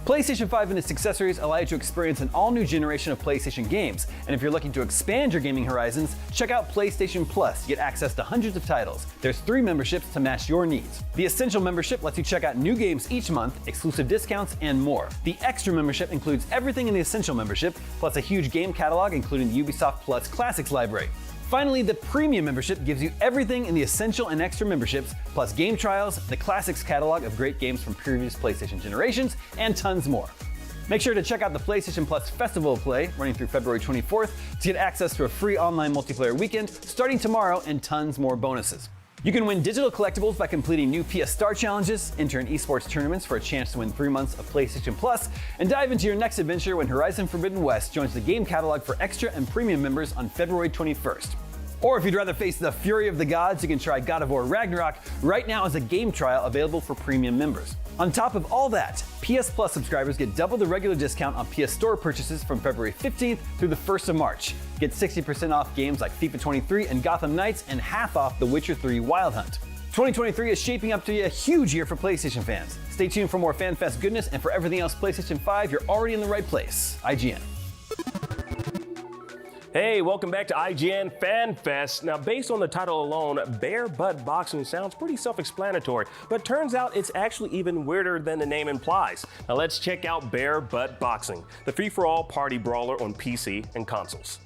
PlayStation 5 and its accessories allow you to experience an all-new generation of PlayStation games, and if you're looking to expand your gaming horizons, check out PlayStation Plus to get access to hundreds of titles. There's 3 memberships to match your needs. The Essential membership lets you check out new games each month, exclusive discounts, and more. The Extra membership includes everything in the Essential membership, plus a huge game catalog including the Ubisoft Plus Classics library. Finally, the Premium membership gives you everything in the Essential and Extra memberships, plus game trials, the Classics catalog of great games from previous PlayStation generations, and tons more. Make sure to check out the PlayStation Plus Festival of Play, running through February 24th, to get access to a free online multiplayer weekend starting tomorrow and tons more bonuses. You can win digital collectibles by completing new PS Star challenges, enter in esports tournaments for a chance to win 3 months of PlayStation Plus, and dive into your next adventure when Horizon Forbidden West joins the game catalog for Extra and Premium members on February 21st. Or if you'd rather face the fury of the gods, you can try God of War Ragnarok right now as a game trial available for Premium members. On top of all that, PS Plus subscribers get double the regular discount on PS Store purchases from February 15th through the 1st of March. Get 60% off games like FIFA 23 and Gotham Knights and half off The Witcher 3 Wild Hunt. 2023 is shaping up to be a huge year for PlayStation fans. Stay tuned for more FanFest goodness, and for everything else PlayStation 5, you're already in the right place. IGN. Hey, welcome back to IGN FanFest. Now, based on the title alone, bare butt boxing sounds pretty self-explanatory, but turns out it's actually even weirder than the name implies. Now, let's check out bare butt boxing, the free-for-all party brawler on PC and consoles.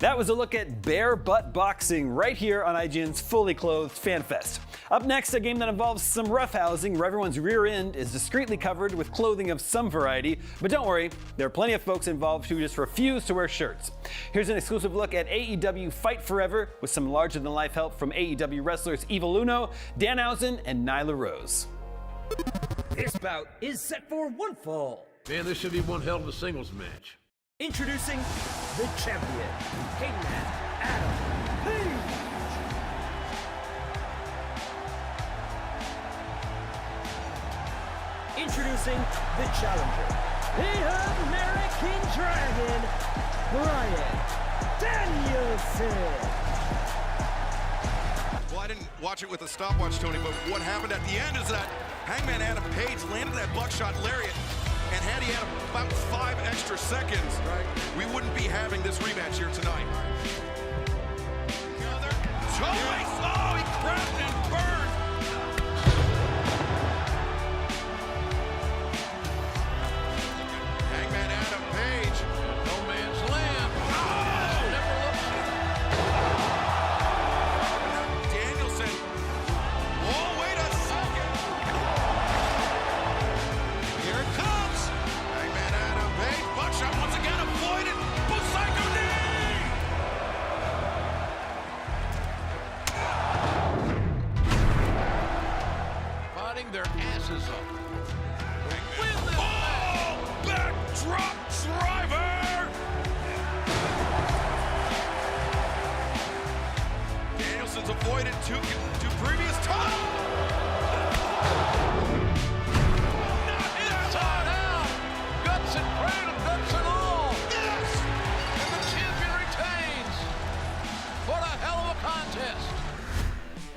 That was a look at bare butt boxing right here on IGN's Fully Clothed FanFest. Up next, a game that involves some roughhousing where everyone's rear end is discreetly covered with clothing of some variety. But don't worry, there are plenty of folks involved who just refuse to wear shirts. Here's an exclusive look at AEW Fight Forever with some larger-than-life help from AEW wrestlers Evil Uno, Danhausen, and Nyla Rose. This bout is set for one fall. Man, this should be one hell of a singles match. Introducing the champion, Hangman Adam Page. Introducing the challenger, the American Dragon, Bryan Danielson. Well, I didn't watch it with a stopwatch, Tony, but what happened at the end is that Hangman Adam Page landed that buckshot lariat, and had he had about 5 extra seconds, we wouldn't be having this rematch here tonight. Choice! Oh, he grabbed and burned! Hangman Adam Page. No man's land. Oh! Never looked. Danielson. Oh, wait a second. Here it comes. Hangman Adam Page. Buckshot once again avoided. Psycho knee. Fighting their asses up. Oh! Backdrop driver! Danielson's avoided two previous times. Not this time out. Guts and cradle, guts and all. Yes! And the champion retains. What a hell of a contest.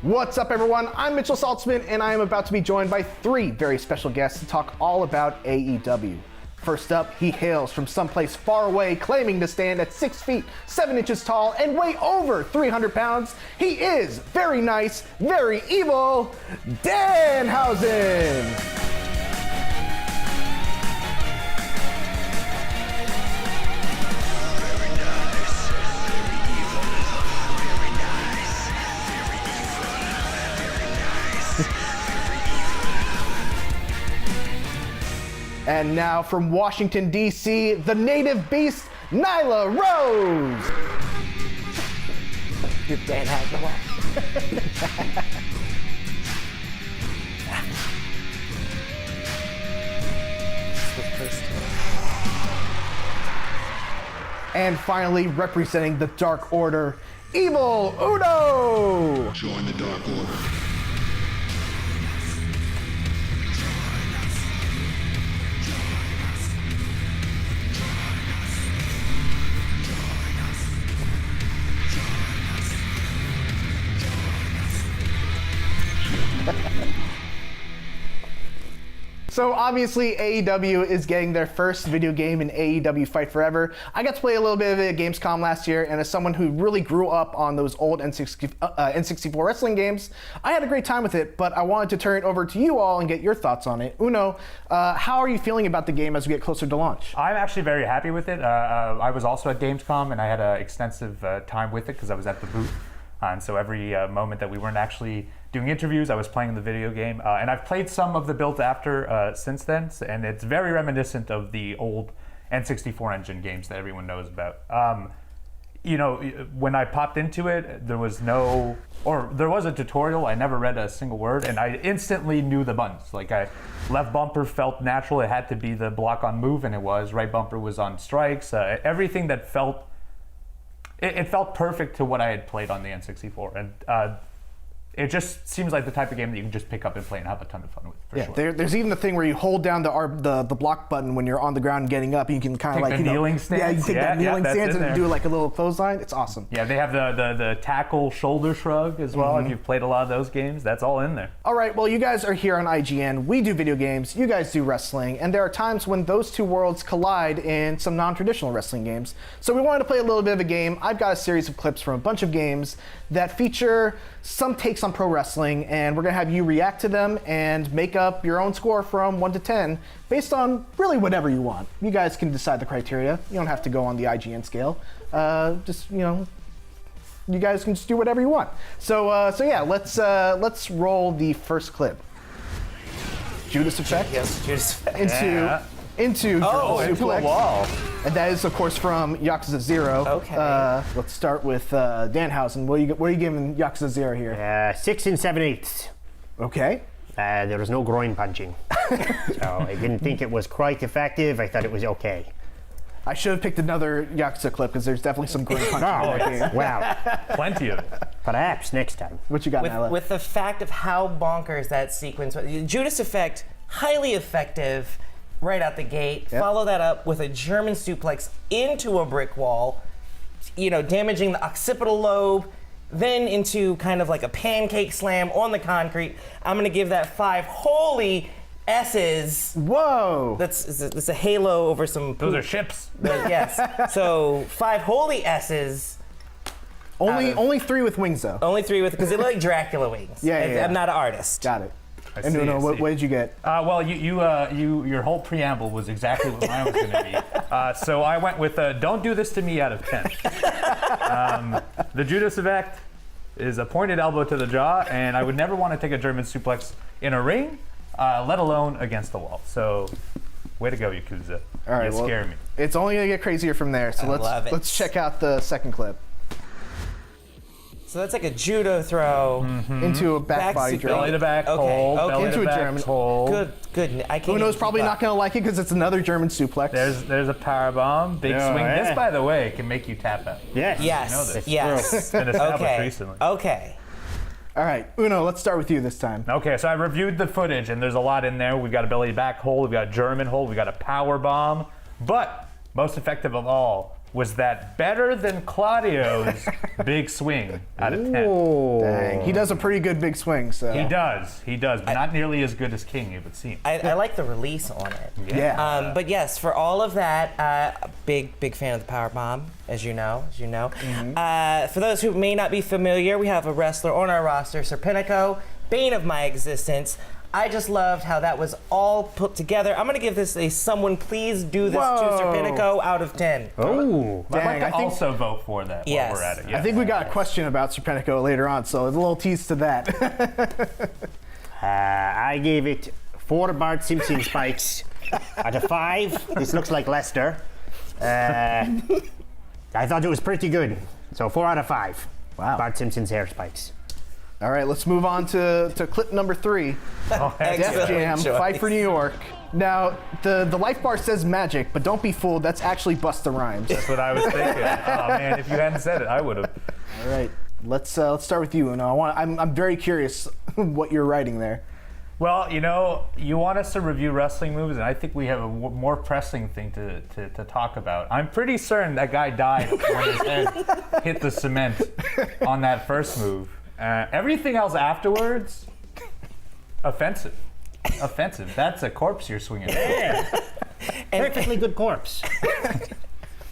What's up, everyone? I'm Mitchell Saltzman, and I am about to be joined by 3 very special guests to talk all about AEW. First up, he hails from someplace far away, claiming to stand at 6 feet, 7 inches tall, and weigh over 300 pounds. He is very nice, very evil, Danhausen! And now from Washington, D.C., the native beast, Nyla Rose. Your dad has the And finally, representing the Dark Order, Evil Uno. Join the Dark Order. So obviously AEW is getting their first video game in AEW Fight Forever. I got to play a little bit of it at Gamescom last year, and as someone who really grew up on those old N64 wrestling games, I had a great time with it, but I wanted to turn it over to you all and get your thoughts on it. Uno, how are you feeling about the game as we get closer to launch? I'm actually very happy with it. I was also at Gamescom, and I had an extensive time with it because I was at the booth. And so every moment that we weren't actually doing interviews, I was playing the video game. And I've played some of the build after since then, and it's very reminiscent of the old N64 engine games that everyone knows about. You know, when I popped into it, there was a tutorial. I never read a single word, and I instantly knew the buttons. Like, left bumper felt natural. It had to be the block on move, and it was. Right bumper was on strikes. Everything that felt it felt perfect to what I had played on the N64, and it just seems like the type of game that you can just pick up and play and have a ton of fun with. For sure. There's even the thing where you hold down the block button when you're on the ground and getting up, and you can kind of like kneeling stance. Yeah, you take that kneeling stance and do like a little clothesline. It's awesome. Yeah, they have the tackle shoulder shrug as well. If you've played a lot of those games, that's all in there. All right, well, you guys are here on IGN. We do video games. You guys do wrestling, and there are times when those two worlds collide in some non-traditional wrestling games. So we wanted to play a little bit of a game. I've got a series of clips from a bunch of games that feature some takes on pro wrestling, and we're gonna have you react to them and make up your own score from 1 to 10 based on really whatever you want. You guys can decide the criteria. You don't have to go on the IGN scale. Just, you know, you guys can just do whatever you want. So yeah, let's roll the first clip. Judas Effect. Yes, Judas Effect. Into a wall. And that is, of course, from Yakuza 0. Okay. Let's start with Danhausen. What are you giving Yakuza 0 here? 6 7/8. Okay. There was no groin punching. So I didn't think it was quite effective. I thought it was okay. I should have picked another Yakuza clip because there's definitely some groin punching in that game. Wow. Plenty of it. Perhaps next time. What you got, Nyla? With the fact of how bonkers that sequence was. Judas Effect, highly effective right out the gate. Yep. Follow that up with a German suplex into a brick wall, you know, damaging the occipital lobe, then into kind of like a pancake slam on the concrete. I'm gonna give that 5 holy S's. Whoa! That's a halo over some poop. Those are ships. Yes. So 5 holy S's. Only 3 with wings though. Only 3 with, because they look like Dracula wings. Yeah. I'm not an artist. Got it. And Nuno, what did you get? Well, your whole preamble was exactly what mine was going to be. So I went with "Don't do this to me" out of 10. The Judas Effect is a pointed elbow to the jaw, and I would never want to take a German suplex in a ring, let alone against the wall. So, way to go, Yakuza. All right, you scare me. It's only gonna get crazier from there. So let's check out the second clip. So that's like a judo throw into a back body drop. Belly to back hold. Okay. Belly Into to a back German hold. Good. I can't. Uno's probably not gonna like it because it's another German suplex. There's a power bomb, big swing. Yeah. This, by the way, can make you tap out. Yes. Yes. You know this. Yes. It's been established recently. Okay. All right, Uno, let's start with you this time. Okay, so I reviewed the footage, and there's a lot in there. We've got a belly back hold, we've got a German hold, we've got a power bomb, but most effective of all was that better than Claudio's big swing out of 10. Dang, he does a pretty good big swing. So He does, but not nearly as good as King, it would seem. I like the release on it. Yeah. But yes, for all of that, big fan of the power bomb, as you know. For those who may not be familiar, we have a wrestler on our roster, Serpentico, bane of my existence. I just loved how that was all put together. I'm gonna give this a "someone please do this to Serpentico" out of 10. Oh, I'd like to also vote for that while we're at it. I think we got a question about Serpentico later on, so a little tease to that. I gave it 4 Bart Simpson spikes out of 5. This looks like Lester. I thought it was pretty good. So 4 out of 5. Wow. Bart Simpson's hair spikes. All right, let's move on to clip number 3. Def Jam, Fight for New York. Now, the life bar says magic, but don't be fooled. That's actually Busta Rhymes. That's what I was thinking. Oh man, if you hadn't said it, I would have. All right, let's start with you, Uno. I'm very curious what you're writing there. Well, you know, you want us to review wrestling movies, and I think we have a more pressing thing to talk about. I'm pretty certain that guy died when his head hit the cement on that first move. Everything else afterwards, offensive. offensive. That's a corpse you're swinging. Yeah. Perfectly good corpse.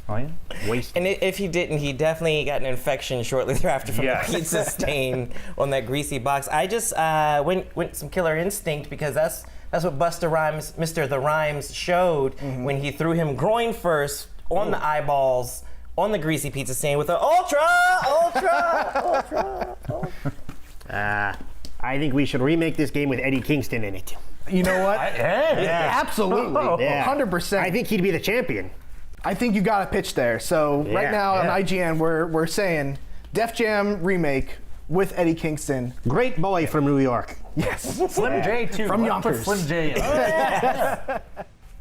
Oh yeah. Waste. And if he didn't, he definitely got an infection shortly thereafter from Yes. the pizza stain on that greasy box. I just went some Killer Instinct because that's what Busta Rhymes, Mr. The Rhymes, showed when he threw him groin first on the eyeballs on the greasy pizza stain with an ultra. I think we should remake this game with Eddie Kingston in it. You know what? Yeah. Absolutely. Yeah. 100%. I think he'd be the champion. I think you got a pitch there. So right now on IGN, we're saying Def Jam remake with Eddie Kingston. Great boy from New York. Yes. Slim J too. From Put Yonkers. Slim J in.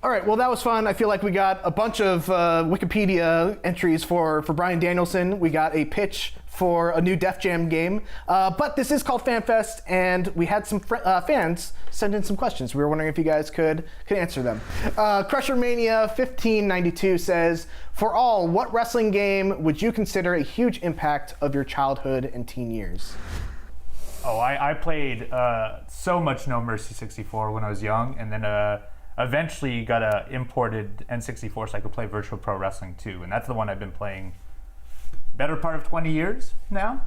All right, well, that was fun. I feel like we got a bunch of Wikipedia entries for Bryan Danielson. We got a pitch for a new Def Jam game. But this is called FanFest, and we had some fans send in some questions. We were wondering if you guys could answer them. Crusher Mania 1592 says, for all, what wrestling game would you consider a huge impact of your childhood and teen years? Oh, I played so much No Mercy 64 when I was young, and then eventually got a imported N64 so I could play Virtual Pro Wrestling 2, and that's the one I've been playing better part of 20 years now.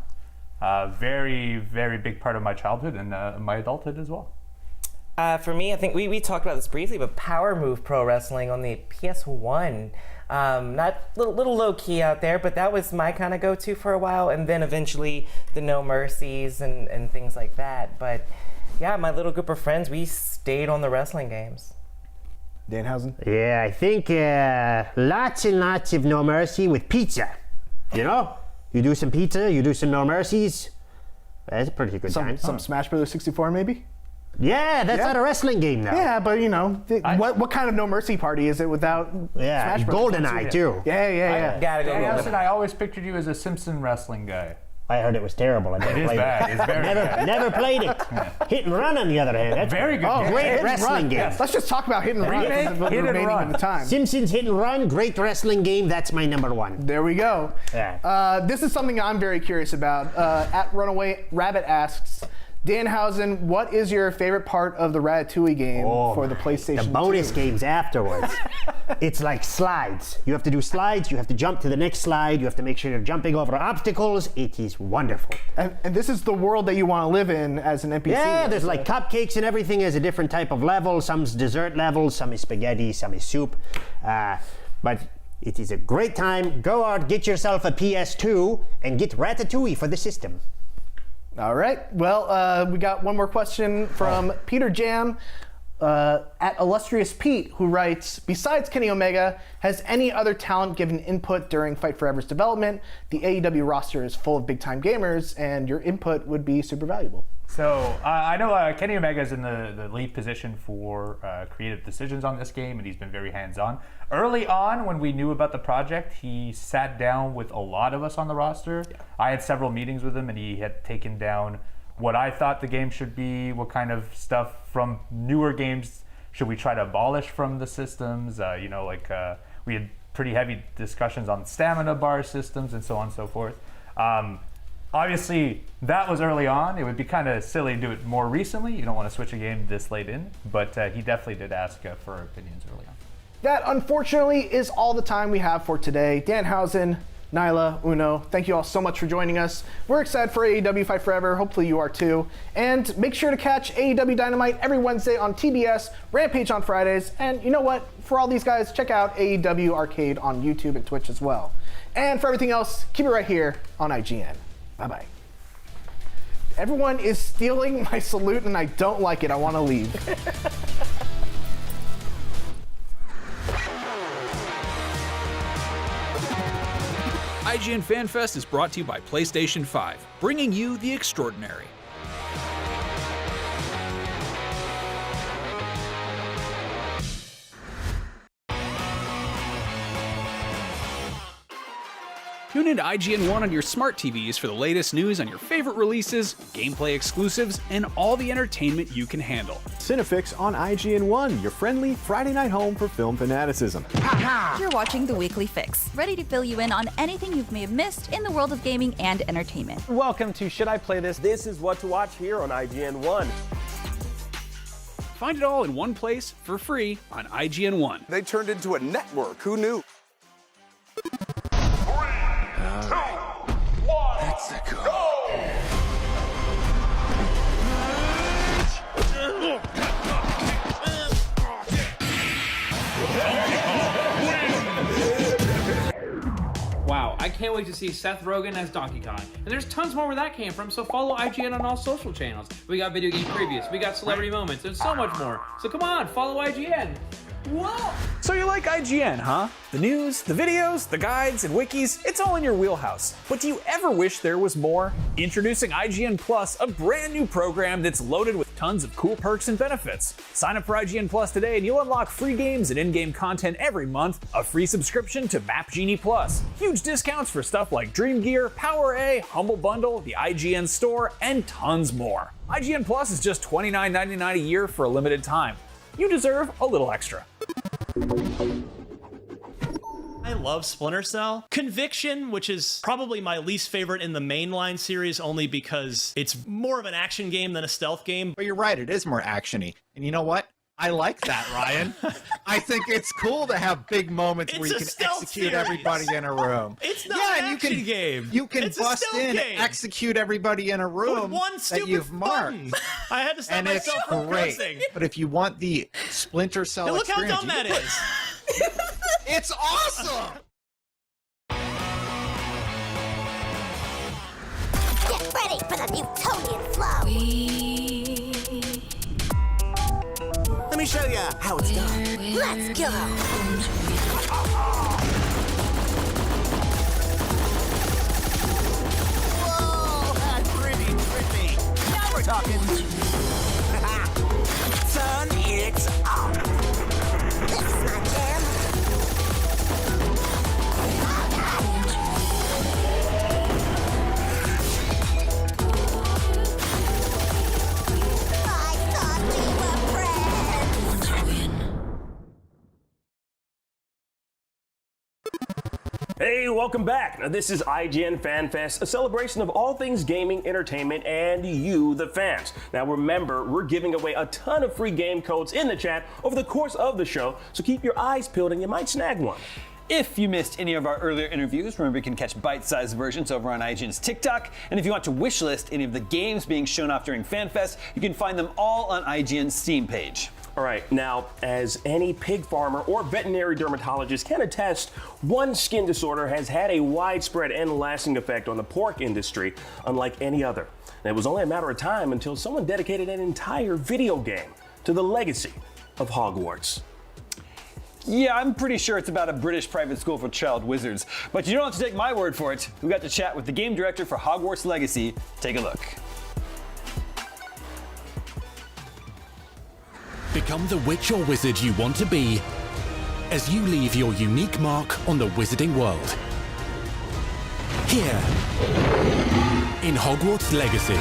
Very, very big part of my childhood and my adulthood as well. For me, I think we talked about this briefly, but Power Move Pro Wrestling on the PS1. Not little low key out there, but that was my kind of go-to for a while, and then eventually the No Mercies and things like that. But yeah, my little group of friends, we stayed on the wrestling games. Danhausen? Yeah, I think lots and lots of No Mercy with pizza. You know? You do some pizza, you do some No Mercies. That's a pretty good time. Some Smash Bros. 64 maybe? Yeah, that's not a wrestling game now. Yeah, but you know, what kind of No Mercy party is it without Smash Bros? GoldenEye too. Yeah. Gotta go Danielson, I always pictured you as a Simpson wrestling guy. I heard it was terrible. I never It is played bad. it. It's very bad. Never played it. Hit and Run, on the other hand, that's Very good. Great Hit and wrestling Run. game. Let's just talk about Hit and Run. Remake, for the Hit and remaining Run. of the time. Simpsons Hit and Run, great wrestling game. That's my number one. There we go. Yeah. This is something I'm very curious about. At Runaway Rabbit asks, Danhausen, what is your favorite part of the Ratatouille game for the PlayStation 2? The bonus games afterwards. It's like slides. You have to do slides, you have to jump to the next slide, you have to make sure you're jumping over obstacles. It is wonderful. And this is the world that you want to live in as an NPC. Yeah, there's like cupcakes and everything is a different type of level. Some's dessert level, some is spaghetti, some is soup. But it is a great time. Go out, get yourself a PS2 and get Ratatouille for the system. All right. Well, we got one more question from Peter Jam at Illustrious Pete, who writes, besides Kenny Omega, has any other talent given input during Fight Forever's development? The AEW roster is full of big-time gamers, and your input would be super valuable. So I know Kenny Omega is in the lead position for creative decisions on this game, and he's been very hands-on. Early on, when we knew about the project, he sat down with a lot of us on the roster. Yeah. I had several meetings with him, and he had taken down what I thought the game should be, what kind of stuff from newer games should we try to abolish from the systems. We had pretty heavy discussions on stamina bar systems and so on and so forth. Obviously, that was early on. It would be kind of silly to do it more recently. You don't want to switch a game this late in, but he definitely did ask for our opinions early on. That, unfortunately, is all the time we have for today. Danhausen, Nyla, Uno, thank you all so much for joining us. We're excited for AEW Fight Forever. Hopefully you are too. And make sure to catch AEW Dynamite every Wednesday on TBS, Rampage on Fridays, and you know what? For all these guys, check out AEW Arcade on YouTube and Twitch as well. And for everything else, keep it right here on IGN. Bye-bye. Everyone is stealing my salute and I don't like it. I want to leave. IGN FanFest is brought to you by PlayStation 5, bringing you the extraordinary. Tune into IGN 1 on your smart TVs for the latest news on your favorite releases, gameplay exclusives, and all the entertainment you can handle. Cinefix on IGN 1, your friendly Friday night home for film fanaticism. You're watching The Weekly Fix, ready to fill you in on anything you may have missed in the world of gaming and entertainment. Welcome to Should I Play This? This is what to watch here on IGN 1. Find it all in one place for free on IGN One. They turned into a network. Who knew? Let's go. Wow, I can't wait to see Seth Rogen as Donkey Kong. And there's tons more where that came from, so follow IGN on all social channels. We got video game previews, we got celebrity moments, and so much more. So come on, follow IGN. Whoa! So you like IGN, huh? The news, the videos, the guides, and wikis, it's all in your wheelhouse. But do you ever wish there was more? Introducing IGN Plus, a brand new program that's loaded with tons of cool perks and benefits. Sign up for IGN Plus today and you'll unlock free games and in-game content every month, a free subscription to Map Genie Plus, huge discounts for stuff like Dream Gear, Power A, Humble Bundle, the IGN Store, and tons more. IGN Plus is just $29.99 a year for a limited time. You deserve a little extra. I love Splinter Cell. Conviction, which is probably my least favorite in the mainline series, only because it's more of an action game than a stealth game. But you're right, it is more actiony. And you know what? I like that, Ryan. I think it's cool to have big moments where you can execute everybody in a room. It's not an action game. You can It's a bust stealth in, game. execute everybody in a room With one that stupid you've marked. button. I had to stop And it's myself from great. cursing. But if you want the Splinter Cell Now look how experience, dumb that is. It's awesome! Get ready for the Newtonian flow! Let me show you how it's done. Let's go! Whoa, that's pretty trippy. Now we're talking. Turn it up. This is my jam! I thought we were friends! Hey, welcome back. Now, this is IGN FanFest, a celebration of all things gaming, entertainment, and you, the fans. Now, remember, we're giving away a ton of free game codes in the chat over the course of the show, so keep your eyes peeled and you might snag one. If you missed any of our earlier interviews, remember you can catch bite-sized versions over on IGN's TikTok. And if you want to wishlist any of the games being shown off during FanFest, you can find them all on IGN's Steam page. All right, now, as any pig farmer or veterinary dermatologist can attest, one skin disorder has had a widespread and lasting effect on the pork industry, unlike any other. And it was only a matter of time until someone dedicated an entire video game to the legacy of Hogwarts. Yeah, I'm pretty sure it's about a British private school for child wizards. But you don't have to take my word for it. We got to chat with the game director for Hogwarts Legacy. Take a look. Become the witch or wizard you want to be as you leave your unique mark on the wizarding world. Here, in Hogwarts Legacy.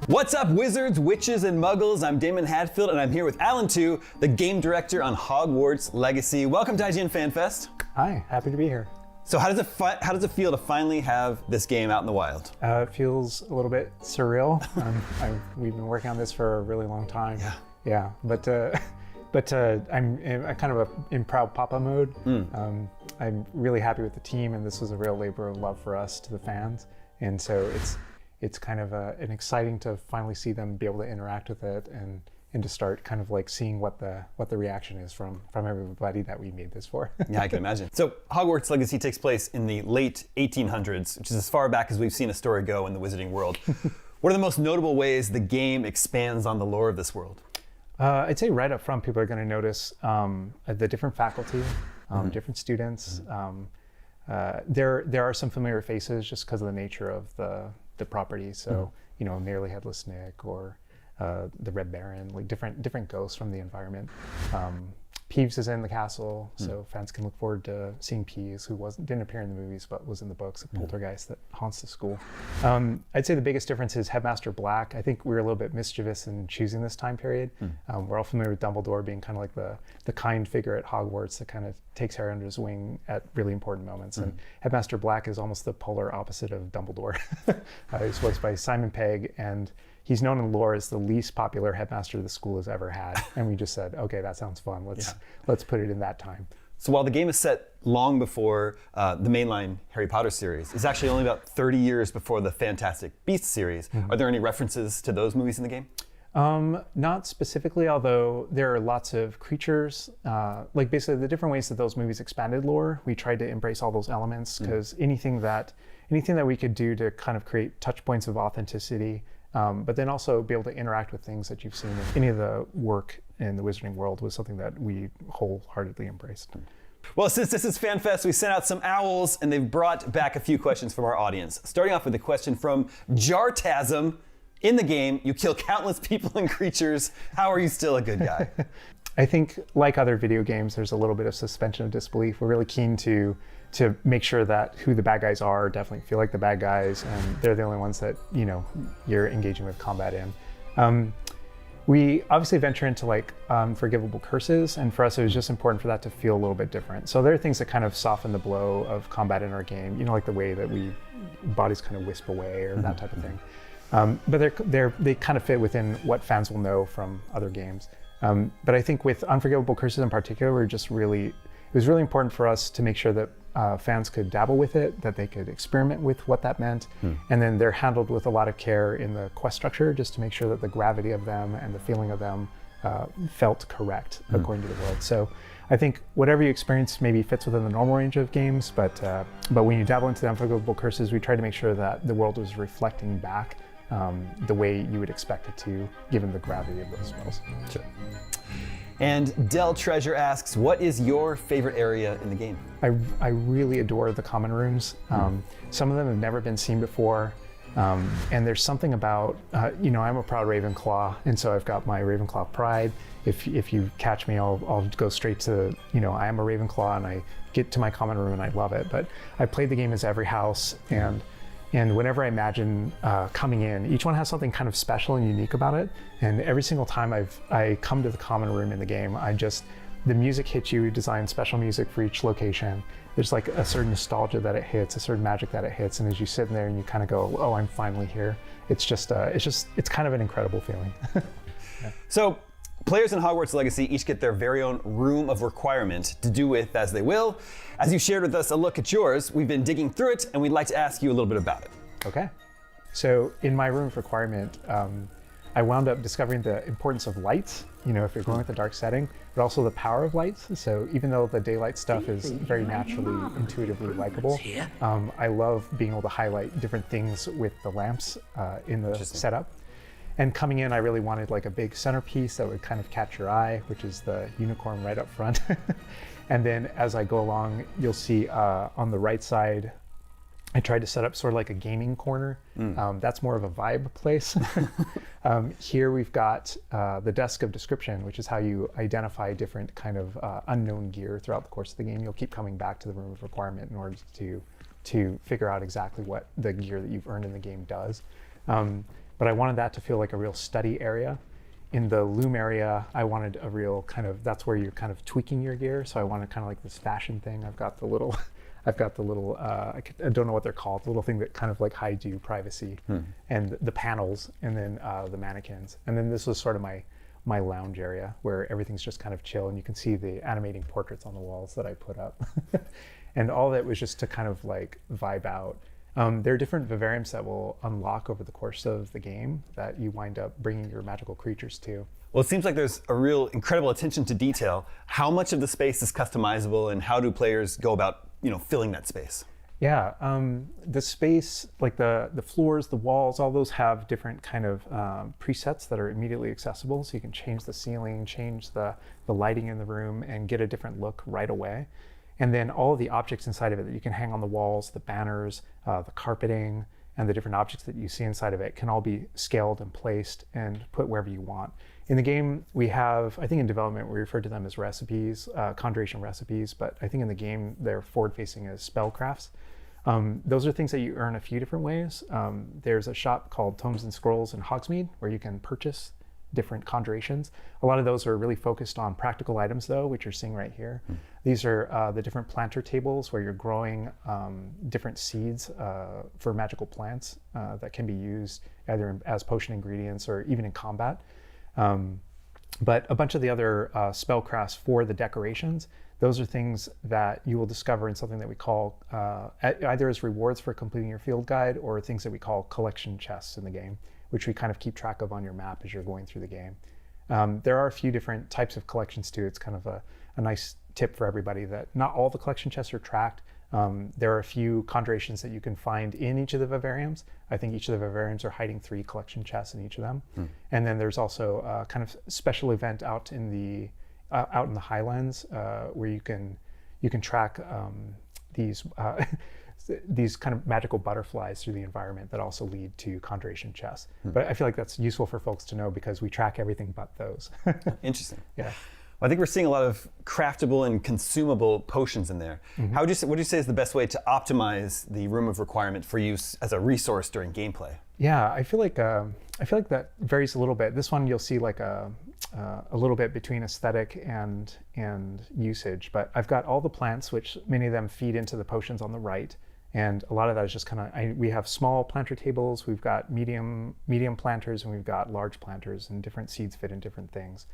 What's up, wizards, witches, and muggles? I'm Damon Hadfield, and I'm here with Alan Tu, the game director on Hogwarts Legacy. Welcome to IGN FanFest. Hi, happy to be here. So how does it feel to finally have this game out in the wild? It feels a little bit surreal. We've been working on this for a really long time. Yeah. But I'm kind of in proud papa mode. I'm really happy with the team, and this was a real labor of love for us to the fans. And so it's kind of an exciting to finally see them be able to interact with it and to start kind of like seeing what the reaction is from everybody that we made this for. Yeah, I can imagine. So Hogwarts Legacy takes place in the late 1800s, which is as far back as we've seen a story go in the wizarding world. What are the most notable ways the game expands on the lore of this world? I'd say right up front, people are going to notice the different faculty, different students. There are some familiar faces just because of the nature of the property. So, Merely Headless Nick or the Red Baron, like different ghosts from the environment. Peeves is in the castle, so fans can look forward to seeing Peeves, who didn't appear in the movies but was in the books, a poltergeist that haunts the school. I'd say the biggest difference is Headmaster Black. I think we were a little bit mischievous in choosing this time period. We're all familiar with Dumbledore being kind of like the kind figure at Hogwarts that kind of takes Harry under his wing at really important moments. And Headmaster Black is almost the polar opposite of Dumbledore. He's voiced by Simon Pegg, and he's known in lore as the least popular headmaster the school has ever had. And we just said, okay, that sounds fun. Let's put it in that time. So while the game is set long before the mainline Harry Potter series, it's actually only about 30 years before the Fantastic Beasts series. Are there any references to those movies in the game? Not specifically, although there are lots of creatures. Like basically the different ways that those movies expanded lore, we tried to embrace all those elements because anything that we could do to kind of create touch points of authenticity, but then also be able to interact with things that you've seen in any of the work in the Wizarding world was something that we wholeheartedly embraced. Well, since this is FanFest, we sent out some owls and they've brought back a few questions from our audience. Starting off with a question from Jartasm. In the game, you kill countless people and creatures. How are you still a good guy? I think, like other video games, there's a little bit of suspension of disbelief. We're really keen to make sure that who the bad guys are definitely feel like the bad guys, and they're the only ones that you're engaging with combat in. We obviously venture into like unforgivable curses, and for us it was just important for that to feel a little bit different. So there are things that kind of soften the blow of combat in our game, like the way that bodies kind of wisp away or that type of thing. But they kind of fit within what fans will know from other games. But I think with Unforgivable Curses in particular, it was really important for us to make sure that fans could dabble with it, that they could experiment with what that meant, and then they're handled with a lot of care in the quest structure, just to make sure that the gravity of them and the feeling of them felt correct according to the world. So I think whatever you experience maybe fits within the normal range of games, but when you dabble into the Unforgivable Curses, we try to make sure that the world was reflecting back the way you would expect it to, given the gravity of those spells. Sure. And Del Treasure asks, what is your favorite area in the game? I really adore the common rooms. Some of them have never been seen before. And there's something about, I'm a proud Ravenclaw, and so I've got my Ravenclaw pride. If you catch me, I'll go straight to, I am a Ravenclaw, and I get to my common room and I love it. But I played the game as every house, and whenever I imagine coming in, each one has something kind of special and unique about it. And every single time I come to the common room in the game, the music hits you. We design special music for each location. There's like a certain nostalgia that it hits, a certain magic that it hits. And as you sit in there and you kind of go, oh, I'm finally here. It's kind of an incredible feeling. Yeah. So players in Hogwarts Legacy each get their very own room of requirement to do with as they will. As you shared with us a look at yours, we've been digging through it, and we'd like to ask you a little bit about it. Okay. So in my room of requirement, I wound up discovering the importance of lights, if you're going with a dark setting, but also the power of lights. So even though the daylight stuff is very naturally, intuitively likable, I love being able to highlight different things with the lamps in the setup. And coming in, I really wanted like a big centerpiece that would kind of catch your eye, which is the unicorn right up front. And then as I go along, you'll see on the right side, I tried to set up sort of like a gaming corner. That's more of a vibe place. Here we've got the desk of description, which is how you identify different kind of unknown gear throughout the course of the game. You'll keep coming back to the room of requirement in order to figure out exactly what the gear that you've earned in the game does. But I wanted that to feel like a real study area. In the loom area, I wanted a real kind of, that's where you're kind of tweaking your gear. So I wanted kind of like this fashion thing. I've got the little, I don't know what they're called, the little thing that kind of like hides you privacy, and the panels, and then the mannequins. And then this was sort of my lounge area where everything's just kind of chill, and you can see the animating portraits on the walls that I put up. And all that was just to kind of like vibe out. There are different vivariums that will unlock over the course of the game that you wind up bringing your magical creatures to. Well, it seems like there's a real incredible attention to detail. How much of the space is customizable, and how do players go about, filling that space? Yeah, the space, like the floors, the walls, all those have different kind of presets that are immediately accessible. So you can change the ceiling, change the lighting in the room, and get a different look right away. And then all of the objects inside of it that you can hang on the walls, the banners, the carpeting, and the different objects that you see inside of it can all be scaled and placed and put wherever you want. In the game, we have, I think in development, we refer to them as recipes, conjuration recipes, but I think in the game, they're forward-facing as spellcrafts. Those are things that you earn a few different ways. There's a shop called Tomes and Scrolls in Hogsmeade where you can purchase different conjurations. A lot of those are really focused on practical items though, which you're seeing right here. These are the different planter tables where you're growing different seeds for magical plants that can be used either as potion ingredients or even in combat. But a bunch of the other spellcrafts for the decorations, those are things that you will discover in something that we call either as rewards for completing your field guide or things that we call collection chests in the game, which we kind of keep track of on your map as you're going through the game. There are a few different types of collections too. It's kind of a nice tip for everybody that not all the collection chests are tracked. There are a few conjurations that you can find in each of the vivariums. I think each of the vivariums are hiding 3 collection chests in each of them. And then there's also a kind of special event out in the Highlands where you can track these these kind of magical butterflies through the environment that also lead to conjuration chests. But I feel like that's useful for folks to know because we track everything but those. Interesting. Yeah. Well, I think we're seeing a lot of craftable and consumable potions in there. What would you say is the best way to optimize the room of requirement for use as a resource during gameplay? Yeah, I feel like that varies a little bit. This one you'll see like a little bit between aesthetic and usage. But I've got all the plants, which many of them feed into the potions on the right, and a lot of that is just kind of we have small planter tables, we've got medium planters, and we've got large planters, and different seeds fit in different things.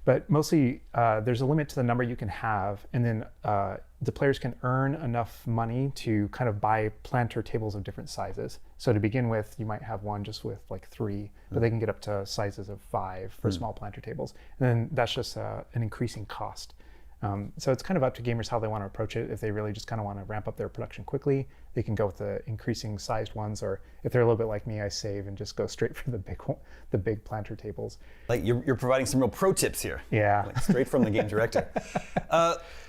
But mostly, there's a limit to the number you can have, and then the players can earn enough money to kind of buy planter tables of different sizes. So to begin with, you might have one just with like 3, but they can get up to sizes of 5 for small planter tables. And then that's just an increasing cost. So it's kind of up to gamers how they want to approach it. If they really just kind of want to ramp up their production quickly, they can go with the increasing sized ones, or if they're a little bit like me, I save and just go straight for the big planter tables. Like you're providing some real pro tips here. Yeah. Like straight from the game director.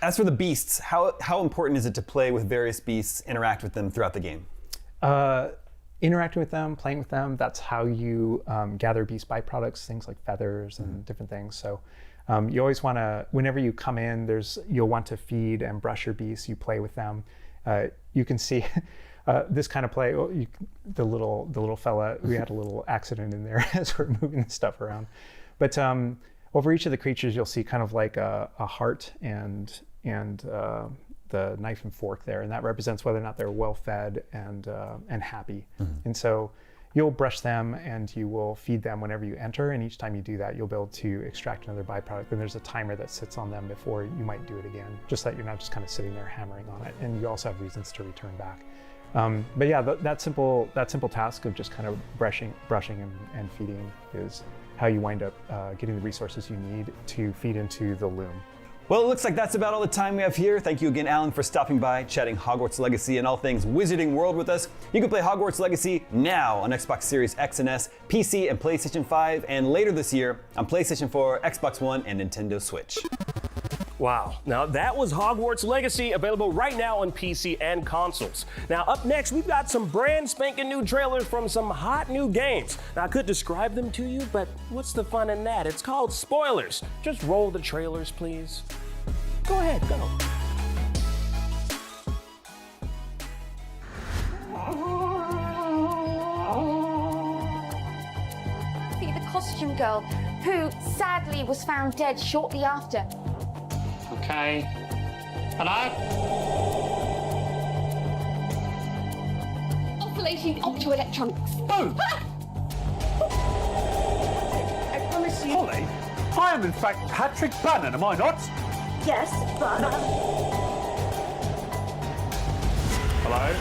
As for the beasts, how important is it to play with various beasts, interact with them throughout the game? Interacting with them, playing with them, that's how you gather beast byproducts, things like feathers and different things. So you always want to, whenever you come in, you'll want to feed and brush your beasts, you play with them. You can see this kind of play, the little fella, we had a little accident in there as we're moving the stuff around. But over each of the creatures, you'll see kind of like a heart and the knife and fork there, and that represents whether or not they're well fed and happy. And so you'll brush them and you will feed them whenever you enter, and each time you do that, you'll be able to extract another byproduct. And there's a timer that sits on them before you might do it again, just so that you're not just kind of sitting there hammering on it. And you also have reasons to return back. But yeah, that simple task of just kind of brushing and feeding is how you wind up getting the resources you need to feed into the loom. Well, it looks like that's about all the time we have here. Thank you again, Alan, for stopping by, chatting Hogwarts Legacy and all things Wizarding World with us. You can play Hogwarts Legacy now on Xbox Series X and S, PC, and PlayStation 5, and later this year on PlayStation 4, Xbox One, and Nintendo Switch. Wow. Now that was Hogwarts Legacy, available right now on PC and consoles. Now up next, we've got some brand spanking new trailers from some hot new games. Now I could describe them to you, but what's the fun in that? It's called spoilers. Just roll the trailers, please. Go ahead, go. The costume girl, who sadly was found dead shortly after. Okay. Hello? Oscillating optoelectronics. Boom! I promise you. Holly, I am in fact Patrick Bannon, am I not? Yes, but. Hello?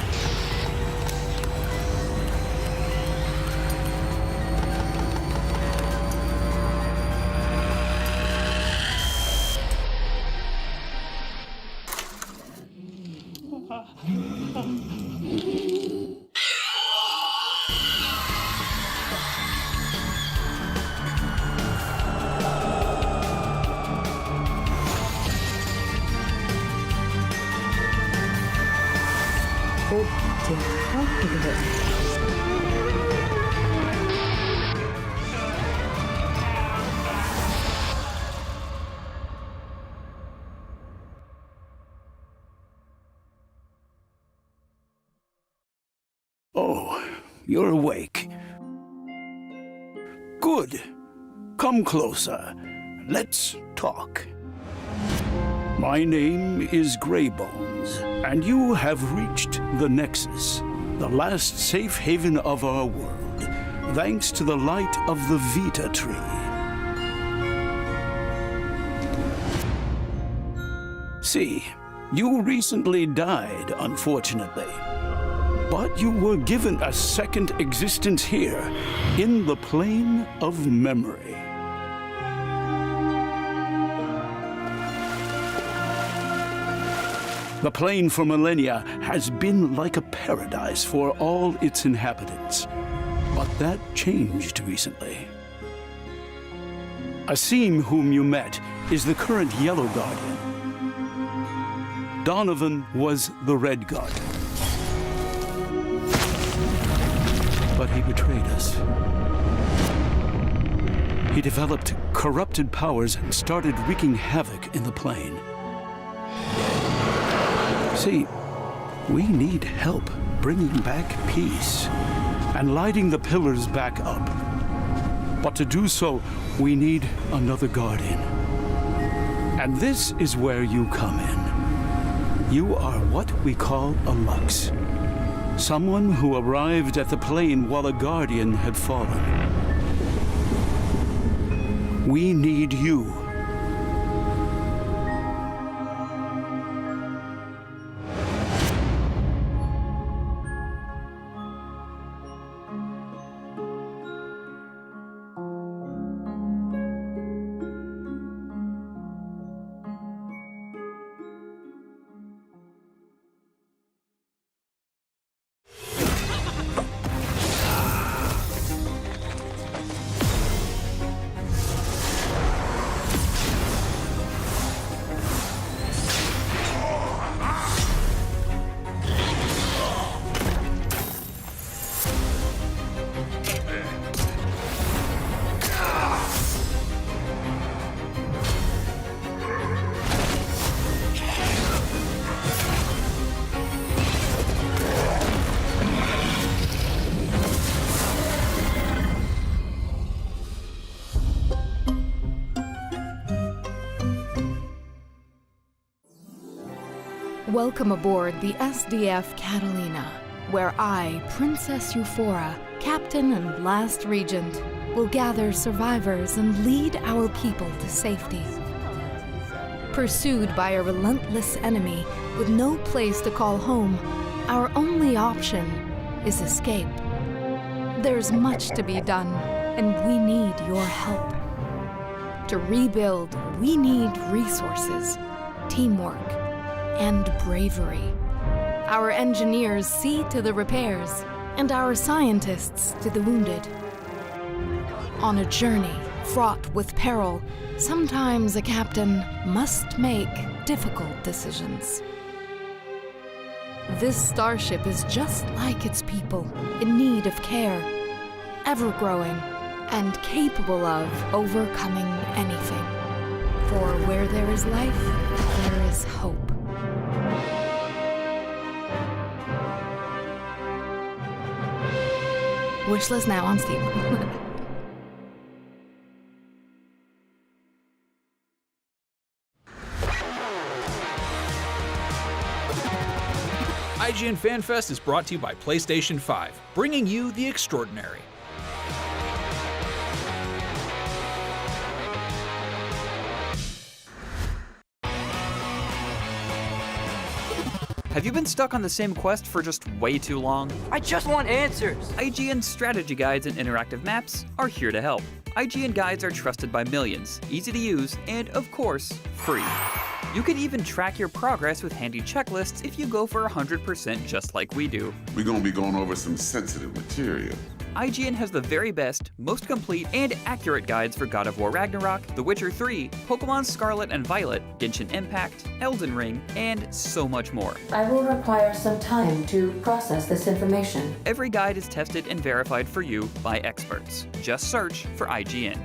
Oh, you're awake. Good. Good. Come closer. Let's talk. My name is Greybones, and you have reached the Nexus, the last safe haven of our world, thanks to the light of the Vita tree. See, you recently died, unfortunately. But you were given a second existence here, in the plane of memory. The plane for millennia has been like a paradise for all its inhabitants. But that changed recently. Asim, whom you met, is the current Yellow Guardian. Donovan was the Red Guardian. But he betrayed us. He developed corrupted powers and started wreaking havoc in the plane. See, we need help bringing back peace and lighting the pillars back up. But to do so, we need another guardian. And this is where you come in. You are what we call a Lux. Someone who arrived at the plane while a guardian had fallen. We need you. Welcome aboard the SDF Catalina, where I, Princess Euphora, Captain and Last Regent, will gather survivors and lead our people to safety. Pursued by a relentless enemy with no place to call home, our only option is escape. There's much to be done, and we need your help. To rebuild, we need resources, teamwork, and bravery. Our engineers see to the repairs, and our scientists to the wounded. On a journey fraught with peril, sometimes a captain must make difficult decisions. This starship is just like its people, in need of care, ever-growing, and capable of overcoming anything. For where there is life, there is hope. Wishlist now on Steam. IGN FanFest is brought to you by PlayStation 5, bringing you the extraordinary. Have you been stuck on the same quest for just way too long? I just want answers! IGN strategy guides and interactive maps are here to help. IGN guides are trusted by millions, easy to use, and of course, free. You can even track your progress with handy checklists if you go for 100% just like we do. We're gonna be going over some sensitive material. IGN has the very best, most complete, and accurate guides for God of War Ragnarok, The Witcher 3, Pokemon Scarlet and Violet, Genshin Impact, Elden Ring, and so much more. I will require some time to process this information. Every guide is tested and verified for you by experts. Just search for IGN.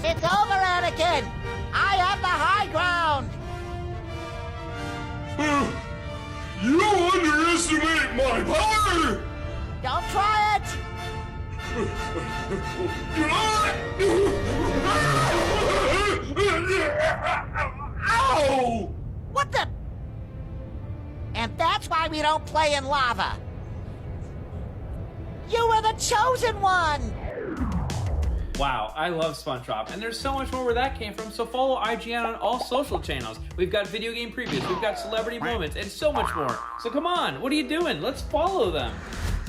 It's over, Anakin! I have the high ground! You underestimate my power! Don't try it! Ow! What the? And that's why we don't play in lava. You were the chosen one! Wow, I love SpongeBob, and there's so much more where that came from, so follow IGN on all social channels. We've got video game previews, we've got celebrity moments, and so much more. So come on, what are you doing? Let's follow them.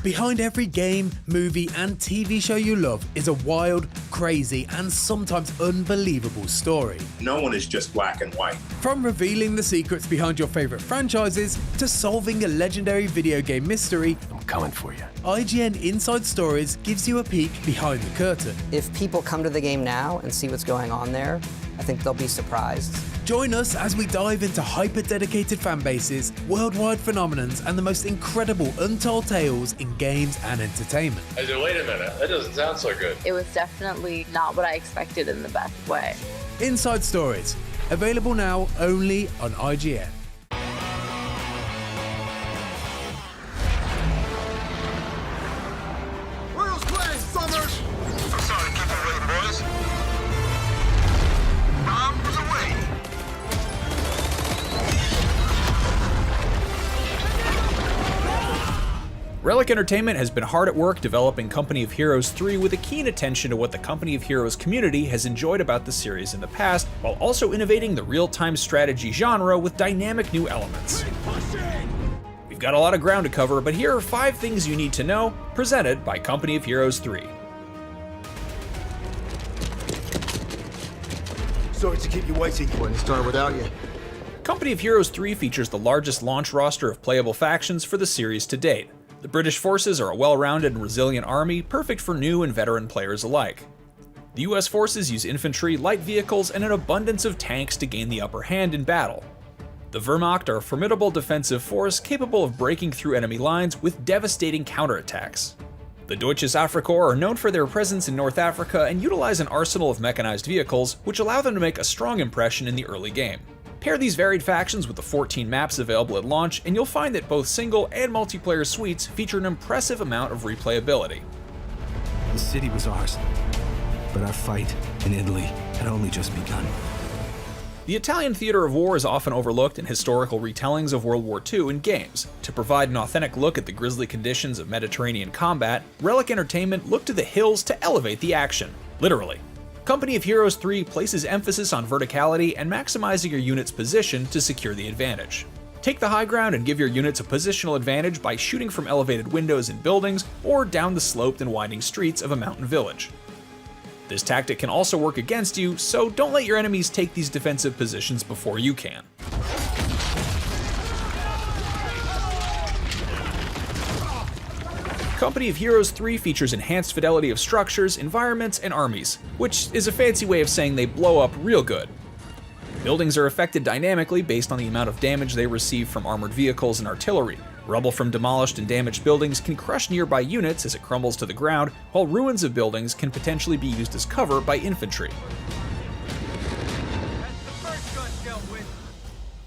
Behind every game, movie, and TV show you love is a wild, crazy, and sometimes unbelievable story. No one is just black and white. From revealing the secrets behind your favorite franchises to solving a legendary video game mystery, I'm coming for you. IGN Inside Stories gives you a peek behind the curtain. If people come to the game now and see what's going on there, I think they'll be surprised. Join us as we dive into hyper-dedicated fan bases, worldwide phenomenons, and the most incredible untold tales in games and entertainment. I said, wait a minute, that doesn't sound so good. It was definitely not what I expected in the best way. Inside Stories, available now only on IGN. Where's playing, Summers? I'm sorry, keep it waiting, boys. Bombs away. Relic Entertainment has been hard at work developing Company of Heroes 3 with a keen attention to what the Company of Heroes community has enjoyed about the series in the past, while also innovating the real-time strategy genre with dynamic new elements. We've got a lot of ground to cover, but here are 5 things you need to know, presented by Company of Heroes 3. Sorry to keep you waiting. Wouldn't start without you. Company of Heroes 3 features the largest launch roster of playable factions for the series to date. The British forces are a well-rounded and resilient army, perfect for new and veteran players alike. The US forces use infantry, light vehicles, and an abundance of tanks to gain the upper hand in battle. The Wehrmacht are a formidable defensive force capable of breaking through enemy lines with devastating counterattacks. The Deutsches Afrikorps are known for their presence in North Africa and utilize an arsenal of mechanized vehicles, which allow them to make a strong impression in the early game. Pair these varied factions with the 14 maps available at launch, and you'll find that both single and multiplayer suites feature an impressive amount of replayability. The city was ours, but our fight in Italy had only just begun. The Italian theater of war is often overlooked in historical retellings of World War II in games. To provide an authentic look at the grisly conditions of Mediterranean combat, Relic Entertainment looked to the hills to elevate the action, literally. Company of Heroes 3 places emphasis on verticality and maximizing your unit's position to secure the advantage. Take the high ground and give your units a positional advantage by shooting from elevated windows in buildings or down the sloped and winding streets of a mountain village. This tactic can also work against you, so don't let your enemies take these defensive positions before you can. Company of Heroes 3 features enhanced fidelity of structures, environments, and armies, which is a fancy way of saying they blow up real good. Buildings are affected dynamically based on the amount of damage they receive from armored vehicles and artillery. Rubble from demolished and damaged buildings can crush nearby units as it crumbles to the ground, while ruins of buildings can potentially be used as cover by infantry.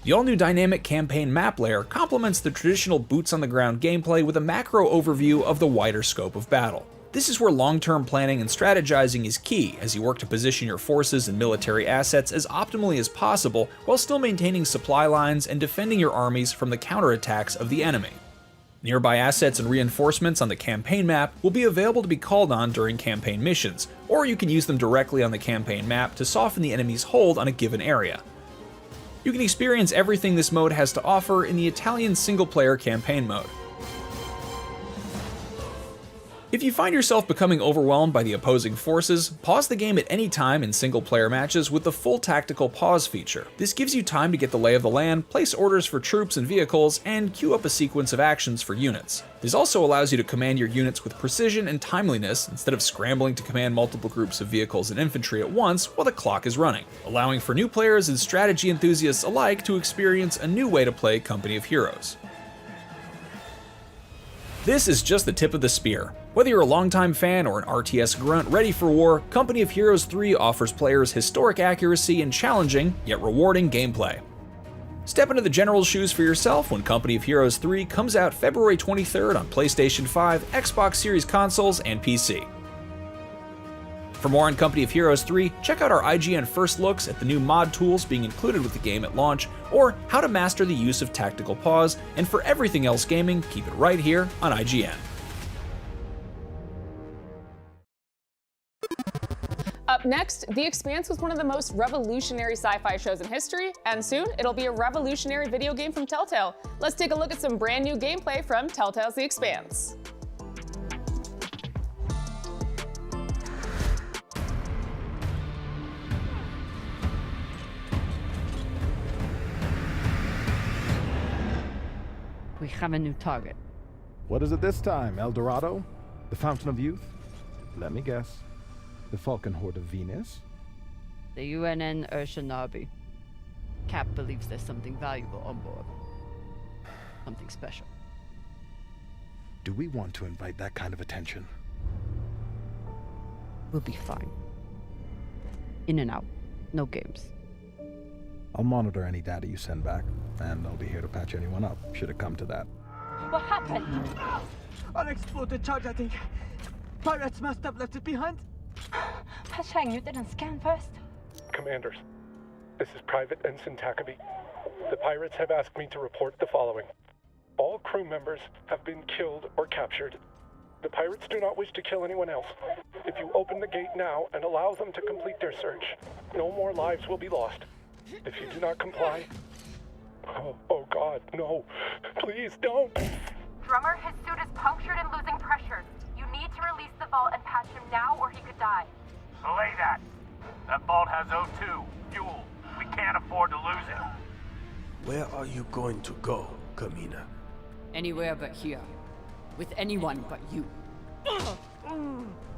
The all-new dynamic campaign map layer complements the traditional boots-on-the-ground gameplay with a macro overview of the wider scope of battle. This is where long-term planning and strategizing is key as you work to position your forces and military assets as optimally as possible while still maintaining supply lines and defending your armies from the counterattacks of the enemy. Nearby assets and reinforcements on the campaign map will be available to be called on during campaign missions, or you can use them directly on the campaign map to soften the enemy's hold on a given area. You can experience everything this mode has to offer in the Italian single-player campaign mode. If you find yourself becoming overwhelmed by the opposing forces, pause the game at any time in single-player matches with the full tactical pause feature. This gives you time to get the lay of the land, place orders for troops and vehicles, and queue up a sequence of actions for units. This also allows you to command your units with precision and timeliness instead of scrambling to command multiple groups of vehicles and infantry at once while the clock is running, allowing for new players and strategy enthusiasts alike to experience a new way to play Company of Heroes. This is just the tip of the spear. Whether you're a longtime fan or an RTS grunt ready for war, Company of Heroes 3 offers players historic accuracy and challenging, yet rewarding gameplay. Step into the general's shoes for yourself when Company of Heroes 3 comes out February 23rd on PlayStation 5, Xbox Series consoles, and PC. For more on Company of Heroes 3, check out our IGN first looks at the new mod tools being included with the game at launch, or how to master the use of tactical pause, and for everything else gaming, keep it right here on IGN. Up next, The Expanse was one of the most revolutionary sci-fi shows in history, and soon it'll be a revolutionary video game from Telltale. Let's take a look at some brand new gameplay from Telltale's The Expanse. We have a new target. What is it this time, El Dorado? The Fountain of Youth? Let me guess. The Falcon Horde of Venus? The UNN Urshanabi. Cap believes there's something valuable on board. Something special. Do we want to invite that kind of attention? We'll be fine. In and out. No games. I'll monitor any data you send back, and I'll be here to patch anyone up, should it come to that. What happened? Unexploded charge, I think. Pirates must have left it behind. Pashang, you didn't scan first? Commanders, this is Private Ensign Takabe. The pirates have asked me to report the following. All crew members have been killed or captured. The pirates do not wish to kill anyone else. If you open the gate now and allow them to complete their search, no more lives will be lost. If you do not comply... Oh God, no. Please don't. Drummer, his suit is punctured and losing pressure. You need to release the vault and patch him now or he could die. Belay that. That vault has O2, fuel. We can't afford to lose it. Where are you going to go, Kamina? Anywhere but here. With anyone but you.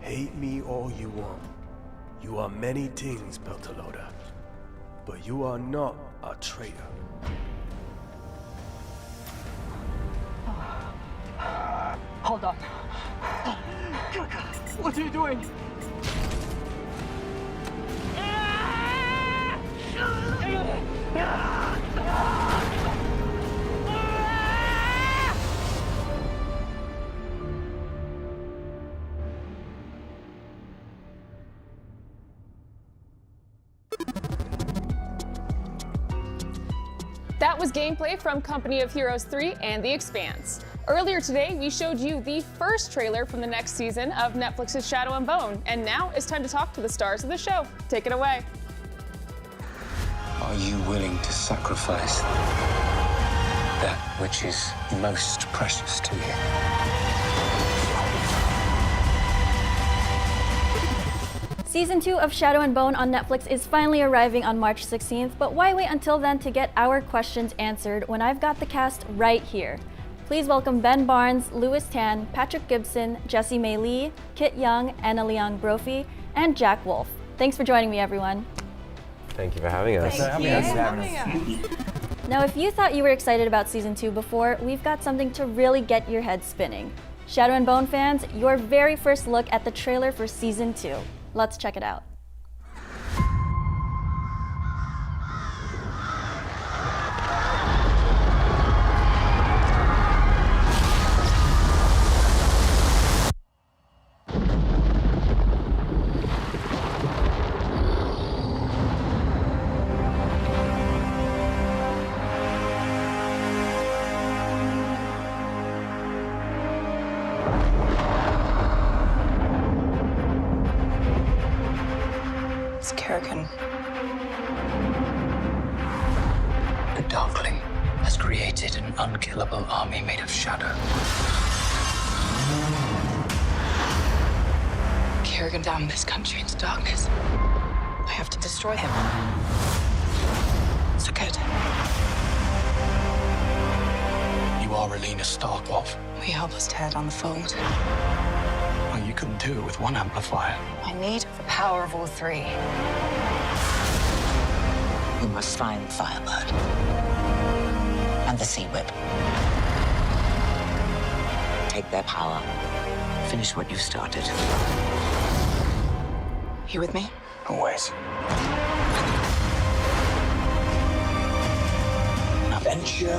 Hate me all you want. You are many things, Beltalowda. But you are not a traitor. Hold on. What are you doing? That was gameplay from Company of Heroes 3 and The Expanse. Earlier today, we showed you the first trailer from the next season of Netflix's Shadow and Bone, and now it's time to talk to the stars of the show. Take it away. Are you willing to sacrifice that which is most precious to you? Season 2 of Shadow and Bone on Netflix is finally arriving on March 16th, but why wait until then to get our questions answered when I've got the cast right here? Please welcome Ben Barnes, Louis Tan, Patrick Gibson, Jessie May Lee, Kit Young, Anna Leong Brophy, and Jack Wolf. Thanks for joining me, everyone. Thank you for having us. Now, if you thought you were excited about Season 2 before, we've got something to really get your head spinning. Shadow and Bone fans, your very first look at the trailer for Season 2. Let's check it out. The Darkling has created an unkillable army made of shadow. Kerrigan damned this country into darkness. I have to destroy him. So good. You are Relina Starkov. Will you help us tear down the fold? Well, you couldn't do it with one amplifier. I need the power of all three. We must find Firebird and the Sea Whip. Take their power. Finish what you've started. You with me? Always. Adventure.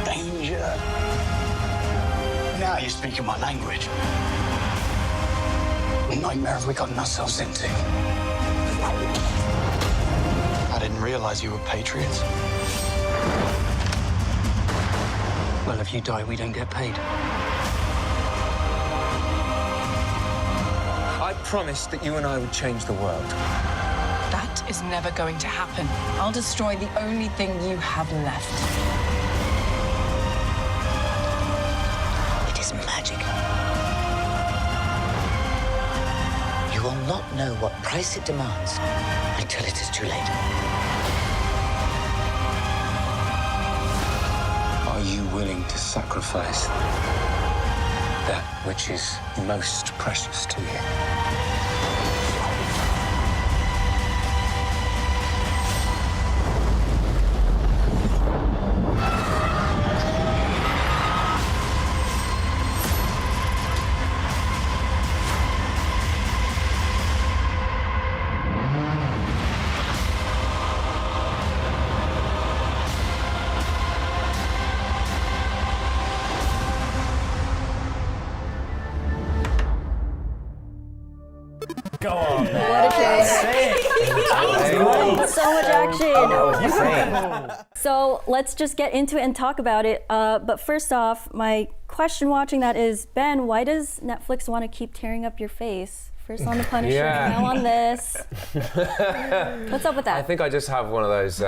Danger. Now you're speaking my language. What nightmare have we gotten ourselves into? I didn't realize you were patriots. Well, if you die, we don't get paid. I promised that you and I would change the world. That is never going to happen. I'll destroy the only thing you have left. It is magic. You will not know what price it demands until it is too late. Are you willing to sacrifice that which is most precious to you? Go on, man. What a show. So much action. So let's just get into it and talk about it. But first off, my question watching that is, Ben, why does Netflix want to keep tearing up your face? First on The Punisher, now on this. What's up with that? I think I just have one of those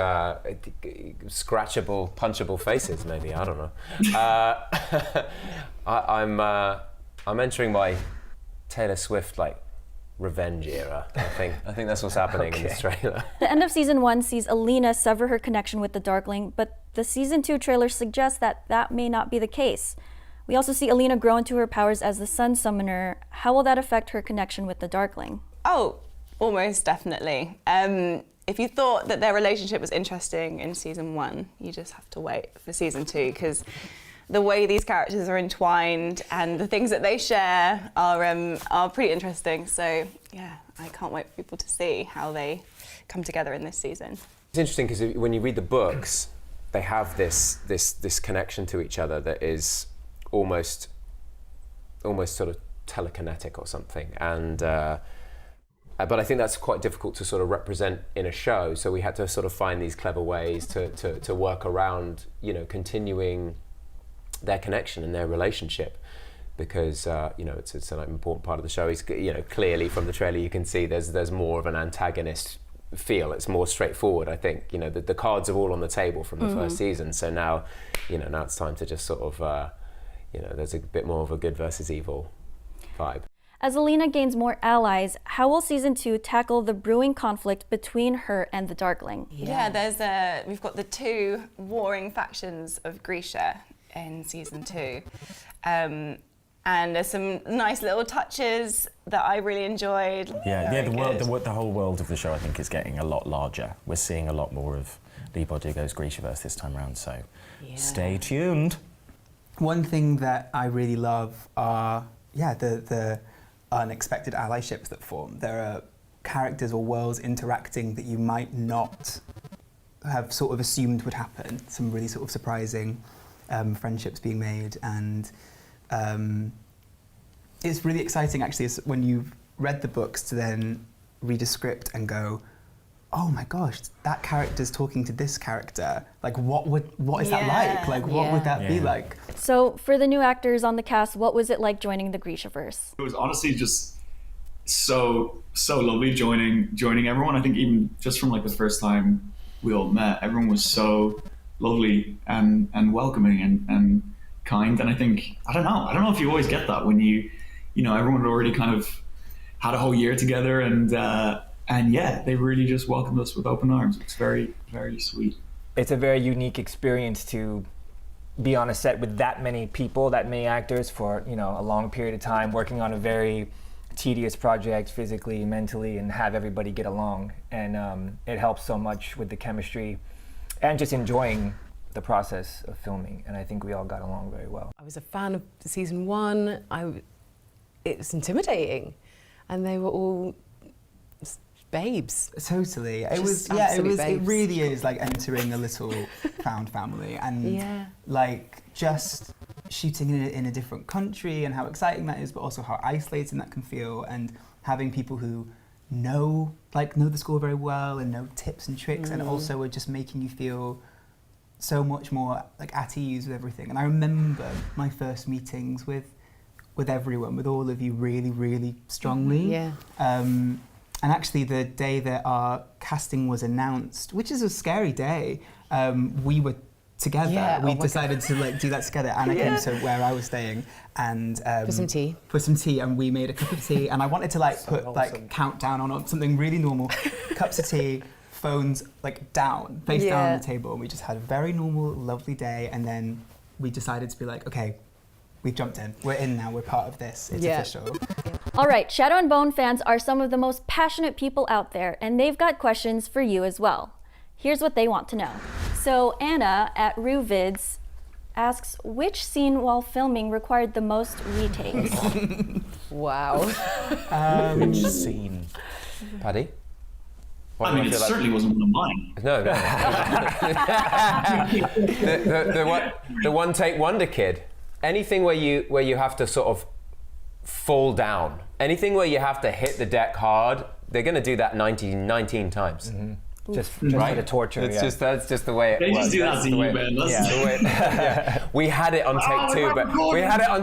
scratchable, punchable faces, maybe. I don't know. I'm entering my Taylor Swift revenge era. I think that's what's happening in this trailer. The end of season 1 sees Alina sever her connection with the Darkling, but the season 2 trailer suggests that that may not be the case. We also see Alina grow into her powers as the Sun Summoner. How will that affect her connection with the Darkling? Oh, almost definitely. If you thought that their relationship was interesting in season 1, you just have to wait for season 2, because the way these characters are entwined and the things that they share are pretty interesting. So yeah, I can't wait for people to see how they come together in this season. It's interesting because when you read the books, they have this connection to each other that is almost sort of telekinetic or something, and but I think that's quite difficult to sort of represent in a show. So we had to sort of find these clever ways to work around, continuing their connection and their relationship, because it's an important part of the show. Is clearly from the trailer you can see there's more of an antagonist feel. It's more straightforward. I think the cards are all on the table from the first season. So now now it's time to just sort of there's a bit more of a good versus evil vibe. As Alina gains more allies, how will season 2 tackle the brewing conflict between her and the Darkling? Yeah, we've got the two warring factions of Grisha in season 2. And there's some nice little touches that I really enjoyed. The whole world of the show I think is getting a lot larger. We're seeing a lot more of Lee Bardugo's Grishaverse this time around, so stay tuned. One thing that I really love are the unexpected allyships that form. There are characters or worlds interacting that you might not have sort of assumed would happen. Some really sort of surprising friendships being made, and it's really exciting actually when you've read the books to then read a script and go, oh my gosh, that character's talking to this character. What is that like? What would that be like? So for the new actors on the cast, what was it like joining the Grishaverse? It was honestly just so lovely joining everyone. I think even just from the first time we all met, everyone was so lovely and welcoming and kind. And I think, I don't know if you always get that when everyone had already kind of had a whole year together, and they really just welcomed us with open arms. It's very, very sweet. It's a very unique experience to be on a set with that many people, that many actors for a long period of time, working on a very tedious project physically, mentally, and have everybody get along. And it helps so much with the chemistry and just enjoying the process of filming. And I think we all got along very well. I was a fan of season 1. It was intimidating, and they were all babes. Totally. It was babes. It really is like entering a little found family, and just shooting in a different country and how exciting that is, but also how isolating that can feel. And having people who know the score very well and know tips and tricks, and also are just making you feel so much more like at ease with everything. And I remember my first meetings with everyone, with all of you, really, really strongly. Yeah. And actually, the day that our casting was announced, which is a scary day, we were together. Yeah, We decided to do that together. Anna came to where I was staying and For some tea. And we made a cup of tea. And I wanted to put countdown on something really normal, cups of tea, phones down, face down on the table, and we just had a very normal, lovely day. And then we decided to be like, okay, we've jumped in. We're in now. We're part of this. It's official. All right, Shadow and Bone fans are some of the most passionate people out there, and they've got questions for you as well. Here's what they want to know. So Anna at RuVids asks, which scene while filming required the most retakes? Wow. Which scene? Paddy? I mean, it certainly wasn't one of mine. No. the one take wonder kid. Anything where you have to sort of fall down. Anything where you have to hit the deck hard. They're going to do that 19 times. Mm-hmm. Just for the torture. That's just the way it they was. Just do that to you, man. We had it on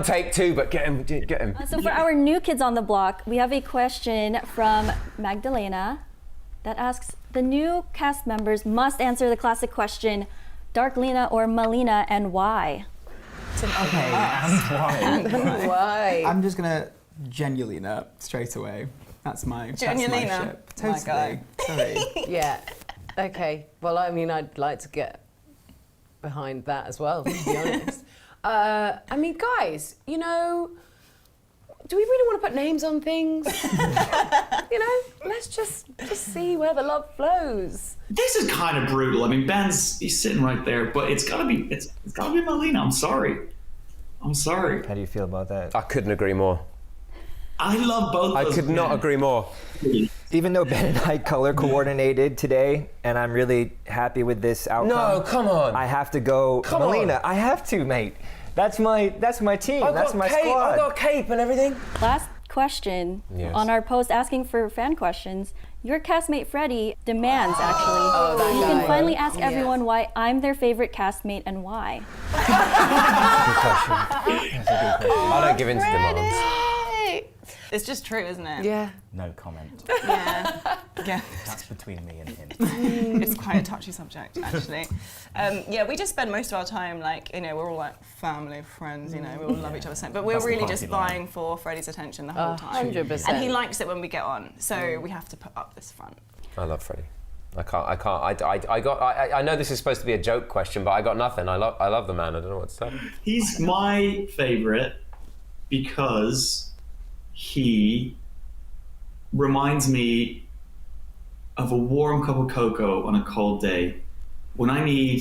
take two, but get him. So for our new kids on the block, we have a question from Magdalena that asks, the new cast members must answer the classic question, Dark Lena or Melina, and why? Okay, and why? Why? I'm just gonna Genialina straight away. That's my ship. Totally. Sorry. Yeah. Okay. Well, I mean, I'd like to get behind that as well, to be honest. I mean, guys, do we really want to put names on things? Let's just see where the love flows. This is kind of brutal. I mean, he's sitting right there, but it's gotta be Melina. I'm sorry. How do you feel about that? I couldn't agree more. I love both. I could not agree more. Even though Ben and I color coordinated today, and I'm really happy with this outcome. No, come on. I have to go Melina. I have to, mate. That's my team. That's my squad. I got a cape and everything. Last question on our post asking for fan questions. Your castmate Freddie demands, actually, you can finally ask everyone why I'm their favorite castmate and why. Good question. I don't give in to demands. It's just true, isn't it? Yeah. No comment. Yeah. That's between me and him. It's quite a touchy subject, actually. We just spend most of our time we're all like family, friends, we all love each other. But we're That's really the just party vying for Freddie's attention the whole time. 100%. And he likes it when we get on, so we have to put up this front. I love Freddie. I know this is supposed to be a joke question, but I got nothing. I love the man. I don't know what to say. He's my favorite because he reminds me of a warm cup of cocoa on a cold day when I need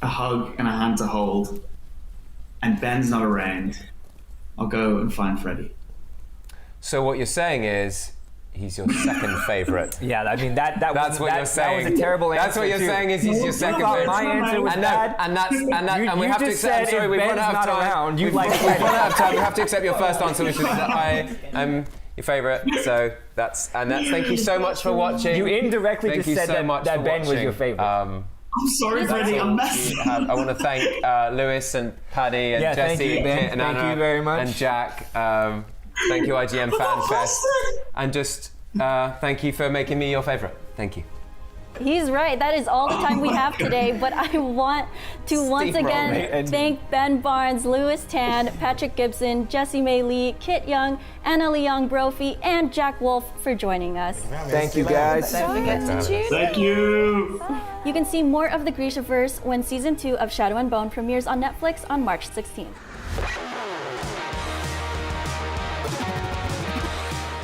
a hug and a hand to hold and Ben's not around. I'll go and find Freddie. So what you're saying is he's your second favorite. Yeah, I mean that's what you're saying. That was a terrible answer. That's what you're saying is he's your second thought favorite. my answer was bad. And we have to accept. I'm sorry, we've run out of time. We've run out of time. We have to accept your first answer, which is that I am your favorite. So that's. Thank you so much for watching. You indirectly just said that Ben was your favorite. I'm sorry, Freddie. I'm messing. I want to thank Lewis and Paddy and Jesse and Kit and Anna thank you very much. and Jack. Thank you, IGN FanFest, and just thank you for making me your favorite. Thank you. He's right. That is all the time we have today. But I want to once again thank Ben Barnes, Lewis Tan, Patrick Gibson, Jessie May Lee, Kit Young, Anna Leong Brophy, and Jack Wolf for joining us. Thank you, guys. Don't forget to tune in. Thank you. You can see more of the Grishaverse when Season 2 of Shadow and Bone premieres on Netflix on March 16th.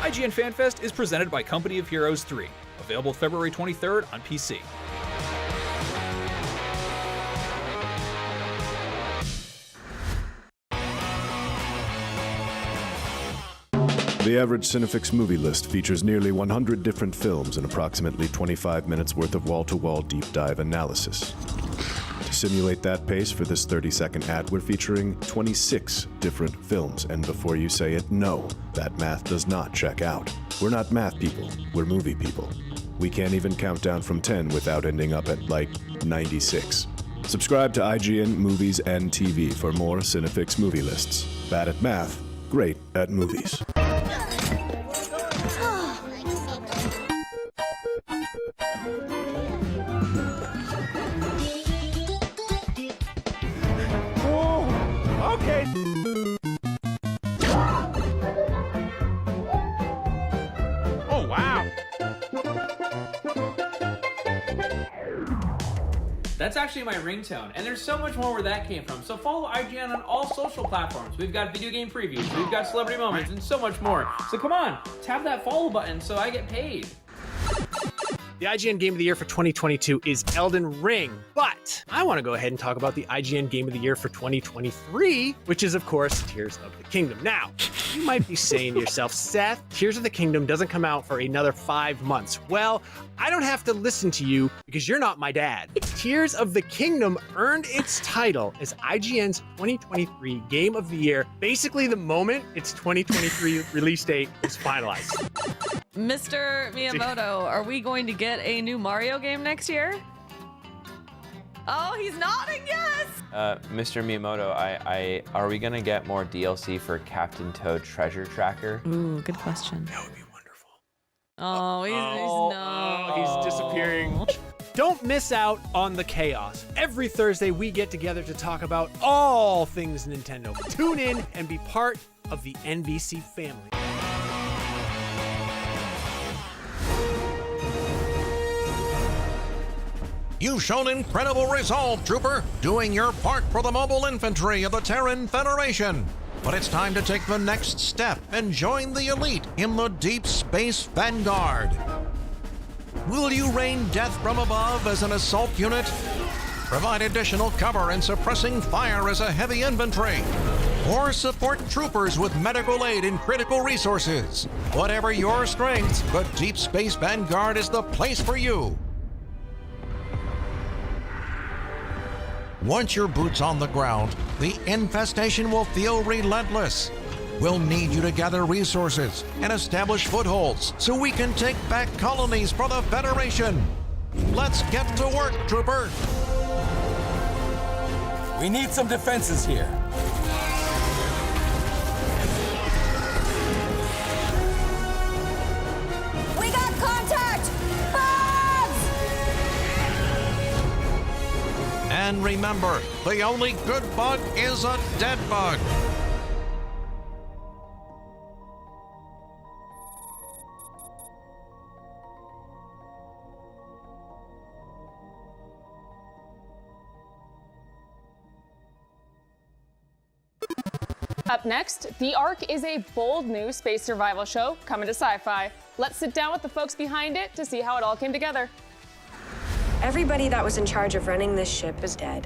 IGN FanFest is presented by Company of Heroes 3, available February 23rd on PC. The average Cinefix movie list features nearly 100 different films and approximately 25 minutes worth of wall-to-wall deep dive analysis. To simulate that pace for this 30-second ad, we're featuring 26 different films. And before you say it, no, that math does not check out. We're not math people, we're movie people. We can't even count down from 10 without ending up at, like, 96. Subscribe to IGN Movies and TV for more Cinefix movie lists. Bad at math, great at movies. Whoa, okay. Oh, wow. That's actually my ringtone, and there's so much more where that came from. So follow IGN on all social platforms. We've got video game previews, we've got celebrity moments, and so much more. So come on, tap that follow button so I get paid. The IGN Game of the Year for 2022 is Elden Ring, but I want to go ahead and talk about the IGN Game of the Year for 2023, which is, of course, Tears of the Kingdom. Now, you might be saying to yourself, Seth, Tears of the Kingdom doesn't come out for another 5 months. Well, I don't have to listen to you because you're not my dad. Tears of the Kingdom earned its title as IGN's 2023 Game of the Year basically the moment its 2023 release date was finalized. Mr. Miyamoto, are we going to get a new Mario game next year? Oh, he's nodding yes! Mr. Miyamoto, are we gonna get more DLC for Captain Toad Treasure Tracker? Ooh, good question. That would be wonderful. Oh, He's disappearing. Don't miss out on the chaos. Every Thursday, we get together to talk about all things Nintendo. Tune in and be part of the NBC family. You've shown incredible resolve, Trooper, doing your part for the mobile infantry of the Terran Federation. But it's time to take the next step and join the elite in the Deep Space Vanguard. Will you rain death from above as an assault unit? Provide additional cover and suppressing fire as a heavy infantry? Or support troopers with medical aid and critical resources? Whatever your strengths, the Deep Space Vanguard is the place for you. Once your boot's on the ground, the infestation will feel relentless. We'll need you to gather resources and establish footholds so we can take back colonies for the Federation. Let's get to work, Trooper. We need some defenses here. We got contact! Bugs! And remember, the only good bug is a dead bug. Up next, The Ark is a bold new space survival show coming to Sci-Fi. Let's sit down with the folks behind it to see how it all came together. Everybody that was in charge of running this ship is dead.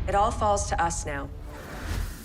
It all falls to us now.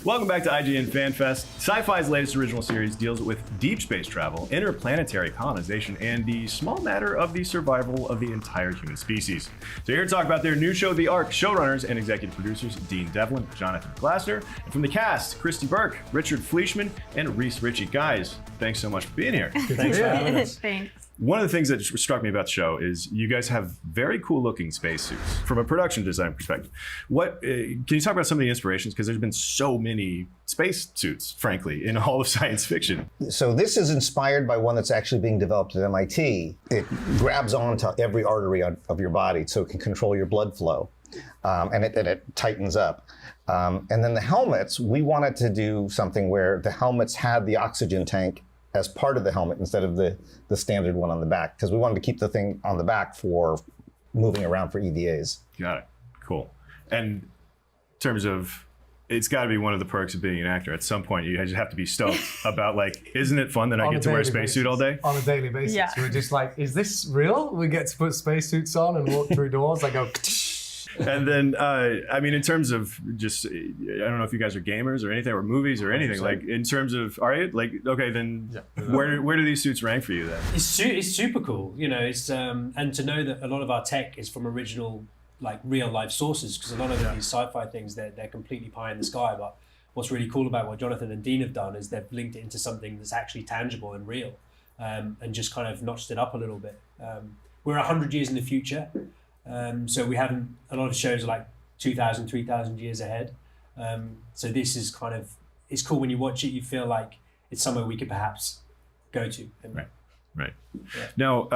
Welcome back to IGN FanFest. Sci-Fi's latest original series deals with deep space travel, interplanetary colonization, and the small matter of the survival of the entire human species. So here to talk about their new show, The Ark, showrunners and executive producers Dean Devlin, Jonathan Glasner, and from the cast, Christy Burke, Richard Fleischman, and Reese Ritchie. Guys, thanks so much for being here. Thanks for having us. Thanks. One of the things that struck me about the show is you guys have very cool looking spacesuits from a production design perspective. What can you talk about some of the inspirations? Because there's been so many spacesuits, frankly, in all of science fiction. So this is inspired by one that's actually being developed at MIT. It grabs onto every artery of your body so it can control your blood flow, and it tightens up. And then the helmets, we wanted to do something where the helmets had the oxygen tank as part of the helmet instead of the standard one on the back, because we wanted to keep the thing on the back for moving around for EVAs. Got it. Cool. And in terms of, it's got to be one of the perks of being an actor. At some point, you just have to be stoked about, like, isn't it fun that I get to wear a spacesuit all day? On a daily basis. Yeah. We're just like, is this real? We get to put spacesuits on and walk through doors. I go, And then, I mean, in terms of just, I don't know if you guys are gamers or anything, or movies or anything. Like, in terms of, are you? Like, okay, then where do these suits rank for you then? It's super cool, you know. It's and to know that a lot of our tech is from original, like real life sources, because a lot of these sci-fi things they're completely pie in the sky. But what's really cool about what Jonathan and Dean have done is they've linked it into something that's actually tangible and real, and just kind of notched it up a little bit. We're 100 years in the future, so we haven't. A lot of shows are like 2,000, 3,000 years ahead. So this is kind of, it's cool when you watch it. You feel like it's somewhere we could perhaps go to. Right. Yeah. Now,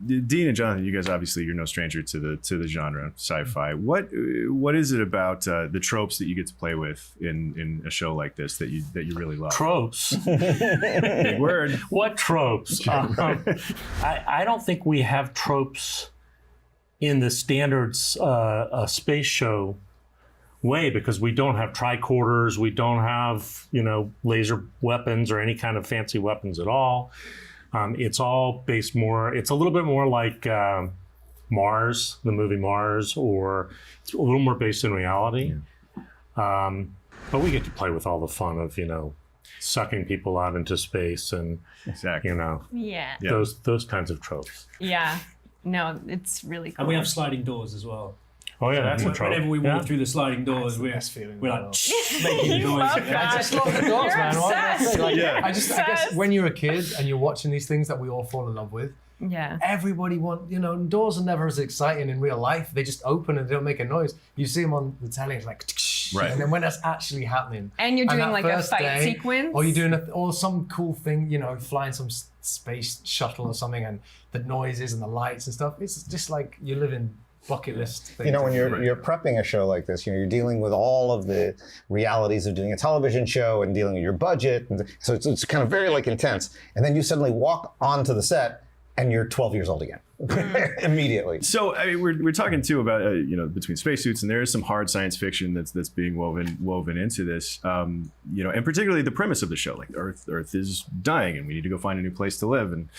Dean and Jonathan, you guys obviously you're no stranger to the genre sci-fi. What is it about the tropes that you get to play with in a show like this that you really love? Tropes. Big word. What tropes? I don't think we have tropes in the standard space show way, because we don't have tricorders, we don't have laser weapons or any kind of fancy weapons at all. It's all based more, it's a little bit more like Mars, the movie Mars, or it's a little more based in reality. Yeah. But we get to play with all the fun of, sucking people out into space and, Yeah. those kinds of tropes. Yeah. No, it's really cool. And we have sliding doors as well. Oh yeah, that's a trope. Whenever we walk through the sliding doors, we're like making noise. I just love the doors, man. What can I say? Like, You're I guess when you're a kid and you're watching these things that we all fall in love with, yeah, everybody doors are never as exciting in real life. They just open and they don't make a noise. You see them on the telly, it's like, right. And then when that's actually happening, and you're doing that like a first fight sequence, or you're doing or some cool thing, flying some space shuttle or something, and the noises and the lights and stuff. It's just like you're living bucket list thing. When you're prepping a show like this, you're dealing with all of the realities of doing a television show and dealing with your budget, and so it's kind of very intense. And then you suddenly walk onto the set and you're 12 years old again. Immediately. So I mean, we're talking too about between spacesuits, and there is some hard science fiction that's being woven into this. And particularly the premise of the show, like Earth is dying and we need to go find a new place to live. And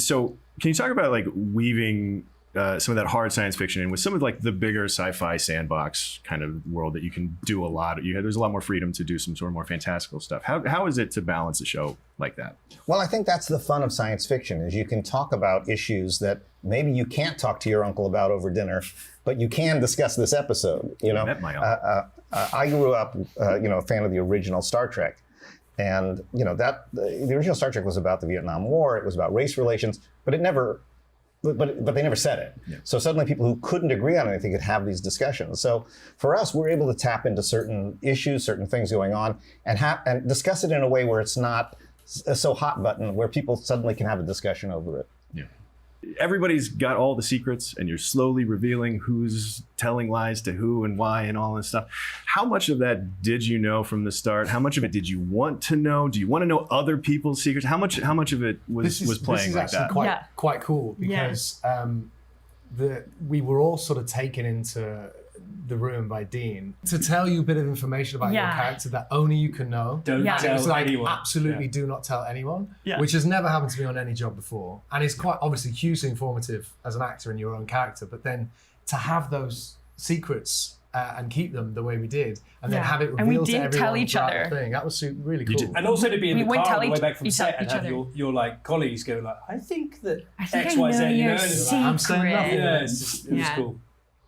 so can you talk about like weaving some of that hard science fiction in with some of like the bigger sci-fi sandbox kind of world that you can do a lot. There's a lot more freedom to do some sort of more fantastical stuff. How is it to balance a show like that? Well, I think that's the fun of science fiction, is you can talk about issues that maybe you can't talk to your uncle about over dinner, but you can discuss this episode. I met my uncle. I grew up, a fan of the original Star Trek. And, the original Star Trek was about the Vietnam War. It was about race relations, but but they never said it. Yeah. So suddenly people who couldn't agree on anything could have these discussions. So for us, we're able to tap into certain issues, certain things going on, and discuss it in a way where it's not so hot button, where people suddenly can have a discussion over it. Yeah. Everybody's got all the secrets, and you're slowly revealing who's telling lies to who and why and all this stuff. How much of that did you know from the start? How much of it did you want to know? Do you want to know other people's secrets? How much of it was playing like that? This is actually quite cool, because we were all sort of taken into the room by Dean to tell you a bit of information about your character that only you can know. Don't tell anyone. Absolutely do not tell anyone, which has never happened to me on any job before. And it's quite obviously hugely informative as an actor in your own character, but then to have those secrets and keep them the way we did, and then have it revealed to everyone tell each other. The thing. That was really cool. And also to be in the car on the way back from each set and have other. your like colleagues go like, I think that X, I Y, Z, know your and secret. I'm saying nothing. Yeah, it was cool.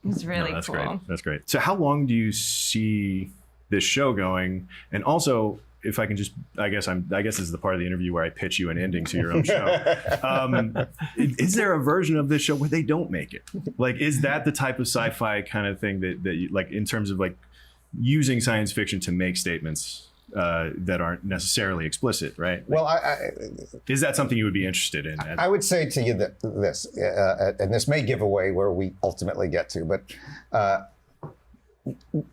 It's really that's cool. Great. That's great. So how long do you see this show going? And also, if I can just, I guess this is the part of the interview where I pitch you an ending to your own show. Is there a version of this show where they don't make it? Like, is that the type of sci-fi kind of thing that you, like, in terms of like using science fiction to make statements that aren't necessarily explicit, right? Well, is that something you would be interested in? I would say to you that this, and this may give away where we ultimately get to, but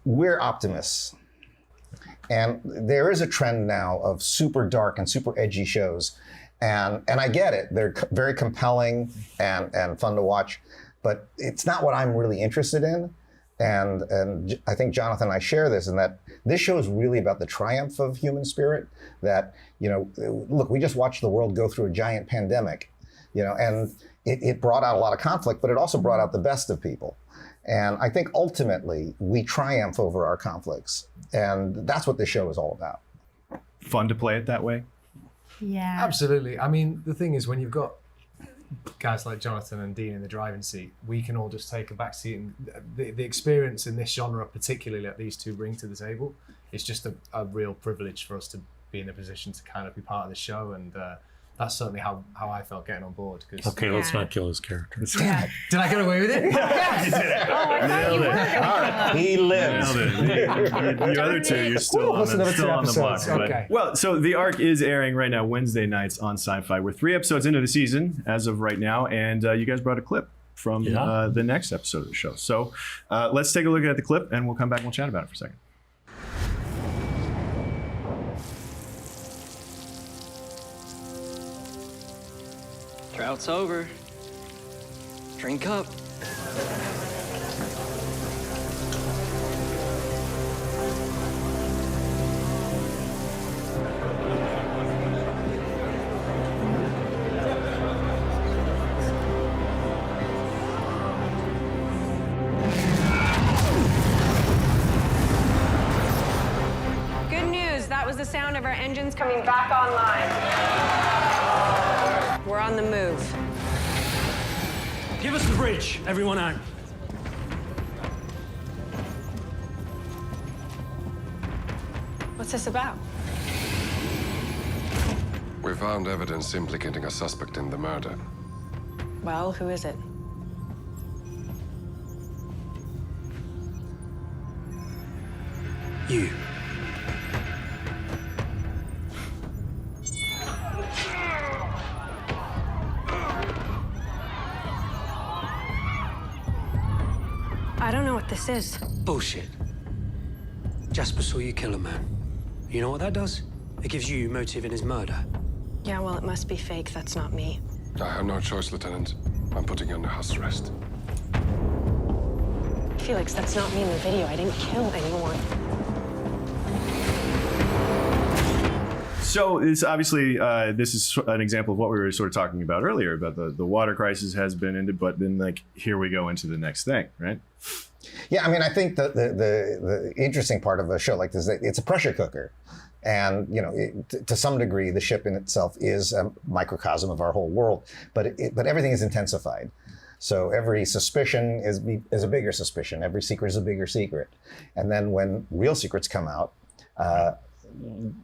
we're optimists. And there is a trend now of super dark and super edgy shows. And I get it. They're very compelling and fun to watch, but it's not what I'm really interested in. And I think Jonathan and I share this, in that this show is really about the triumph of human spirit. That, look, we just watched the world go through a giant pandemic. and it brought out a lot of conflict, but it also brought out the best of people. And I think ultimately we triumph over our conflicts, and that's what this show is all about. Fun to play it that way? Yeah. Absolutely. I mean, the thing is, when you've got guys like Jonathan and Dean in the driving seat, we can all just take a back seat, and the experience in this genre, particularly that these two bring to the table, is just a real privilege for us to be in a position to kind of be part of the show, and that's certainly how I felt getting on board. Okay, let's not kill his character. Yeah. Did I get away with it? Yeah, you did it. Oh, I thought you were gonna All right, he lives. The other two, you're still on the block. Okay. Well, so the arc is airing right now Wednesday nights on Sci-Fi. We're 3 episodes into the season as of right now, and you guys brought a clip from the next episode of the show. So let's take a look at the clip, and we'll come back and we'll chat about it for a second. Drought's over. Drink up. Good news, that was the sound of our engines coming back online. We're on the move. Give us the bridge, everyone on. What's this about? We found evidence implicating a suspect in the murder. Well, who is it? You. I don't know what this is. Bullshit. Jasper saw you kill a man. You know what that does? It gives you motive in his murder. Yeah, well, it must be fake. That's not me. I have no choice, Lieutenant. I'm putting you under house arrest. Felix, that's not me in the video. I didn't kill anyone. So it's obviously this is an example of what we were sort of talking about earlier about the water crisis has been ended, but then like here we go into the next thing, right? Yeah, I mean, I think the interesting part of a show like this is that it's a pressure cooker. And, to some degree, the ship in itself is a microcosm of our whole world, but everything is intensified. So every suspicion is a bigger suspicion. Every secret is a bigger secret. And then when real secrets come out,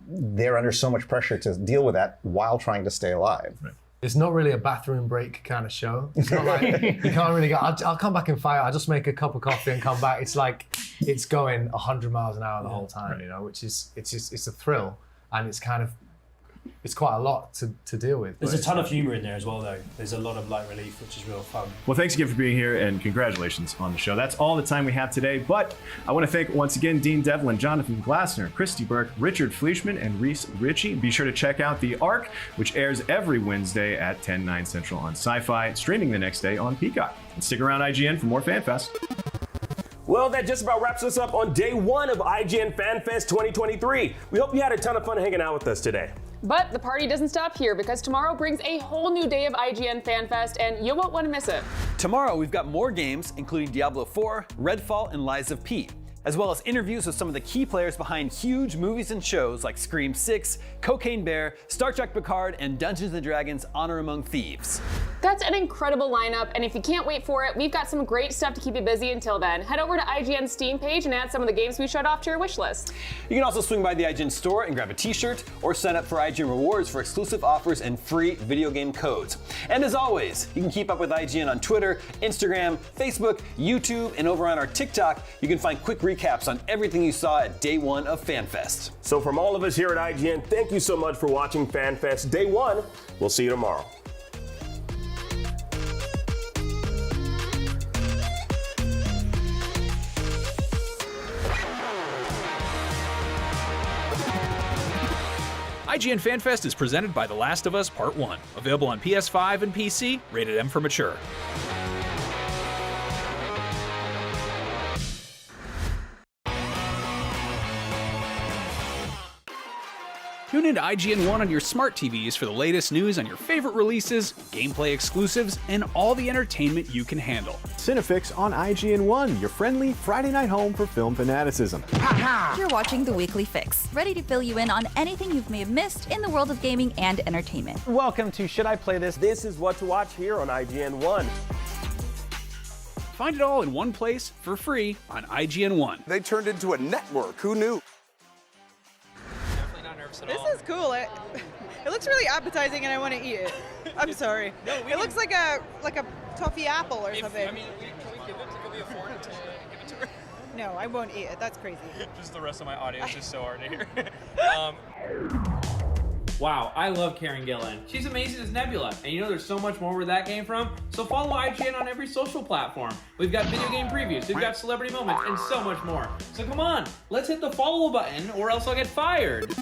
they're under so much pressure to deal with that while trying to stay alive. Right. It's not really a bathroom break kind of show. It's not like you can't really go, I'll come back in 5 hours, I'll just make a cup of coffee and come back. It's like it's going 100 miles an hour the whole time, which is it's a thrill, and it's quite a lot to deal with. There's a ton of humor in there as well, though. There's a lot of light relief, which is real fun. Well, thanks again for being here, and congratulations on the show. That's all the time we have today, but I want to thank once again Dean Devlin, Jonathan Glassner, Christy Burke, Richard Fleischman, and Reese Ritchie. Be sure to check out The Arc, which airs every Wednesday at 10/9 Central on Sci-Fi, streaming the next day on Peacock. And stick around IGN for more FanFest. Well, that just about wraps us up on day 1 of IGN FanFest 2023. We hope you had a ton of fun hanging out with us today. But the party doesn't stop here, because tomorrow brings a whole new day of IGN FanFest, and you won't want to miss it. Tomorrow we've got more games, including Diablo 4, Redfall, and Lies of P, as well as interviews with some of the key players behind huge movies and shows like Scream 6, Cocaine Bear, Star Trek Picard, and Dungeons & Dragons Honor Among Thieves. That's an incredible lineup, and if you can't wait for it, we've got some great stuff to keep you busy until then. Head over to IGN's Steam page and add some of the games we showed off to your wish list. You can also swing by the IGN store and grab a t-shirt, or sign up for IGN Rewards for exclusive offers and free video game codes. And as always, you can keep up with IGN on Twitter, Instagram, Facebook, YouTube, and over on our TikTok, you can find quick recaps on everything you saw at day 1 of FanFest. So from all of us here at IGN, thank you so much for watching FanFest Day 1. We'll see you tomorrow. IGN FanFest is presented by The Last of Us Part 1, available on PS5 and PC, rated M for mature. Tune into IGN One on your smart TVs for the latest news on your favorite releases, gameplay exclusives, and all the entertainment you can handle. Cinefix on IGN One, your friendly Friday night home for film fanaticism. You're watching The Weekly Fix, ready to fill you in on anything you may have missed in the world of gaming and entertainment. Welcome to Should I Play This? This is what to watch here on IGN One. Find it all in one place for free on IGN One. They turned into a network. Who knew? Definitely not nervous at all. This is cool. It looks really appetizing, and I want to eat it. I'm sorry. It looks like a toffee apple or something. I mean, can we give it? Can we afford to give it to her? No, I won't eat it. That's crazy. Just the rest of my audience is so hard to hear. Wow, I love Karen Gillan. She's amazing as Nebula, and you know there's so much more where that came from. So follow IGN on every social platform. We've got video game previews, we've got celebrity moments, and so much more. So come on, let's hit the follow button, or else I'll get fired.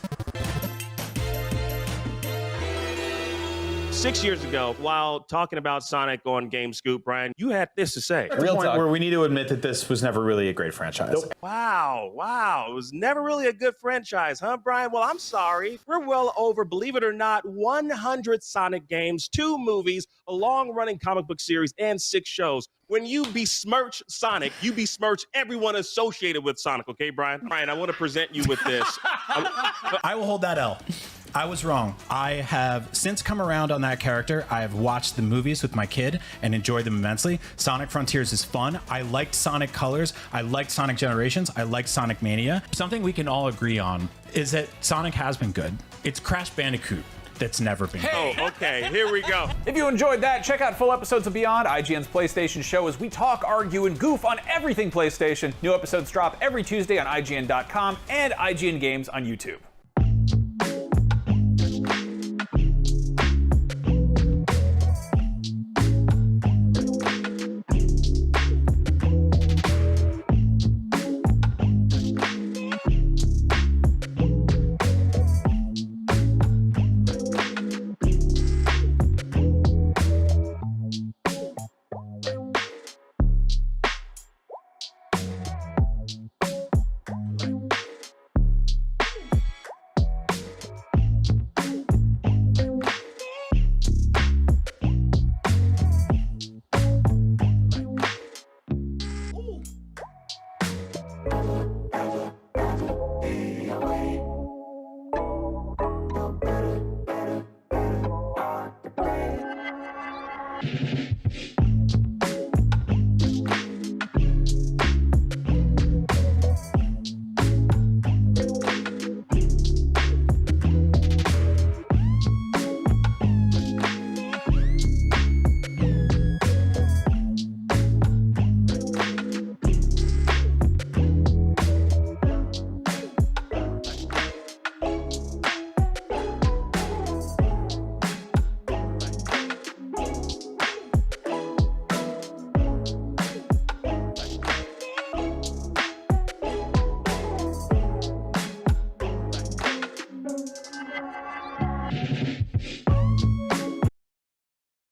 6 years ago, while talking about Sonic on Game Scoop, Brian, you had this to say. At the point where we need to admit that this was never really a great franchise. Nope. Wow. It was never really a good franchise, huh, Brian? Well, I'm sorry. We're well over, believe it or not, 100 Sonic games, 2 movies, a long-running comic book series, and 6 shows. When you besmirch Sonic, you besmirch everyone associated with Sonic, okay, Brian? Brian, I want to present you with this. I will hold that L. I was wrong. I have since come around on that character. I have watched the movies with my kid and enjoyed them immensely. Sonic Frontiers is fun. I liked Sonic Colors. I liked Sonic Generations. I liked Sonic Mania. Something we can all agree on is that Sonic has been good. It's Crash Bandicoot that's never been good. Oh, okay. Here we go. If you enjoyed that, check out full episodes of Beyond, IGN's PlayStation show, as we talk, argue, and goof on everything PlayStation. New episodes drop every Tuesday on IGN.com and IGN Games on YouTube.